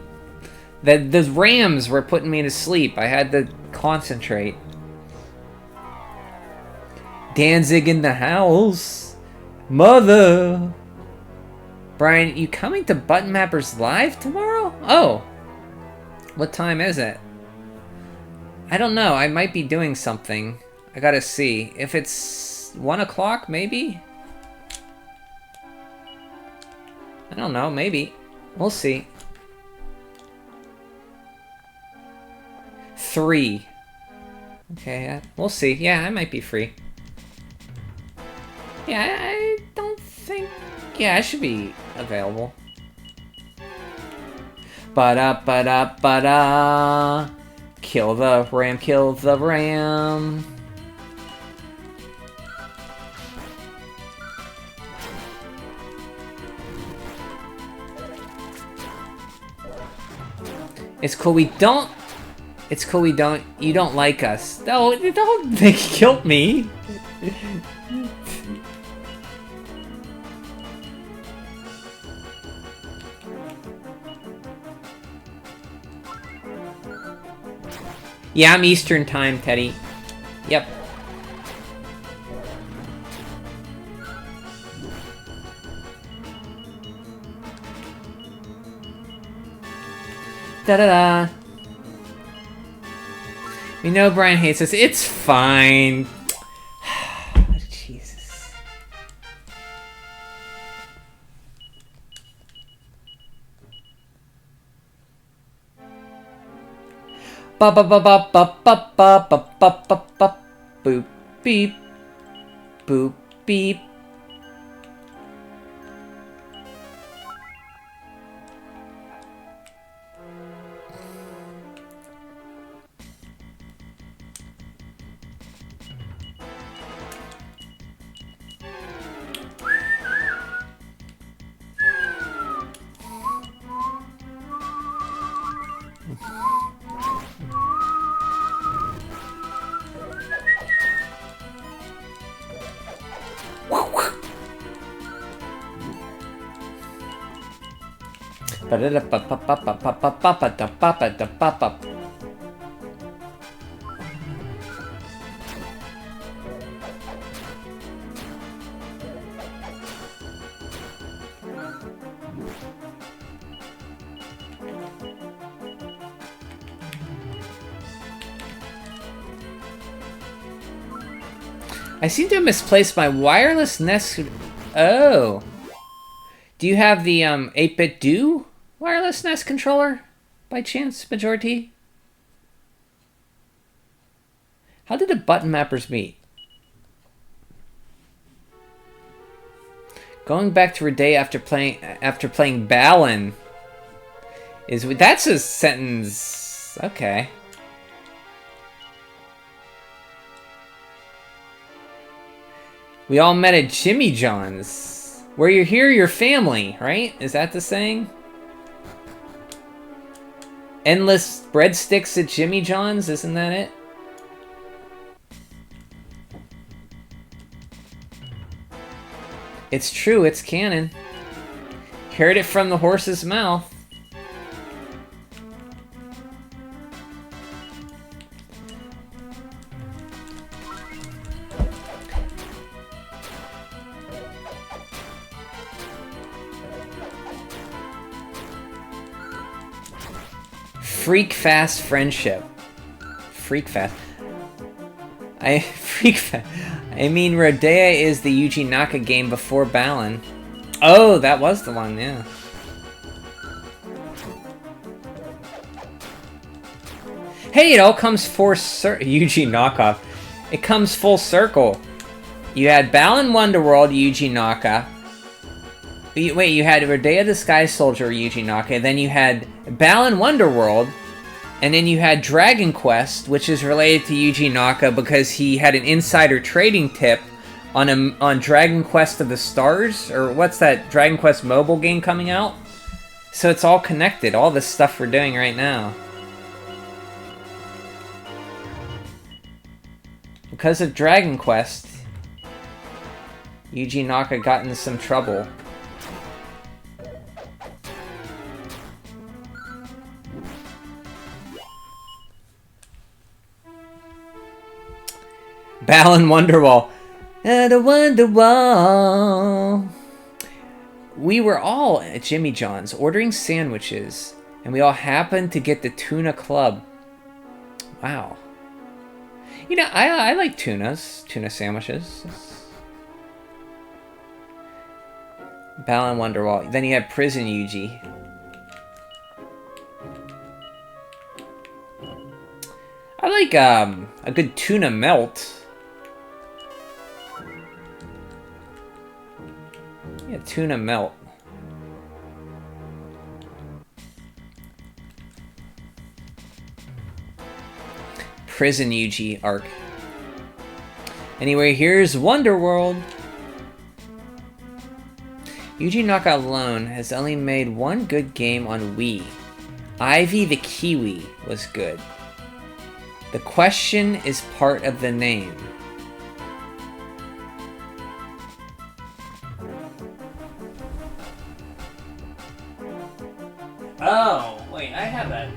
The rams were putting me to sleep. I had to concentrate. Danzig in the house. Mother. Brian, you coming to Button Mappers Live tomorrow? Oh. What time is it? I don't know. I might be doing something. I gotta see. If it's 1 o'clock, maybe? I don't know. Maybe. We'll see. 3. Okay, we'll see. Yeah, I might be free. Yeah, I don't think... Yeah, I should be available. Ba-da-ba-da-ba-da. Kill the ram, kill the ram. It's cool we don't... It's cool we don't... You don't like us. No, don't make kill me. Yeah, I'm Eastern time, Teddy. Yep. Da-da-da. We know Brian hates us. It's fine. Jesus. Ba ba ba ba ba ba ba ba ba ba ba boop beep boop beep. I seem to have misplaced my wireless Nest. Oh. Do you have the 8-bit Do wireless Nest controller by chance, Majority? How did the button mappers meet? Going back to Murdaw after playing Balan is that's a sentence. Okay. We all met at Jimmy John's. Where you're here, your family, right? Is that the saying? Endless breadsticks at Jimmy John's, isn't that it? It's true, it's canon. Heard it from the horse's mouth. Freak fast friendship. Freak fast. I mean, Murdaw is the Yuji Naka game before Balan. Oh, that was the one, yeah. Hey, it all comes Yuji knockoff. It comes full circle. You had Balan Wonderworld, Yuji Naka. Wait, you had Murdaw the Sky Soldier, Yuji Naka. Then you had Balan Wonderworld. And then you had Dragon Quest, which is related to Yuji Naka because he had an insider trading tip on Dragon Quest of the Stars, or what's that Dragon Quest mobile game coming out? So it's all connected, all this stuff we're doing right now. because of Dragon Quest, Yuji Naka got into some trouble. Balan Wonderwall. The Wonderwall. We were all at Jimmy John's ordering sandwiches, and we all happened to get the tuna club. Wow. You know, I like tuna sandwiches. Balan Wonderwall. Then you have Prison Yuji. I like a good tuna melt. Yeah, tuna melt. Prison Yuji arc. Anyway, here's Wonderworld. Yuji Naka alone has only made one good game on Wii. Ivy the Kiwi was good. The question is part of the name. Oh, wait, I have that.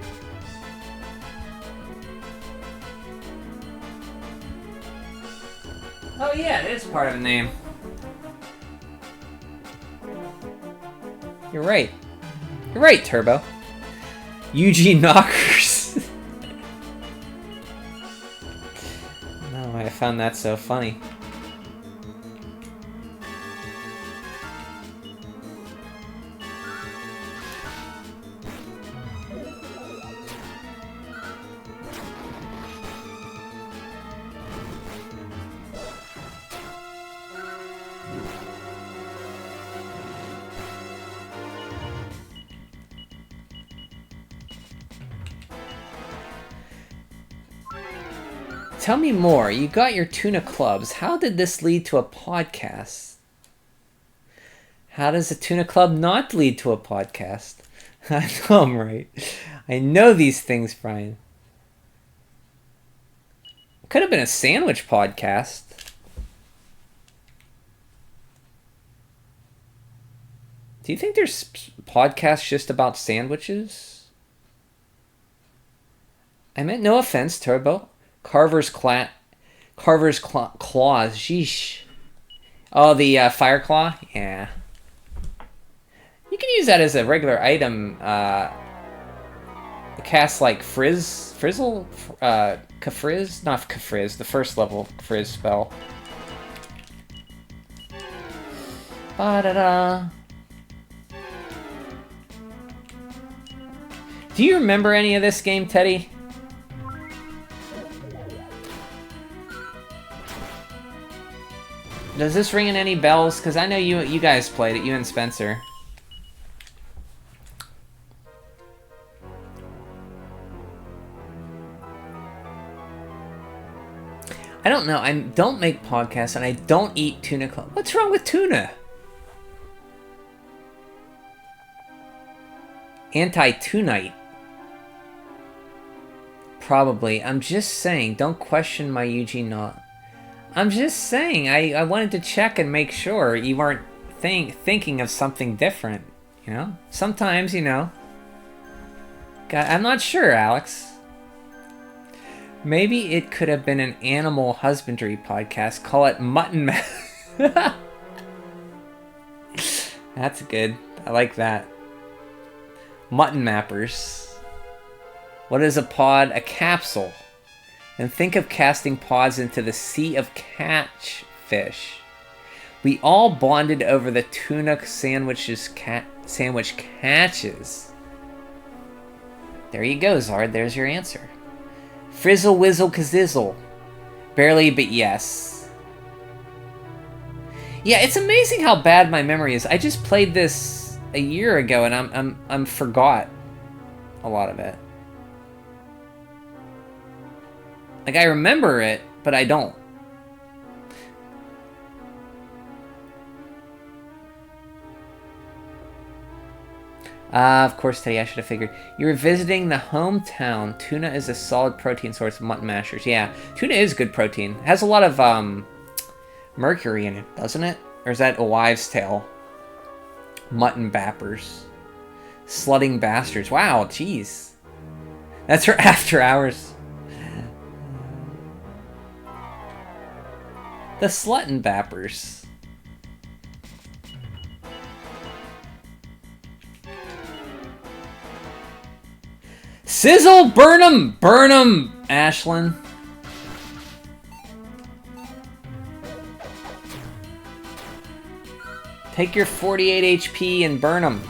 Oh yeah, it is part of the name. You're right. You're right, Turbo. Yuji Knockers. No, I found that so funny. Tell me more. You got your tuna clubs. How did this lead to a podcast? How does a tuna club not lead to a podcast? I know I'm right. I know these things, Brian. Could have been a sandwich podcast. Do you think there's podcasts just about sandwiches? I meant no offense, Turbo. Carver's claws. Sheesh. Oh, the fire claw? Yeah. You can use that as a regular item. Cast like Frizzle? Kafrizz? Not Kafrizz, the first level Frizz spell. Ba-da-da. Do you remember any of this game, Teddy? Does this ring in any bells? Because I know you guys played it, you and Spencer. I don't know. I don't make podcasts and I don't eat tuna club. What's wrong with tuna? Anti-tunite. Probably. I'm just saying, don't question my Yuji Not. I'm just saying, I wanted to check and make sure you weren't thinking of something different, you know? Sometimes, you know. God, I'm not sure, Alex. Maybe it could have been an animal husbandry podcast. Call it Mutton That's good. I like that. Mutton Mappers. What is a pod? A capsule. And think of casting pods into the sea of catfish. We all bonded over the tuna sandwich catches. There you go, Zard. There's your answer. Frizzle, whizzle, kazizzle. Barely, but yes. Yeah, it's amazing how bad my memory is. I just played this a year ago, and I'm forgot a lot of it. Like, I remember it, but I don't. Of course, Teddy, I should have figured. You're visiting the hometown. Tuna is a solid protein source of mutton mashers. Yeah, tuna is good protein. It has a lot of mercury in it, doesn't it? Or is that a wives' tale? Mutton bappers. Slutting bastards. Wow, jeez. That's her after hours. The sluttin' bappers. Sizzle! Burn 'em! Burn 'em, Ashlyn. Take your 48 HP and burn 'em.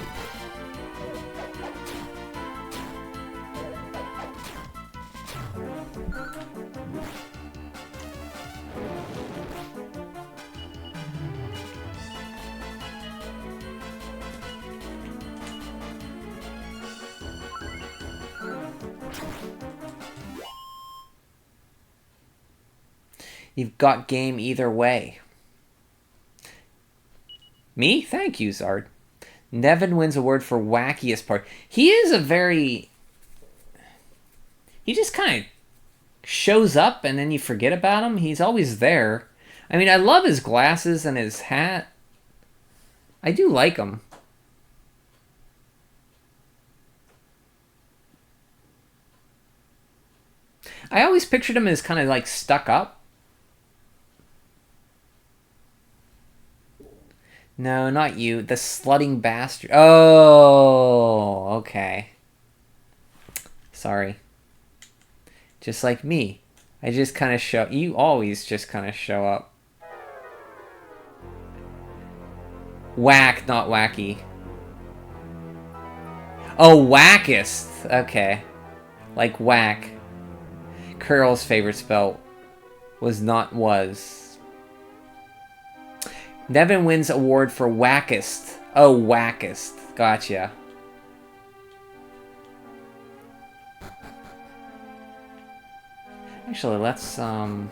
You've got game either way. Me? Thank you, Zard. Nevin wins award for wackiest part. He is a very... He just kind of shows up and then you forget about him. He's always there. I mean, I love his glasses and his hat. I do like him. I always pictured him as kind of like stuck up. No, not you. The slutting bastard. Oh, okay. Sorry. Just like me. I just kind of show... You always just kind of show up. Whack, not wacky. Oh, wackest. Okay. Like whack. Curl's favorite spell was not was. Nevin wins award for wackest. Oh, wackest. Gotcha. Actually, let's, down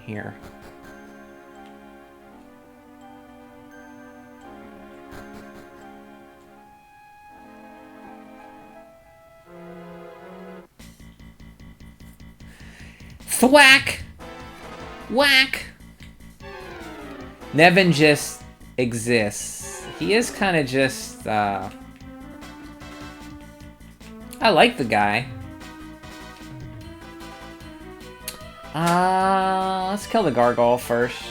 here. Thwack! Whack! Nevin just exists. He is kind of just, I like the guy. Let's kill the gargoyle first.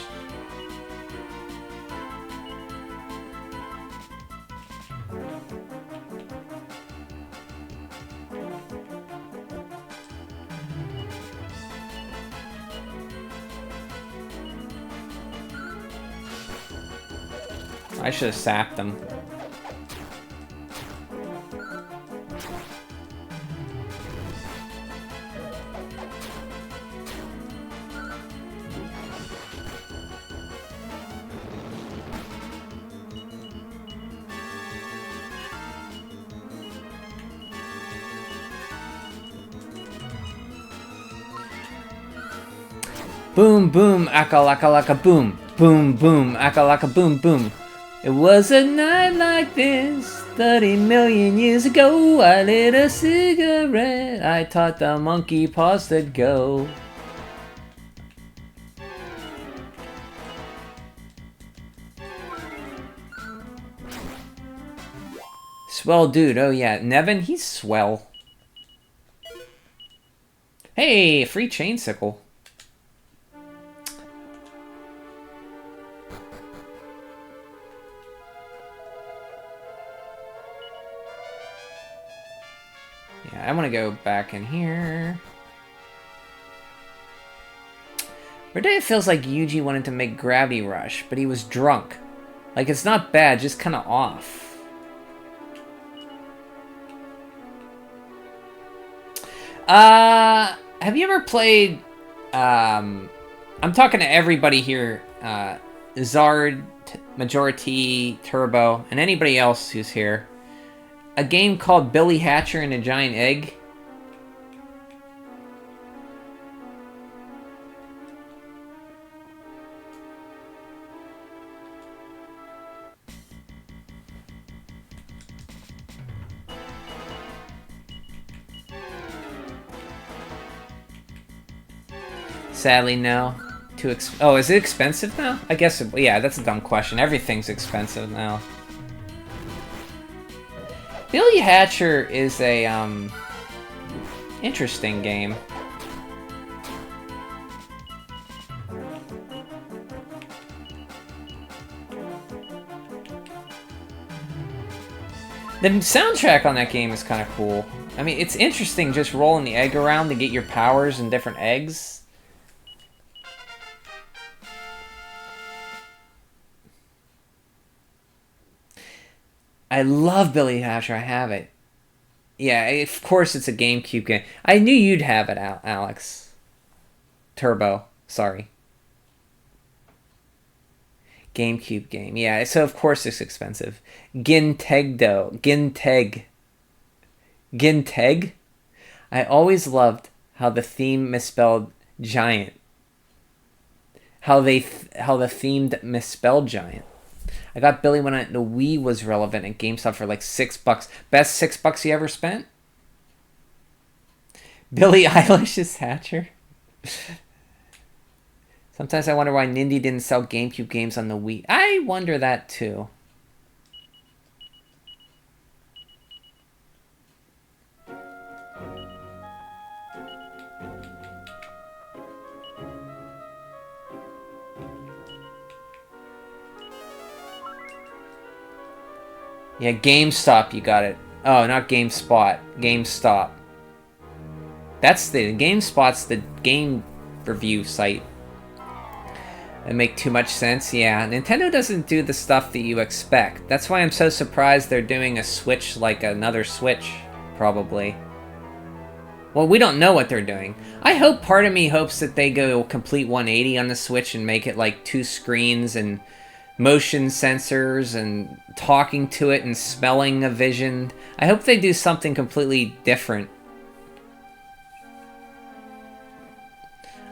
I should have sapped them. Boom, boom, aka laka laka boom. Boom, boom, aka laka boom, boom. It was a night like this, 30 million years ago. I lit a cigarette, I taught the monkey paws to go. Swell dude, oh yeah. Nevin, he's swell. Hey, free chain sickle. Yeah, I want to go back in here. Murdaw feels like Yuji wanted to make Gravity Rush, but he was drunk. Like, it's not bad, just kind of off. Have you ever played, I'm talking to everybody here, Zard, Majority, Turbo, and anybody else who's here. A game called Billy Hatcher and a Giant Egg. Sadly, no. Oh, is it expensive now? I guess, yeah, that's a dumb question. Everything's expensive now. Billy Hatcher is a, interesting game. The soundtrack on that game is kind of cool. I mean, it's interesting just rolling the egg around to get your powers and different eggs. I love Billy Hatcher. I have it. Yeah, of course it's a GameCube game. I knew you'd have it, Alex. Turbo. Sorry. GameCube game. Yeah, so of course it's expensive. Ginteg. Ginteg? I always loved how the theme misspelled giant. How the themed misspelled giant. I got Billy when the Wii was relevant at GameStop for like $6. Best $6 you ever spent? Billie Eilish's Hatcher? Sometimes I wonder why Nindy didn't sell GameCube games on the Wii. I wonder that too. Yeah, GameStop, you got it. Oh, not GameSpot. GameStop. That's the... GameSpot's the game review site. That make too much sense? Yeah, Nintendo doesn't do the stuff that you expect. That's why I'm so surprised they're doing a Switch like another Switch, probably. Well, we don't know what they're doing. I hope, part of me hopes that they go complete 180 on the Switch and make it like 2 screens and motion sensors and talking to it and smelling a vision. I hope they do something completely different.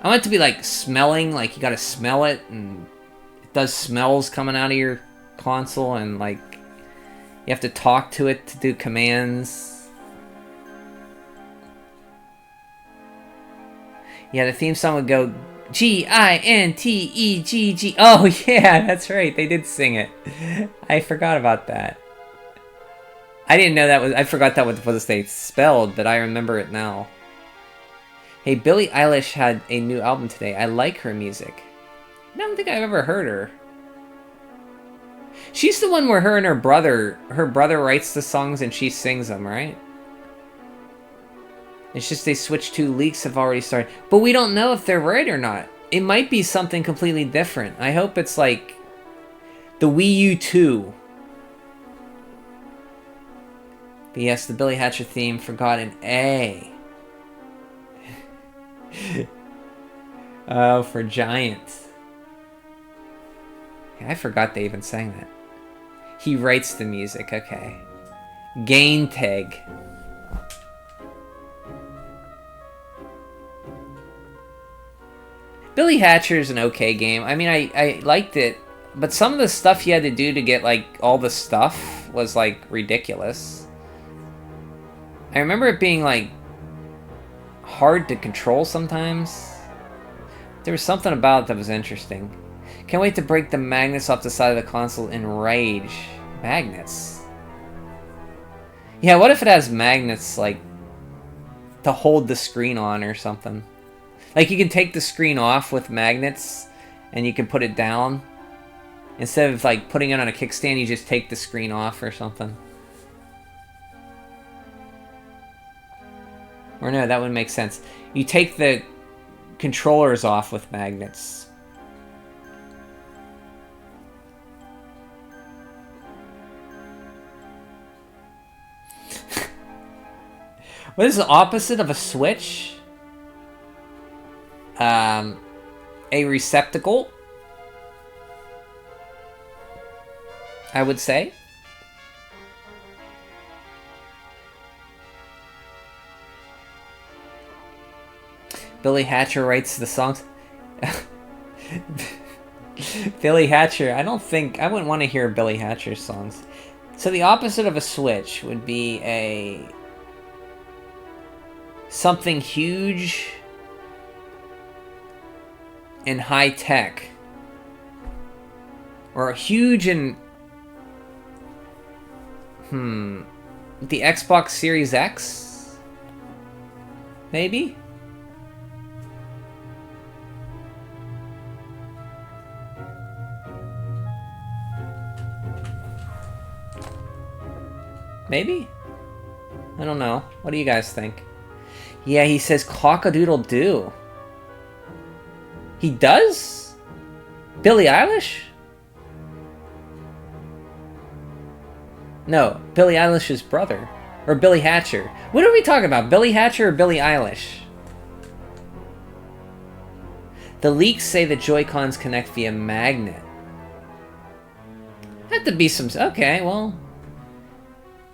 I want it to be like smelling, like you gotta smell it and it does smells coming out of your console and like you have to talk to it to do commands. Yeah, the theme song would go G-I-N-T-E-G-G. Oh, yeah, that's right. They did sing it. I forgot about that. I didn't know that was... I forgot that was they spelled, but I remember it now. Hey, Billie Eilish had a new album today. I like her music. I don't think I've ever heard her. She's the one where her and her brother writes the songs and she sings them, right? It's just they switched to leaks have already started. But we don't know if they're right or not. It might be something completely different. I hope it's like the Wii U 2. But yes, the Billy Hatcher theme forgot an A. Oh, for Giant. Yeah, I forgot they even sang that. He writes the music, okay. Gainteg. Billy Hatcher is an okay game. I mean, I liked it, but some of the stuff you had to do to get, like, all the stuff was, like, ridiculous. I remember it being, like, hard to control sometimes. There was something about it that was interesting. Can't wait to break the magnets off the side of the console in Rage. Magnets? Yeah, what if it has magnets, like, to hold the screen on or something? Like, you can take the screen off with magnets, and you can put it down. Instead of, like, putting it on a kickstand, you just take the screen off or something. Or no, that would make sense. You take the controllers off with magnets. What is the opposite of a switch? A receptacle, I would say. Billy Hatcher writes the songs. Billy Hatcher, I wouldn't want to hear Billy Hatcher's songs. So the opposite of a switch would be a... something huge... and high tech. Or huge and... The Xbox Series X? Maybe? Maybe? I don't know. What do you guys think? Yeah, he says cock-a-doodle-doo. He does? Billie Eilish? No, Billie Eilish's brother. Or Billy Hatcher. What are we talking about? Billy Hatcher or Billie Eilish? The leaks say the Joy-Cons connect via magnet. Had to be some... Okay, well...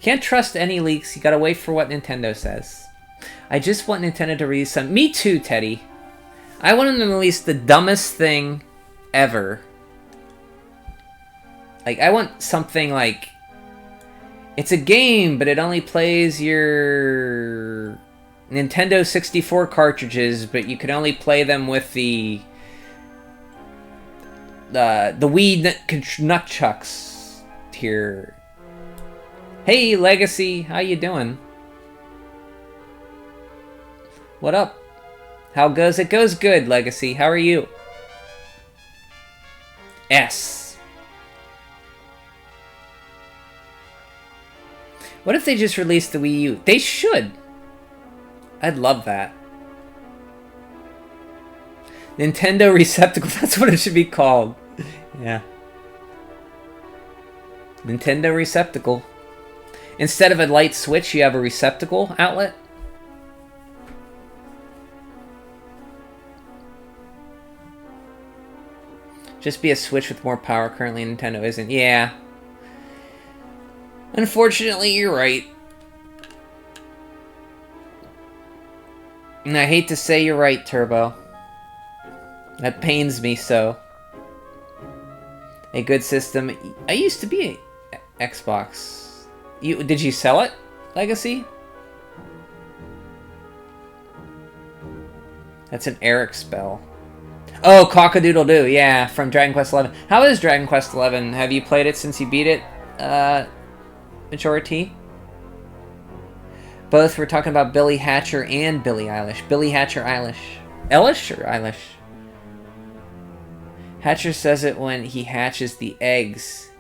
Can't trust any leaks. You gotta wait for what Nintendo says. I just want Nintendo to release some... Me too, Teddy. I want them to release the dumbest thing ever. Like, I want something like... It's a game, but it only plays your... Nintendo 64 cartridges, but you can only play them with the Wii nunchucks here. Hey, Legacy, how you doing? What up? How goes it? Goes good, Legacy. How are you? S. What if they just released the Wii U? They should. I'd love that. Nintendo Receptacle. That's what it should be called. Yeah. Nintendo Receptacle. Instead of a light switch, you have a receptacle outlet. Just be a switch with more power. Currently, Nintendo isn't. Yeah. Unfortunately, you're right. And I hate to say you're right, Turbo. That pains me so. A good system. I used to be an Xbox. Did you sell it, Legacy? That's an Eric spell. Oh, cock-a-doodle-doo, yeah, from Dragon Quest XI. How is Dragon Quest XI? Have you played it since you beat it, Majority? Both were talking about Billy Hatcher and Billie Eilish. Billy Hatcher, Eilish. Eilish or Eilish? Hatcher says it when he hatches the eggs.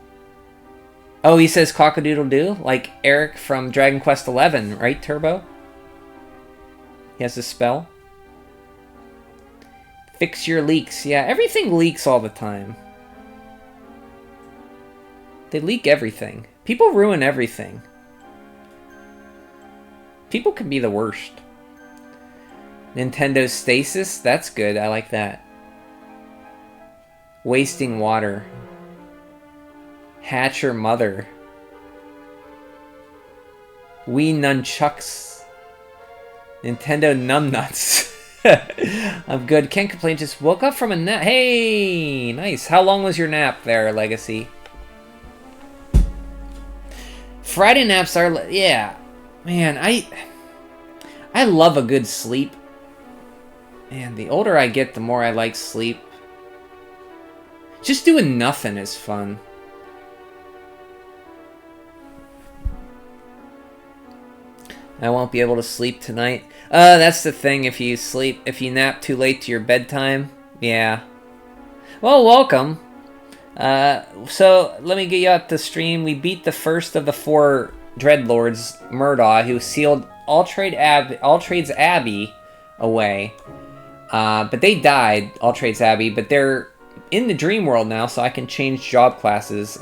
Oh, he says cock-a-doodle-doo? Like Eric from Dragon Quest XI, right, Turbo? He has a spell. Fix your leaks. Yeah, everything leaks all the time. They leak everything. People ruin everything. People can be the worst. Nintendo Stasis? That's good. I like that. Wasting water. Hatcher Mother. Wii Nunchucks. Nintendo Numbnuts. I'm good. Can't complain. Just woke up from a nap. Hey! Nice. How long was your nap there, Legacy? Friday naps are... Yeah. Man, I love a good sleep. Man, the older I get, the more I like sleep. Just doing nothing is fun. I won't be able to sleep tonight. That's the thing, if you nap too late to your bedtime. Yeah. Well, welcome. So, let me get you up to stream. We beat the first of the 4 Dreadlords, Murdaw, who sealed Alltrade's Abbey away. But they died, Alltrade's Abbey, but they're in the dream world now, so I can change job classes.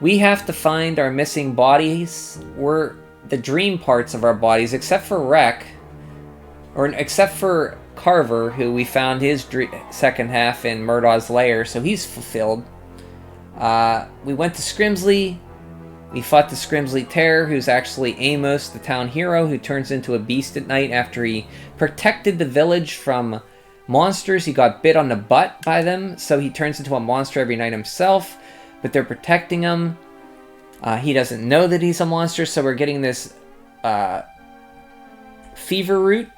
We have to find our missing bodies. We're the dream parts of our bodies, except for Rek, or except for Carver, who we found his second half in Murdaw's lair, so he's fulfilled. We went to Scrimsley. We fought the Scrimsley Terror, who's actually Amos, the town hero, who turns into a beast at night after he protected the village from monsters. He got bit on the butt by them, so he turns into a monster every night himself, but they're protecting him. He doesn't know that he's a monster, so we're getting this fever root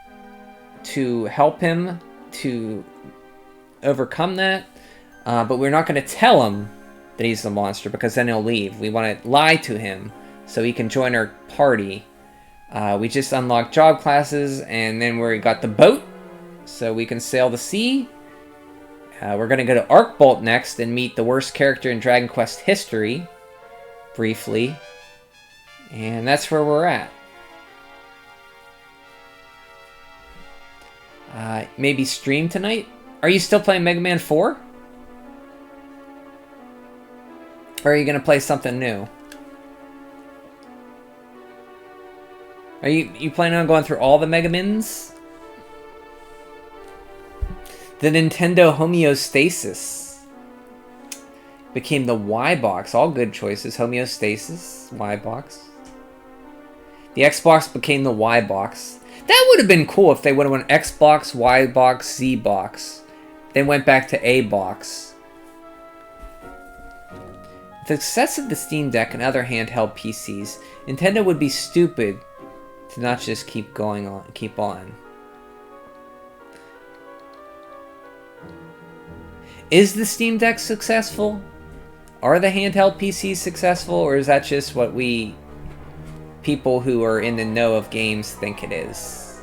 to help him to overcome that. But we're not going to tell him that he's the monster, because then he'll leave. We want to lie to him so he can join our party. We just unlocked job classes, and then we got the boat, so we can sail the sea. We're going to go to Arcbolt next and meet the worst character in Dragon Quest history, briefly. And that's where we're at. Maybe stream tonight? Are you still playing Mega Man 4? Or are you going to play something new? Are you planning on going through all the Mega Mans? The Nintendo Homeostasis became the Y-Box. All good choices. Homeostasis, Y-Box. The Xbox became the Y-Box. That would have been cool if they would have went Xbox, Y-Box, Z-Box. Then went back to A-Box. With the success of the Steam Deck and other handheld PCs, Nintendo would be stupid to not just keep on. Is the Steam Deck successful? Are the handheld PCs successful? Or is that just what we, people who are in the know of games, think it is?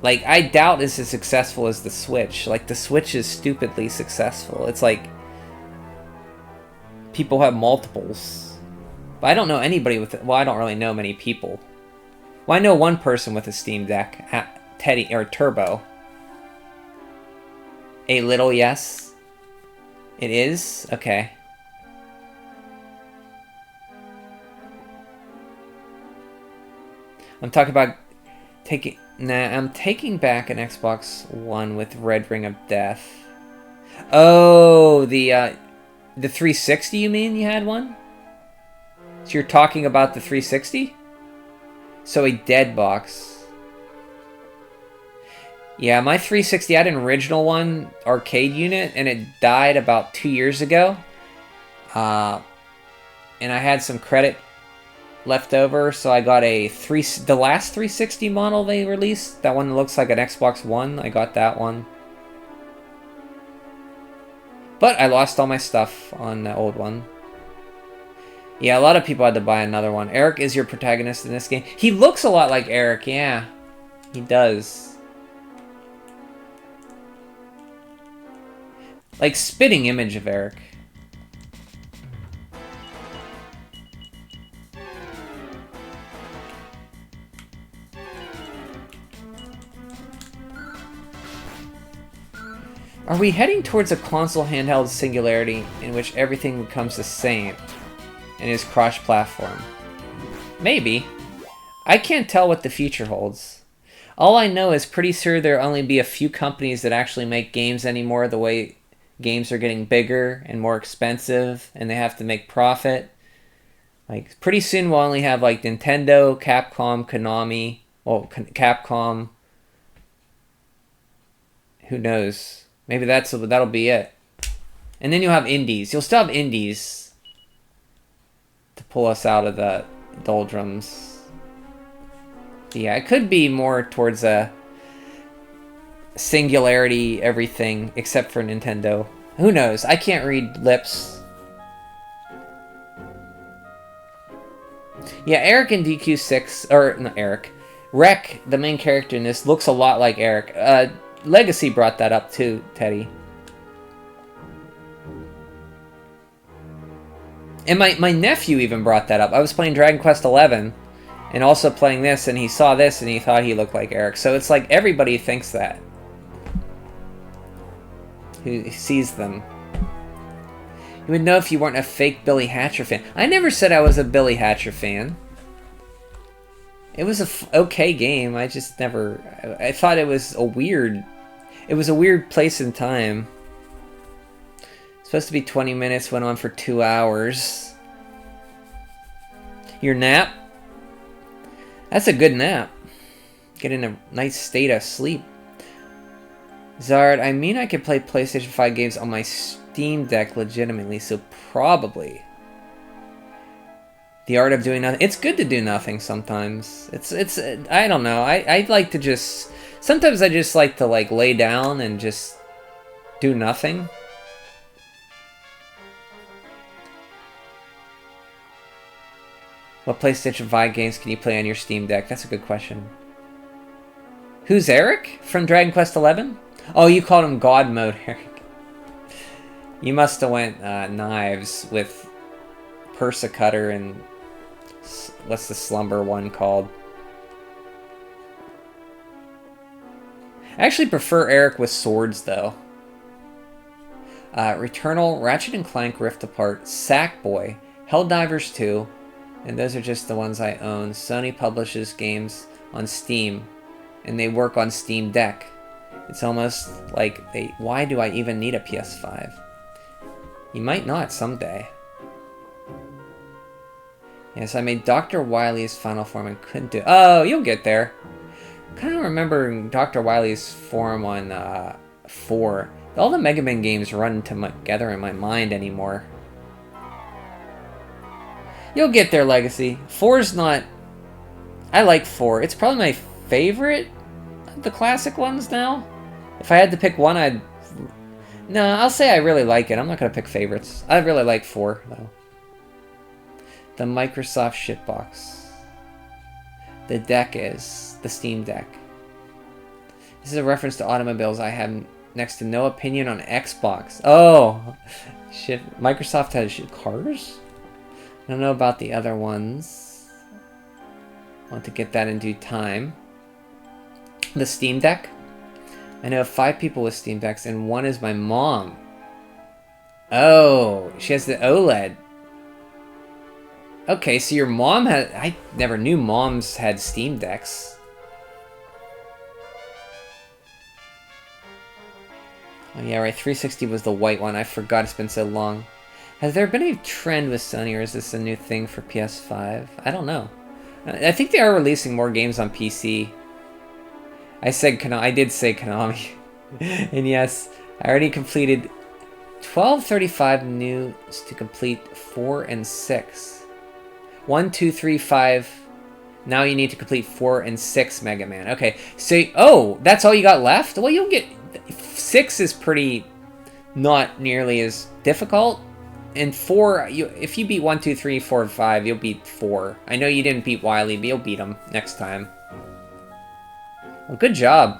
Like, I doubt it's as successful as the Switch. Like, the Switch is stupidly successful. It's like, people have multiples. But I don't know anybody with, well, I don't really know many people. Well, I know one person with a Steam Deck, Teddy, or Turbo. A little yes? It is? Okay. I'm talking about taking... Nah, I'm taking back an Xbox One with Red Ring of Death. Oh, the 360 you mean you had one? So you're talking about the 360? So a dead box. Yeah, my 360, I had an original one, arcade unit, and it died about 2 years ago. And I had some credit left over, so I got the last 360 model they released. That one looks like an Xbox One. I got that one. But I lost all my stuff on the old one. Yeah, a lot of people had to buy another one. Eric is your protagonist in this game. He looks a lot like Eric, yeah. He does. Like, spitting image of Eric. Are we heading towards a console handheld singularity in which everything becomes the same and is cross-platform? Maybe. I can't tell what the future holds. All I know is pretty sure there'll only be a few companies that actually make games anymore, the way games are getting bigger and more expensive and they have to make profit. Like, pretty soon we'll only have like Nintendo, Capcom, Konami, well, Capcom. Who knows? Maybe that'll be it. And then you'll have indies. You'll still have indies to pull us out of the doldrums. But yeah, it could be more towards a singularity everything except for Nintendo. Who knows? I can't read lips. Yeah, Eric in DQ6, or not Eric, Rek, the main character in this, looks a lot like Eric. Legacy brought that up too, Teddy. And my nephew even brought that up. I was playing Dragon Quest XI and also playing this, and he saw this and he thought he looked like Eric. So it's like everybody thinks that. Who sees them. You would know if you weren't a fake Billy Hatcher fan. I never said I was a Billy Hatcher fan. It was a okay game. I just never... I thought it was a weird... It was a weird place and time. Supposed to be 20 minutes, went on for 2 hours. Your nap? That's a good nap. Get in a nice state of sleep. Zard, I mean I could play PlayStation 5 games on my Steam Deck legitimately, so probably. The art of doing nothing. It's good to do nothing sometimes. I don't know. I like to just... Sometimes I just like to like lay down and just Do nothing? What PlayStation 5 games can you play on your Steam Deck? That's a good question. Who's Eric from Dragon Quest XI? Oh, you called him God Mode, Eric. You must have went knives with Persicutter and what's the slumber one called? I actually prefer Eric with swords, though. Returnal, Ratchet & Clank Rift Apart, Sackboy, Helldivers 2, and those are just the ones I own. Sony publishes games on Steam, and they work on Steam Deck. It's almost like why do I even need a PS5? You might not someday. Yes, I made Dr. Wily's final form and couldn't do... Oh, you'll get there. Kind of remember Dr. Wily's form on 4. All the Mega Man games run together in my mind anymore. You'll get there, Legacy. 4's not... I like 4. It's probably my favorite of the classic ones now. If I had to pick one, I'd... No, I'll say I really like it. I'm not going to pick favorites. I really like 4, though. The Microsoft shitbox. The deck is the Steam Deck. This is a reference to automobiles. I have next to no opinion on Xbox. Oh, shit. Microsoft has cars? I don't know about the other ones. Want to get that in due time. The Steam Deck. I know 5 people with Steam Decks, and one is my mom. Oh, she has the OLED. Okay, so your mom had... I never knew moms had Steam Decks. Oh yeah, right, 360 was the white one. I forgot, it's been so long. Has there been a trend with Sony, or is this a new thing for PS5? I don't know. I think they are releasing more games on PC. I did say Konami. And yes, I already completed 1235 news to complete 4 and 6. 1, 2, 3, 5. Now you need to complete 4 and 6 Mega Man. Okay, so... Oh, that's all you got left? Well, you'll get... 6 is pretty... not nearly as difficult. And 4... if you beat 1, 2, 3, 4, and 5, you'll beat 4. I know you didn't beat Wily, but you'll beat him next time. Well, good job.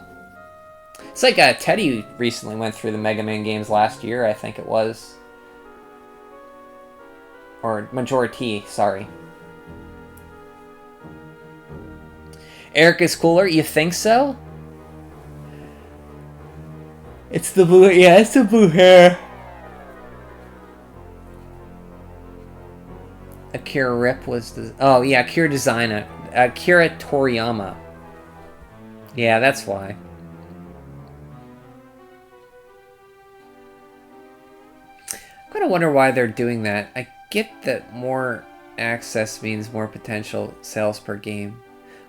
It's like Teddy recently went through the Mega Man games last year, I think it was. Or Majority, sorry. Eric is cooler? You think so? It's the blue... Yeah, it's the blue hair. Akira Rip was the... Oh, yeah, Akira designer. Akira Toriyama. Yeah, that's why. I'm gonna wonder why they're doing that. I get that more access means more potential sales per game.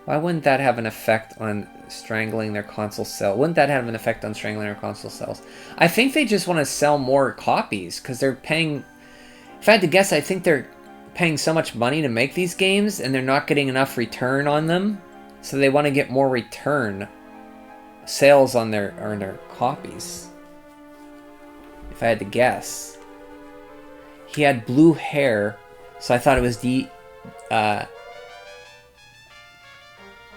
Why wouldn't that have an effect on strangling their console sales? Wouldn't that have an effect on strangling their console sales? I think they just want to sell more copies because they're paying... If I had to guess, I think they're paying so much money to make these games and they're not getting enough return on them. So they want to get more return sales on their copies. If I had to guess. He had blue hair, so I thought it was the...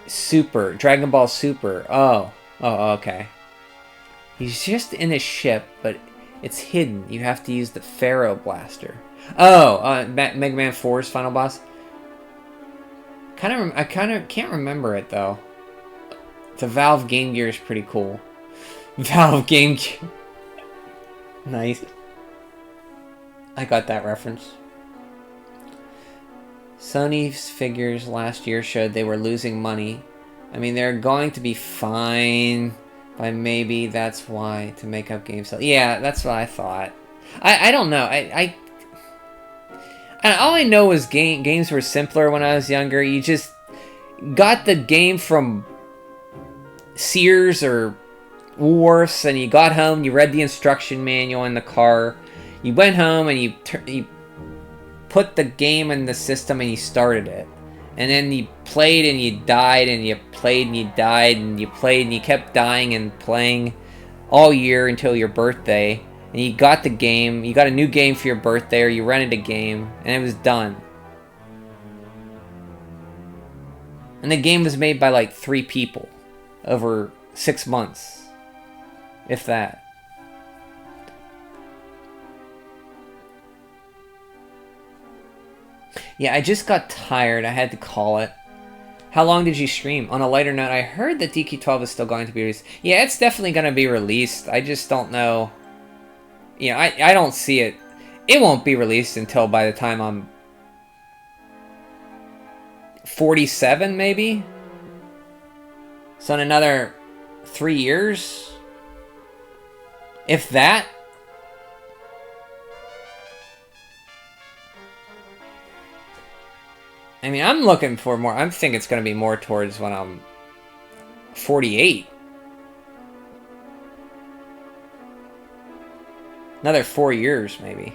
Super. Dragon Ball Super. Oh, okay. He's just in his ship, but it's hidden. You have to use the Pharaoh Blaster. Oh, Mega Man 4's final boss. I kind of can't remember it, though. The Valve Game Gear is pretty cool. Valve Game Gear. Nice. I got that reference. Sony's figures last year showed they were losing money. I mean, they're going to be fine, but maybe that's why, to make up game sales. Yeah, that's what I thought. I don't know. All I know is games were simpler when I was younger. You just got the game from Sears or Woolworths, and you got home, you read the instruction manual in the car. You went home and you put the game in the system and you started it. And then you played and you died and you played and you died and you played and you kept dying and playing all year until your birthday, and you got the game, you got a new game for your birthday, or you rented a game, and it was done. And the game was made by like 3 people over 6 months, if that. Yeah, I just got tired. I had to call it. How long did you stream? On a lighter note, I heard that DQ12 is still going to be released. Yeah, it's definitely going to be released. I just don't know. You know, I don't see it. It won't be released until by the time I'm 47, maybe? So in another 3 years? If that? I mean, I'm looking for more. I think it's going to be more towards when I'm 48. Another 4 years, maybe.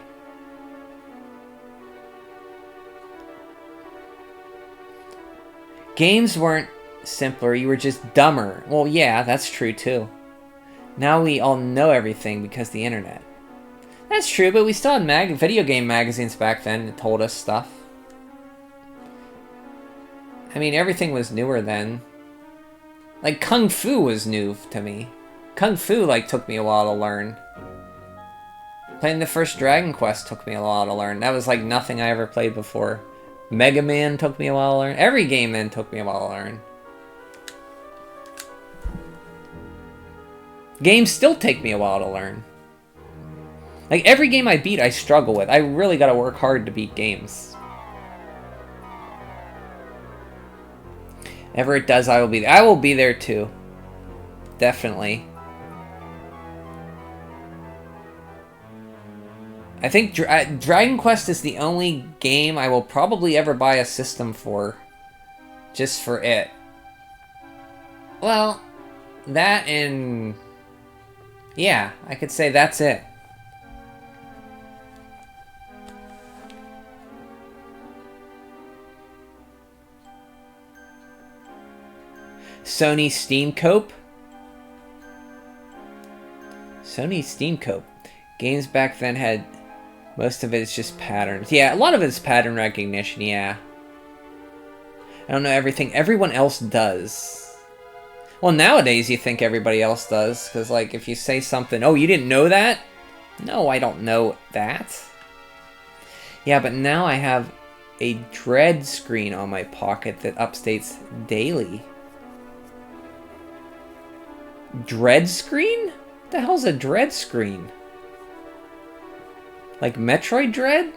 Games weren't simpler. You were just dumber. Well, yeah, that's true, too. Now we all know everything because of the internet. That's true, but we still had video game magazines back then that told us stuff. I mean, everything was newer then. Like, Kung Fu was new to me. Kung Fu, like, took me a while to learn. Playing the first Dragon Quest took me a while to learn. That was, like, nothing I ever played before. Mega Man took me a while to learn. Every game then took me a while to learn. Games still take me a while to learn. Like, every game I beat, I struggle with. I really gotta work hard to beat games. Ever it does, I will be there. I will be there too. Definitely. I think Dragon Quest is the only game I will probably ever buy a system for. Just for it. Well, that and... yeah, I could say that's it. Sony Steam Cope. Sony Steam Cope. Games back then had... most of it is just patterns. Yeah, a lot of it's pattern recognition, yeah. I don't know everything everyone else does. Well, nowadays you think everybody else does. Because, like, if you say something... oh, you didn't know that? No, I don't know that. Yeah, but now I have a dread screen on my pocket that updates daily. Dread screen? What the hell's a dread screen? Like Metroid Dread?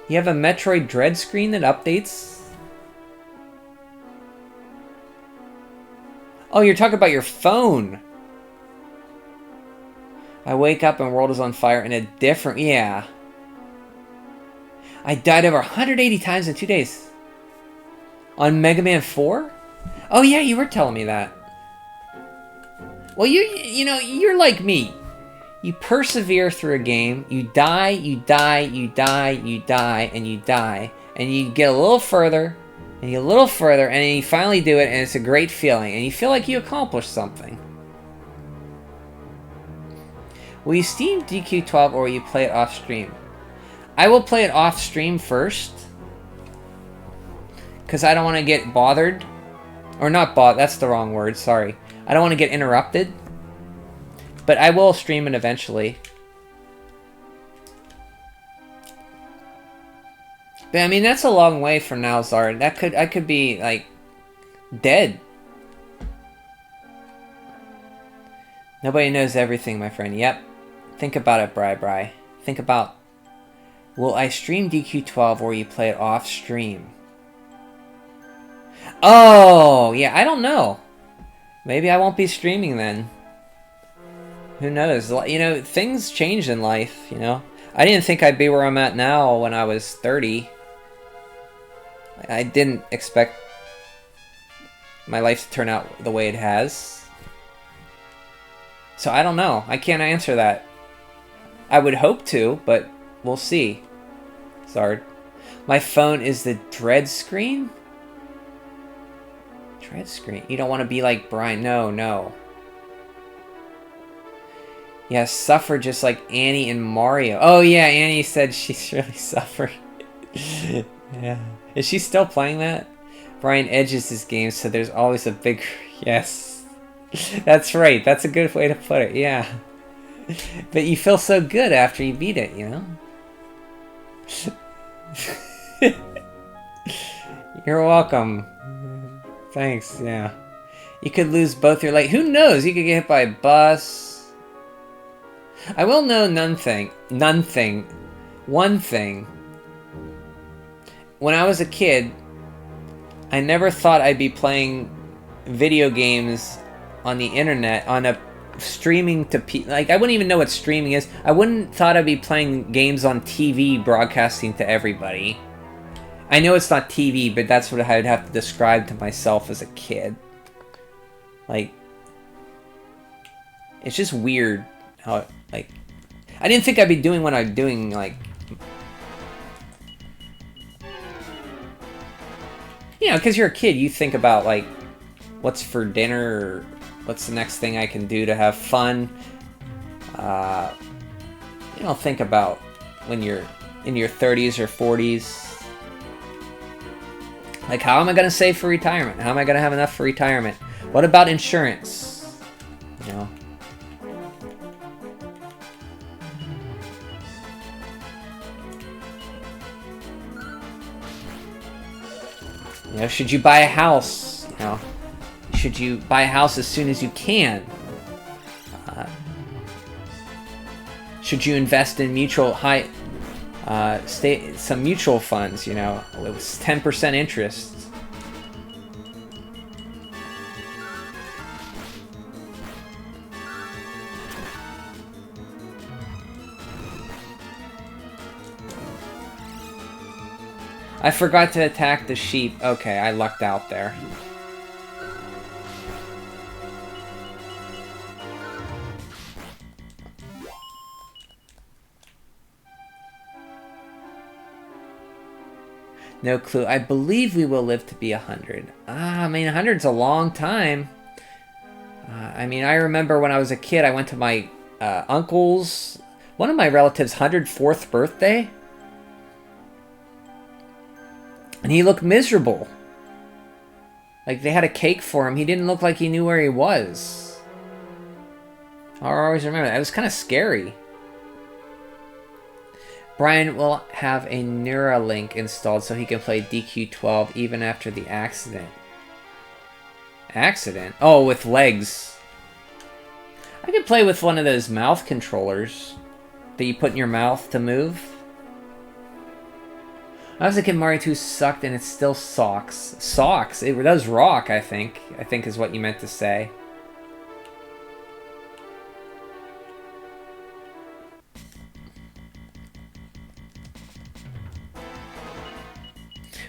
You have a Metroid Dread screen that updates? Oh, you're talking about your phone. I wake up and world is on fire in a different... yeah. I died over 180 times in 2 days. On Mega Man 4? Oh yeah, you were telling me that. Well, you know, you're like me. You persevere through a game, you die, you die, you die, you die, and you die. And you get a little further, and you get a little further, and then you finally do it, and it's a great feeling. And you feel like you accomplished something. Will you Steam DQ12 or will you play it off stream? I will play it off stream first. Because I don't want to get bothered. Or not bothered, that's the wrong word, sorry. I don't want to get interrupted. But I will stream it eventually. But I mean, that's a long way from now, Zard. I could be, like, dead. Nobody knows everything, my friend. Yep. Think about it, Bri. Think about... will I stream DQ12 or you play it off stream? Oh, yeah, I don't know. Maybe I won't be streaming then. Who knows? You know, things change in life, you know? I didn't think I'd be where I'm at now when I was 30. I didn't expect my life to turn out the way it has. So I don't know. I can't answer that. I would hope to, but we'll see. Zard. My phone is the dread screen? Dread screen? You don't want to be like Brian. No. Yeah, suffer just like Annie and Mario. Oh yeah, Annie said she's really suffered. Yeah. Is she still playing that? Brian edges his game, so there's always a big... Yes. That's right. That's a good way to put it, yeah. But you feel so good after you beat it, you know? You're welcome. Thanks, yeah. You could lose both your legs. Who knows? You could get hit by a bus. I will know one thing. When I was a kid, I never thought I'd be playing video games on the internet, on a streaming to like, I wouldn't even know what streaming is. I wouldn't thought I'd be playing games on TV broadcasting to everybody. I know it's not TV, but that's what I would have to describe to myself as a kid. Like, it's just weird how, like, I didn't think I'd be doing what I'm doing, like, you know, because you're a kid, you think about, like, what's for dinner, or what's the next thing I can do to have fun. You don't think about when you're in your 30s or 40s. Like, how am I going to save for retirement? How am I going to have enough for retirement? What about insurance? You know? You know, should you buy a house? You know, should you buy a house as soon as you can? Should you invest in some mutual funds? You know, with 10% interest. I forgot to attack the sheep. Okay, I lucked out there. No clue. I believe we will live to be 100. I mean, 100's a long time. I mean, I remember when I was a kid, I went to my uncle's, one of my relatives' 104th birthday. And he looked miserable. Like, they had a cake for him. He didn't look like he knew where he was. I always remember that. It was kind of scary. Brian will have a Neuralink installed so he can play DQ12 even after the accident. Accident? Oh, with legs. I could play with one of those mouth controllers that you put in your mouth to move. I was a kid, Mario 2 sucked and it still socks. Socks? It does rock, I think. I think is what you meant to say.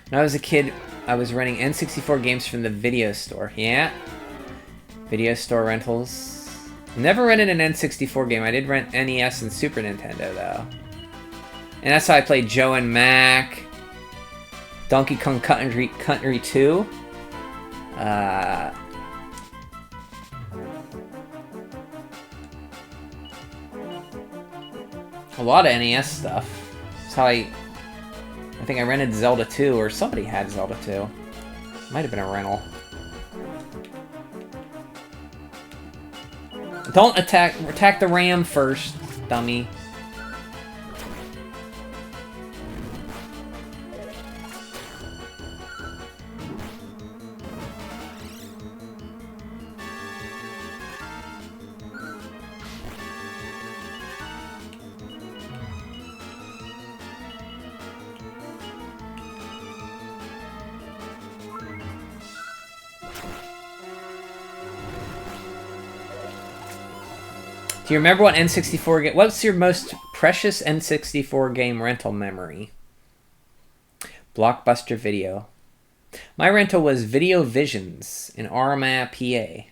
When I was a kid, I was renting N64 games from the video store. Yeah. Video store rentals. Never rented an N64 game. I did rent NES and Super Nintendo, though. And that's how I played Joe and Mac. Donkey Kong Country 2. A lot of NES stuff. That's how I think I rented Zelda 2, or somebody had Zelda 2. Might have been a rental. Don't attack the ram first, dummy. Do you remember what N64 game? What's your most precious N64 game rental memory? Blockbuster Video. My rental was Video Visions in Armagh, PA.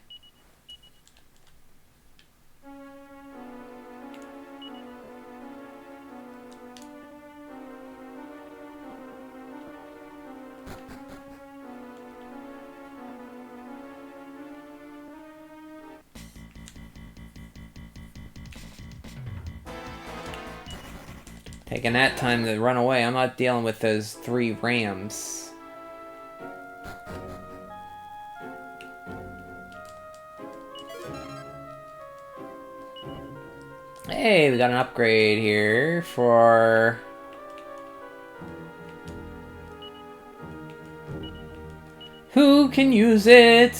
Taking that time to run away. I'm not dealing with those 3 rams. Hey, we got an upgrade here for... Who can use it?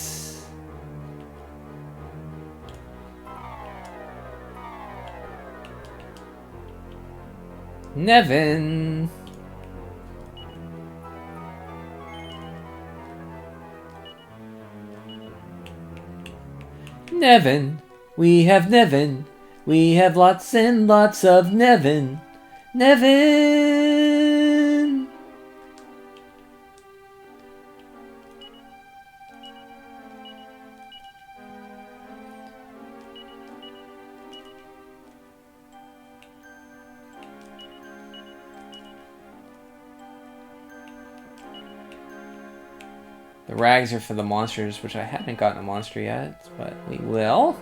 Nevin. Nevin. We have Nevin. We have lots and lots of Nevin. Nevin. The rags are for the monsters, which I haven't gotten a monster yet, but we will.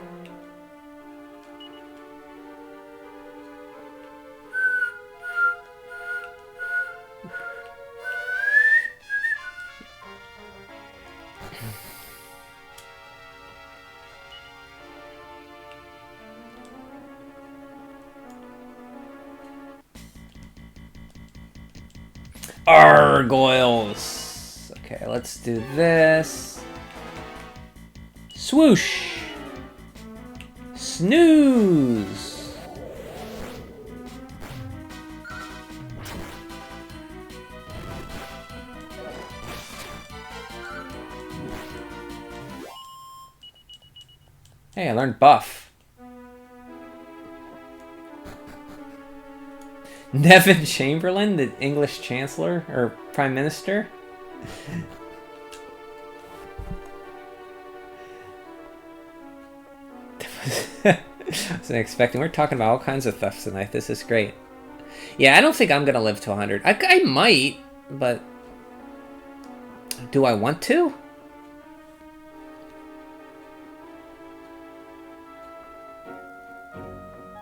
Gargoyles. Okay, let's do this. Swoosh. Snooze. Hey, I learned buff. Nevin Chamberlain, the English Chancellor or Prime Minister. I wasn't expecting. We're talking about all kinds of thefts tonight. This is great. Yeah, I don't think I'm gonna live to 100. I might, but do I want to?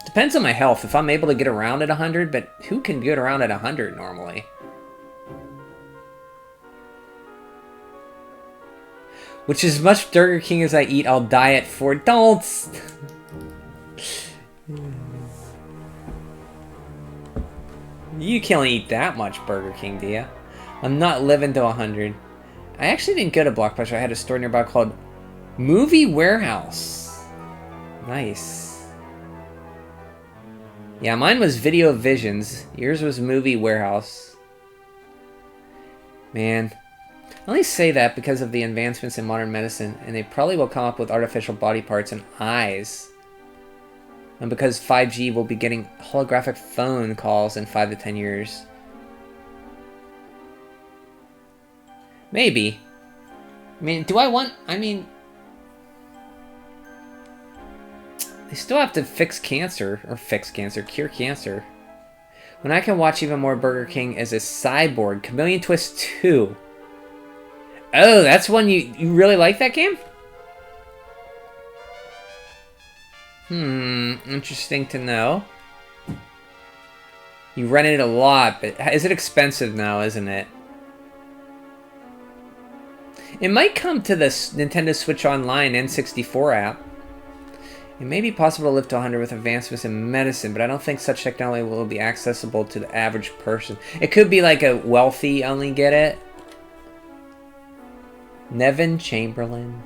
Depends on my health. If I'm able to get around at 100, but who can get around at 100 normally? Which as much Burger King as I eat, I'll die at 4. Don't! You can't eat that much Burger King, do you? I'm not living to 100. I actually didn't go to Blockbuster. I had a store nearby called Movie Warehouse. Nice. Yeah, mine was Video Visions. Yours was Movie Warehouse. Man. I only say that because of the advancements in modern medicine, and they probably will come up with artificial body parts and eyes. And because 5G will be getting holographic phone calls in 5 to 10 years. Maybe. I mean, do I want... I mean... They still have to fix cancer. Or fix cancer. Cure cancer. When I can watch even more Burger King as a cyborg. Chameleon Twist 2. Oh, that's one you really like that game? Interesting to know. You run it a lot, but is it expensive now, isn't it? It might come to the Nintendo Switch Online N64 app. It may be possible to live to 100 with advancements in medicine, but I don't think such technology will be accessible to the average person. It could be like a wealthy only get it. Nevin Chamberlain.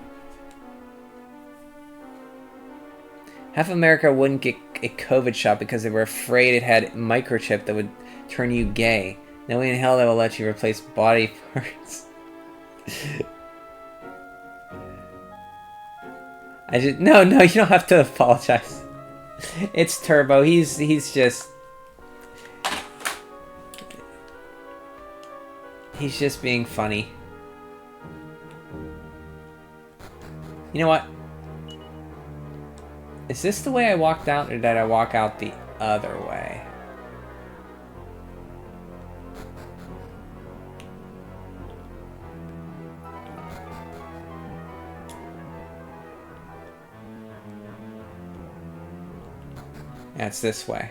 Half America wouldn't get a COVID shot because they were afraid it had microchip that would turn you gay. No way in hell that will let you replace body parts. No, you don't have to apologize. It's Turbo. He's just being funny. You know what? Is this the way I walked out, or did I walk out the other way? Yeah, it's this way.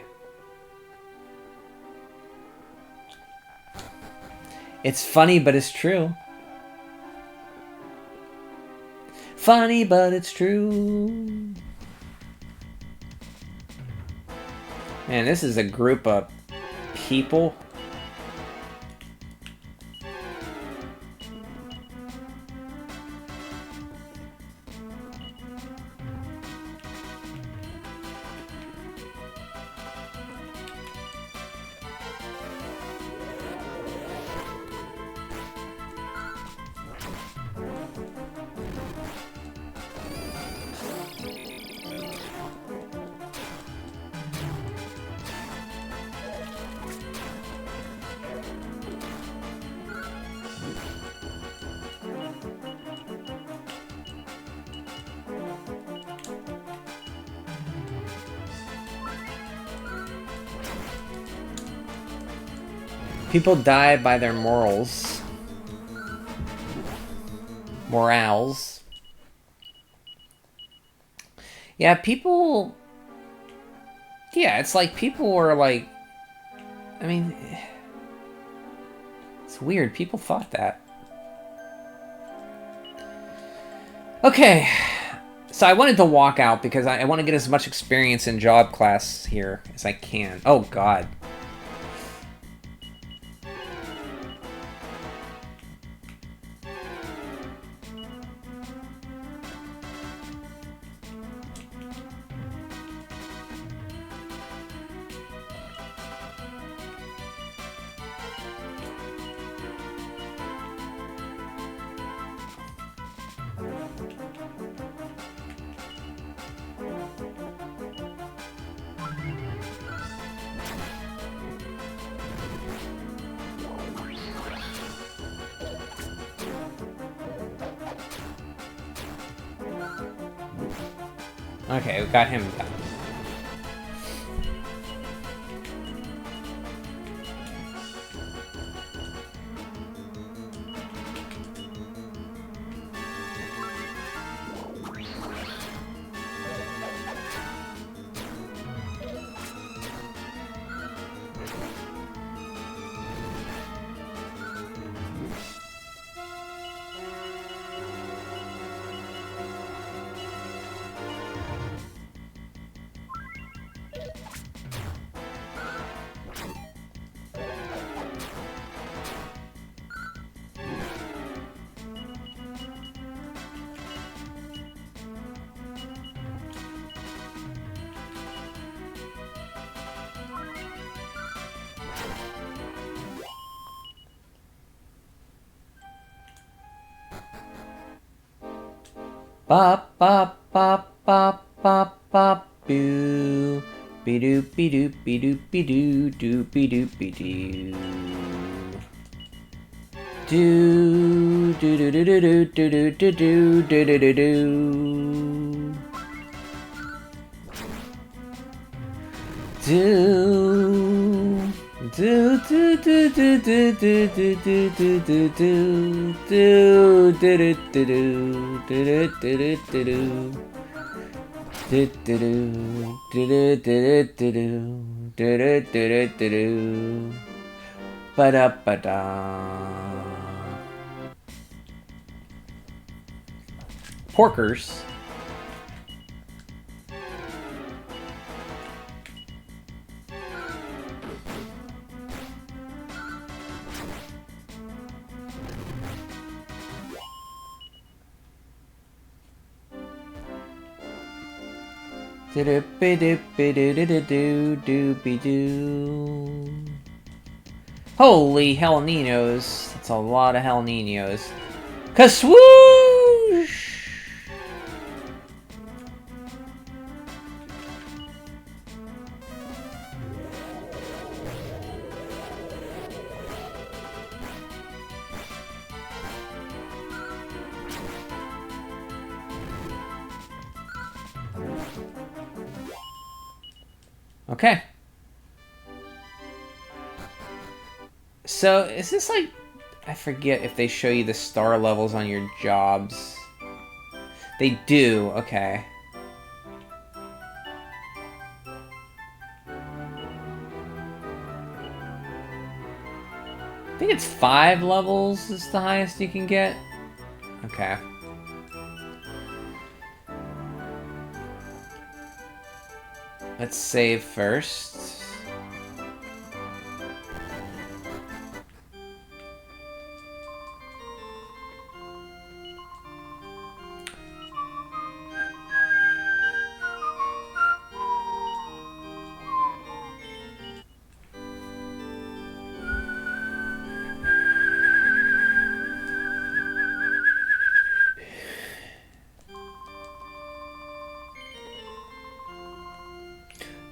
It's funny, but it's true. Funny, but it's true. Man, this is a group of people. People die by their morals. Morals. Yeah, people... Yeah, it's like people are like... I mean... It's weird. People thought that. Okay. So I wanted to walk out because I want to get as much experience in job class here as I can. Oh, God. Okay, we got him done. Bop bop bop bop bop bop boo. Be doo be doo be doo be doo doo be doo be doo. Do do do do do do do do do do do do do. Do do do do do do do do do do do do do do do do do do do. Do do do do do do do do do do do. Ba da ba da. Porkers. Holy hell Ninos. That's a lot of hell Ninos. Kaswoosh! Okay. So, is this like... I forget if they show you the star levels on your jobs. They do, okay. I think it's 5 levels is the highest you can get. Okay. Let's save first.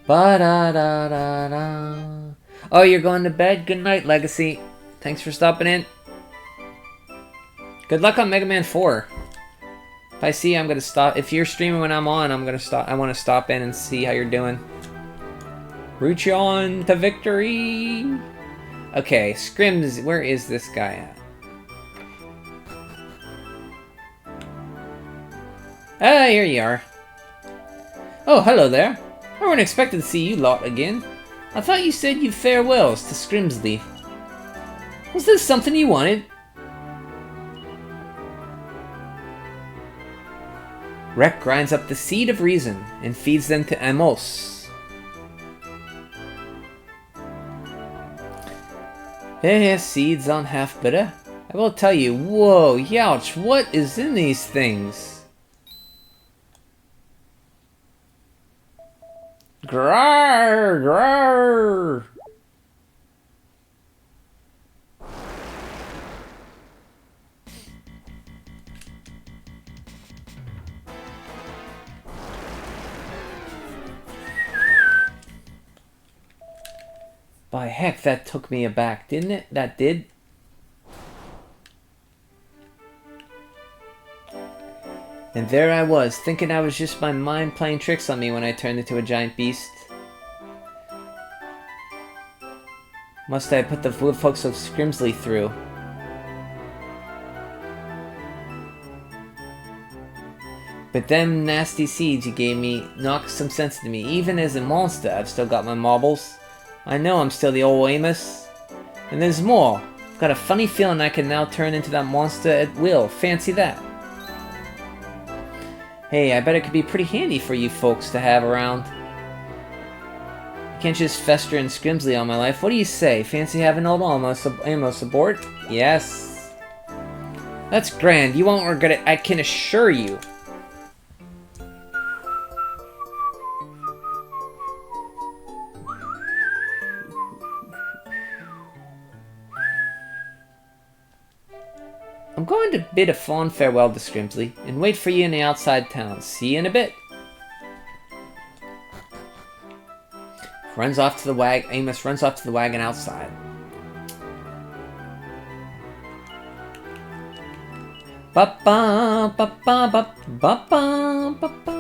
Ba-da-da-da-da. Oh, you're going to bed? Good night, Legacy. Thanks for stopping in. Good luck on Mega Man 4. If I see you, I'm gonna stop. If you're streaming when I'm on, I'm gonna stop. I want to stop in and see how you're doing. Root you on to victory. Okay, Scrims, where is this guy at? Ah, here you are. Oh, hello there. I weren't expecting to see you lot again. I thought you said you farewells to Scrimsley. Was this something you wanted? Rek grinds up the seed of reason and feeds them to Amos. Seeds on half bitter. I will tell you, whoa, youch, what is in these things? Grrr, grrr. By heck, that took me aback, didn't it? That did. And there I was, thinking I was just my mind playing tricks on me when I turned into a giant beast. Must I put the folks of Scrimsley through? But them nasty seeds you gave me knocked some sense into me. Even as a monster, I've still got my marbles. I know I'm still the old Amos. And there's more. I've got a funny feeling I can now turn into that monster at will. Fancy that. Hey, I bet it could be pretty handy for you folks to have around. I can't just fester in Scrimsley all my life. What do you say? Fancy having old Amos aboard? Yes. That's grand. You won't regret it, I can assure you. I'm going to bid a fond farewell to Scrimsley and wait for you in the outside town. See you in a bit. Amos runs off to the wagon outside. Ba-ba, ba-ba, ba-ba, ba-ba, ba-ba,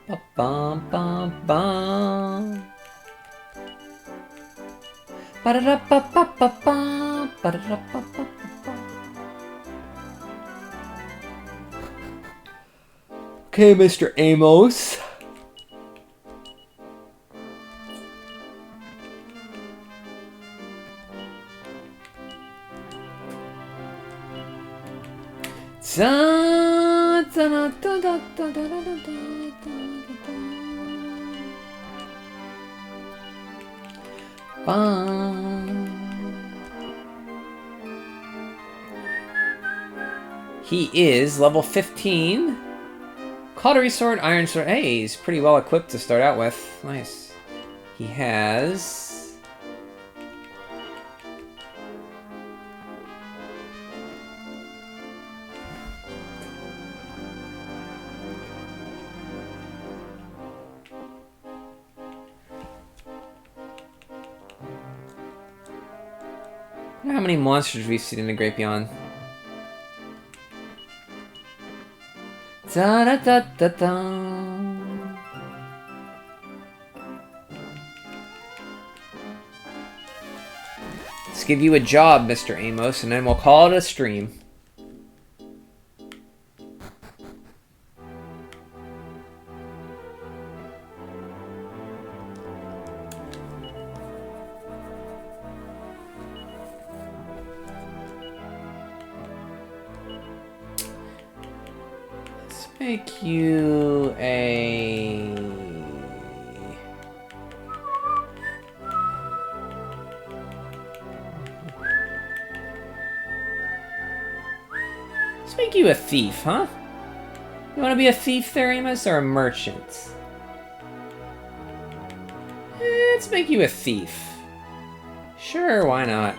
ba-ba, ba-ba. Ba-da-da-ba-ba-ba-ba, ba-da-da-ba-ba-ba. Okay, Mr. Amos. He is level 15. Cautery sword, iron sword. Hey, he's pretty well equipped to start out with. Nice. He has... I wonder how many monsters we've seen in the Great Beyond. Da da da da da. Let's give you a job, Mr. Amos, and then we'll call it a stream. make you a... Let's make you a thief, huh? You want to be a thief there, Amos, or a merchant? Let's make you a thief. Sure, why not?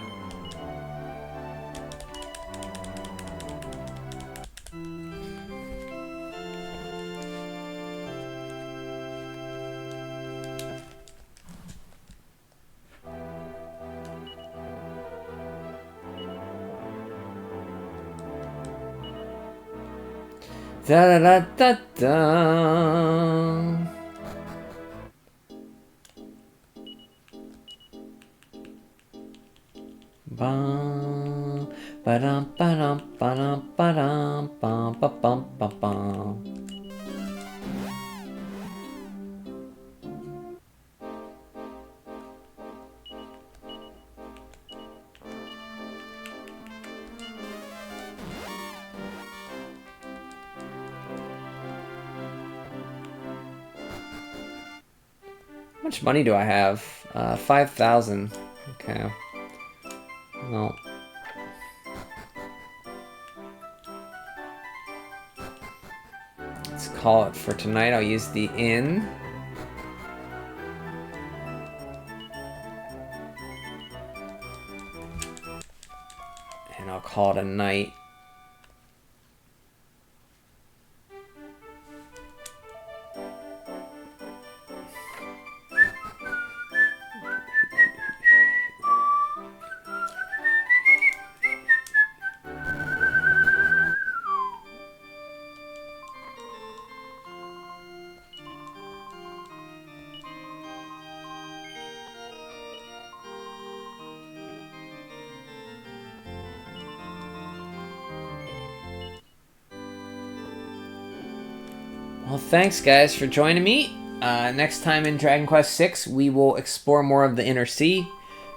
Da da da da da. Bum, ba-dum, ba-dum, ba-dum, ba-dum, bum, ba-bum, ba-bum. How much money do I have? 5,000. Okay. Well. Let's call it for tonight. I'll use the inn. And I'll call it a night. Well, thanks guys for joining me. Next time in Dragon Quest VI, we will explore more of the Inner Sea,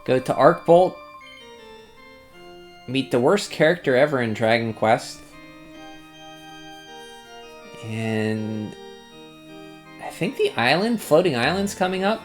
go to Arkbolt, meet the worst character ever in Dragon Quest, and I think the floating island's coming up.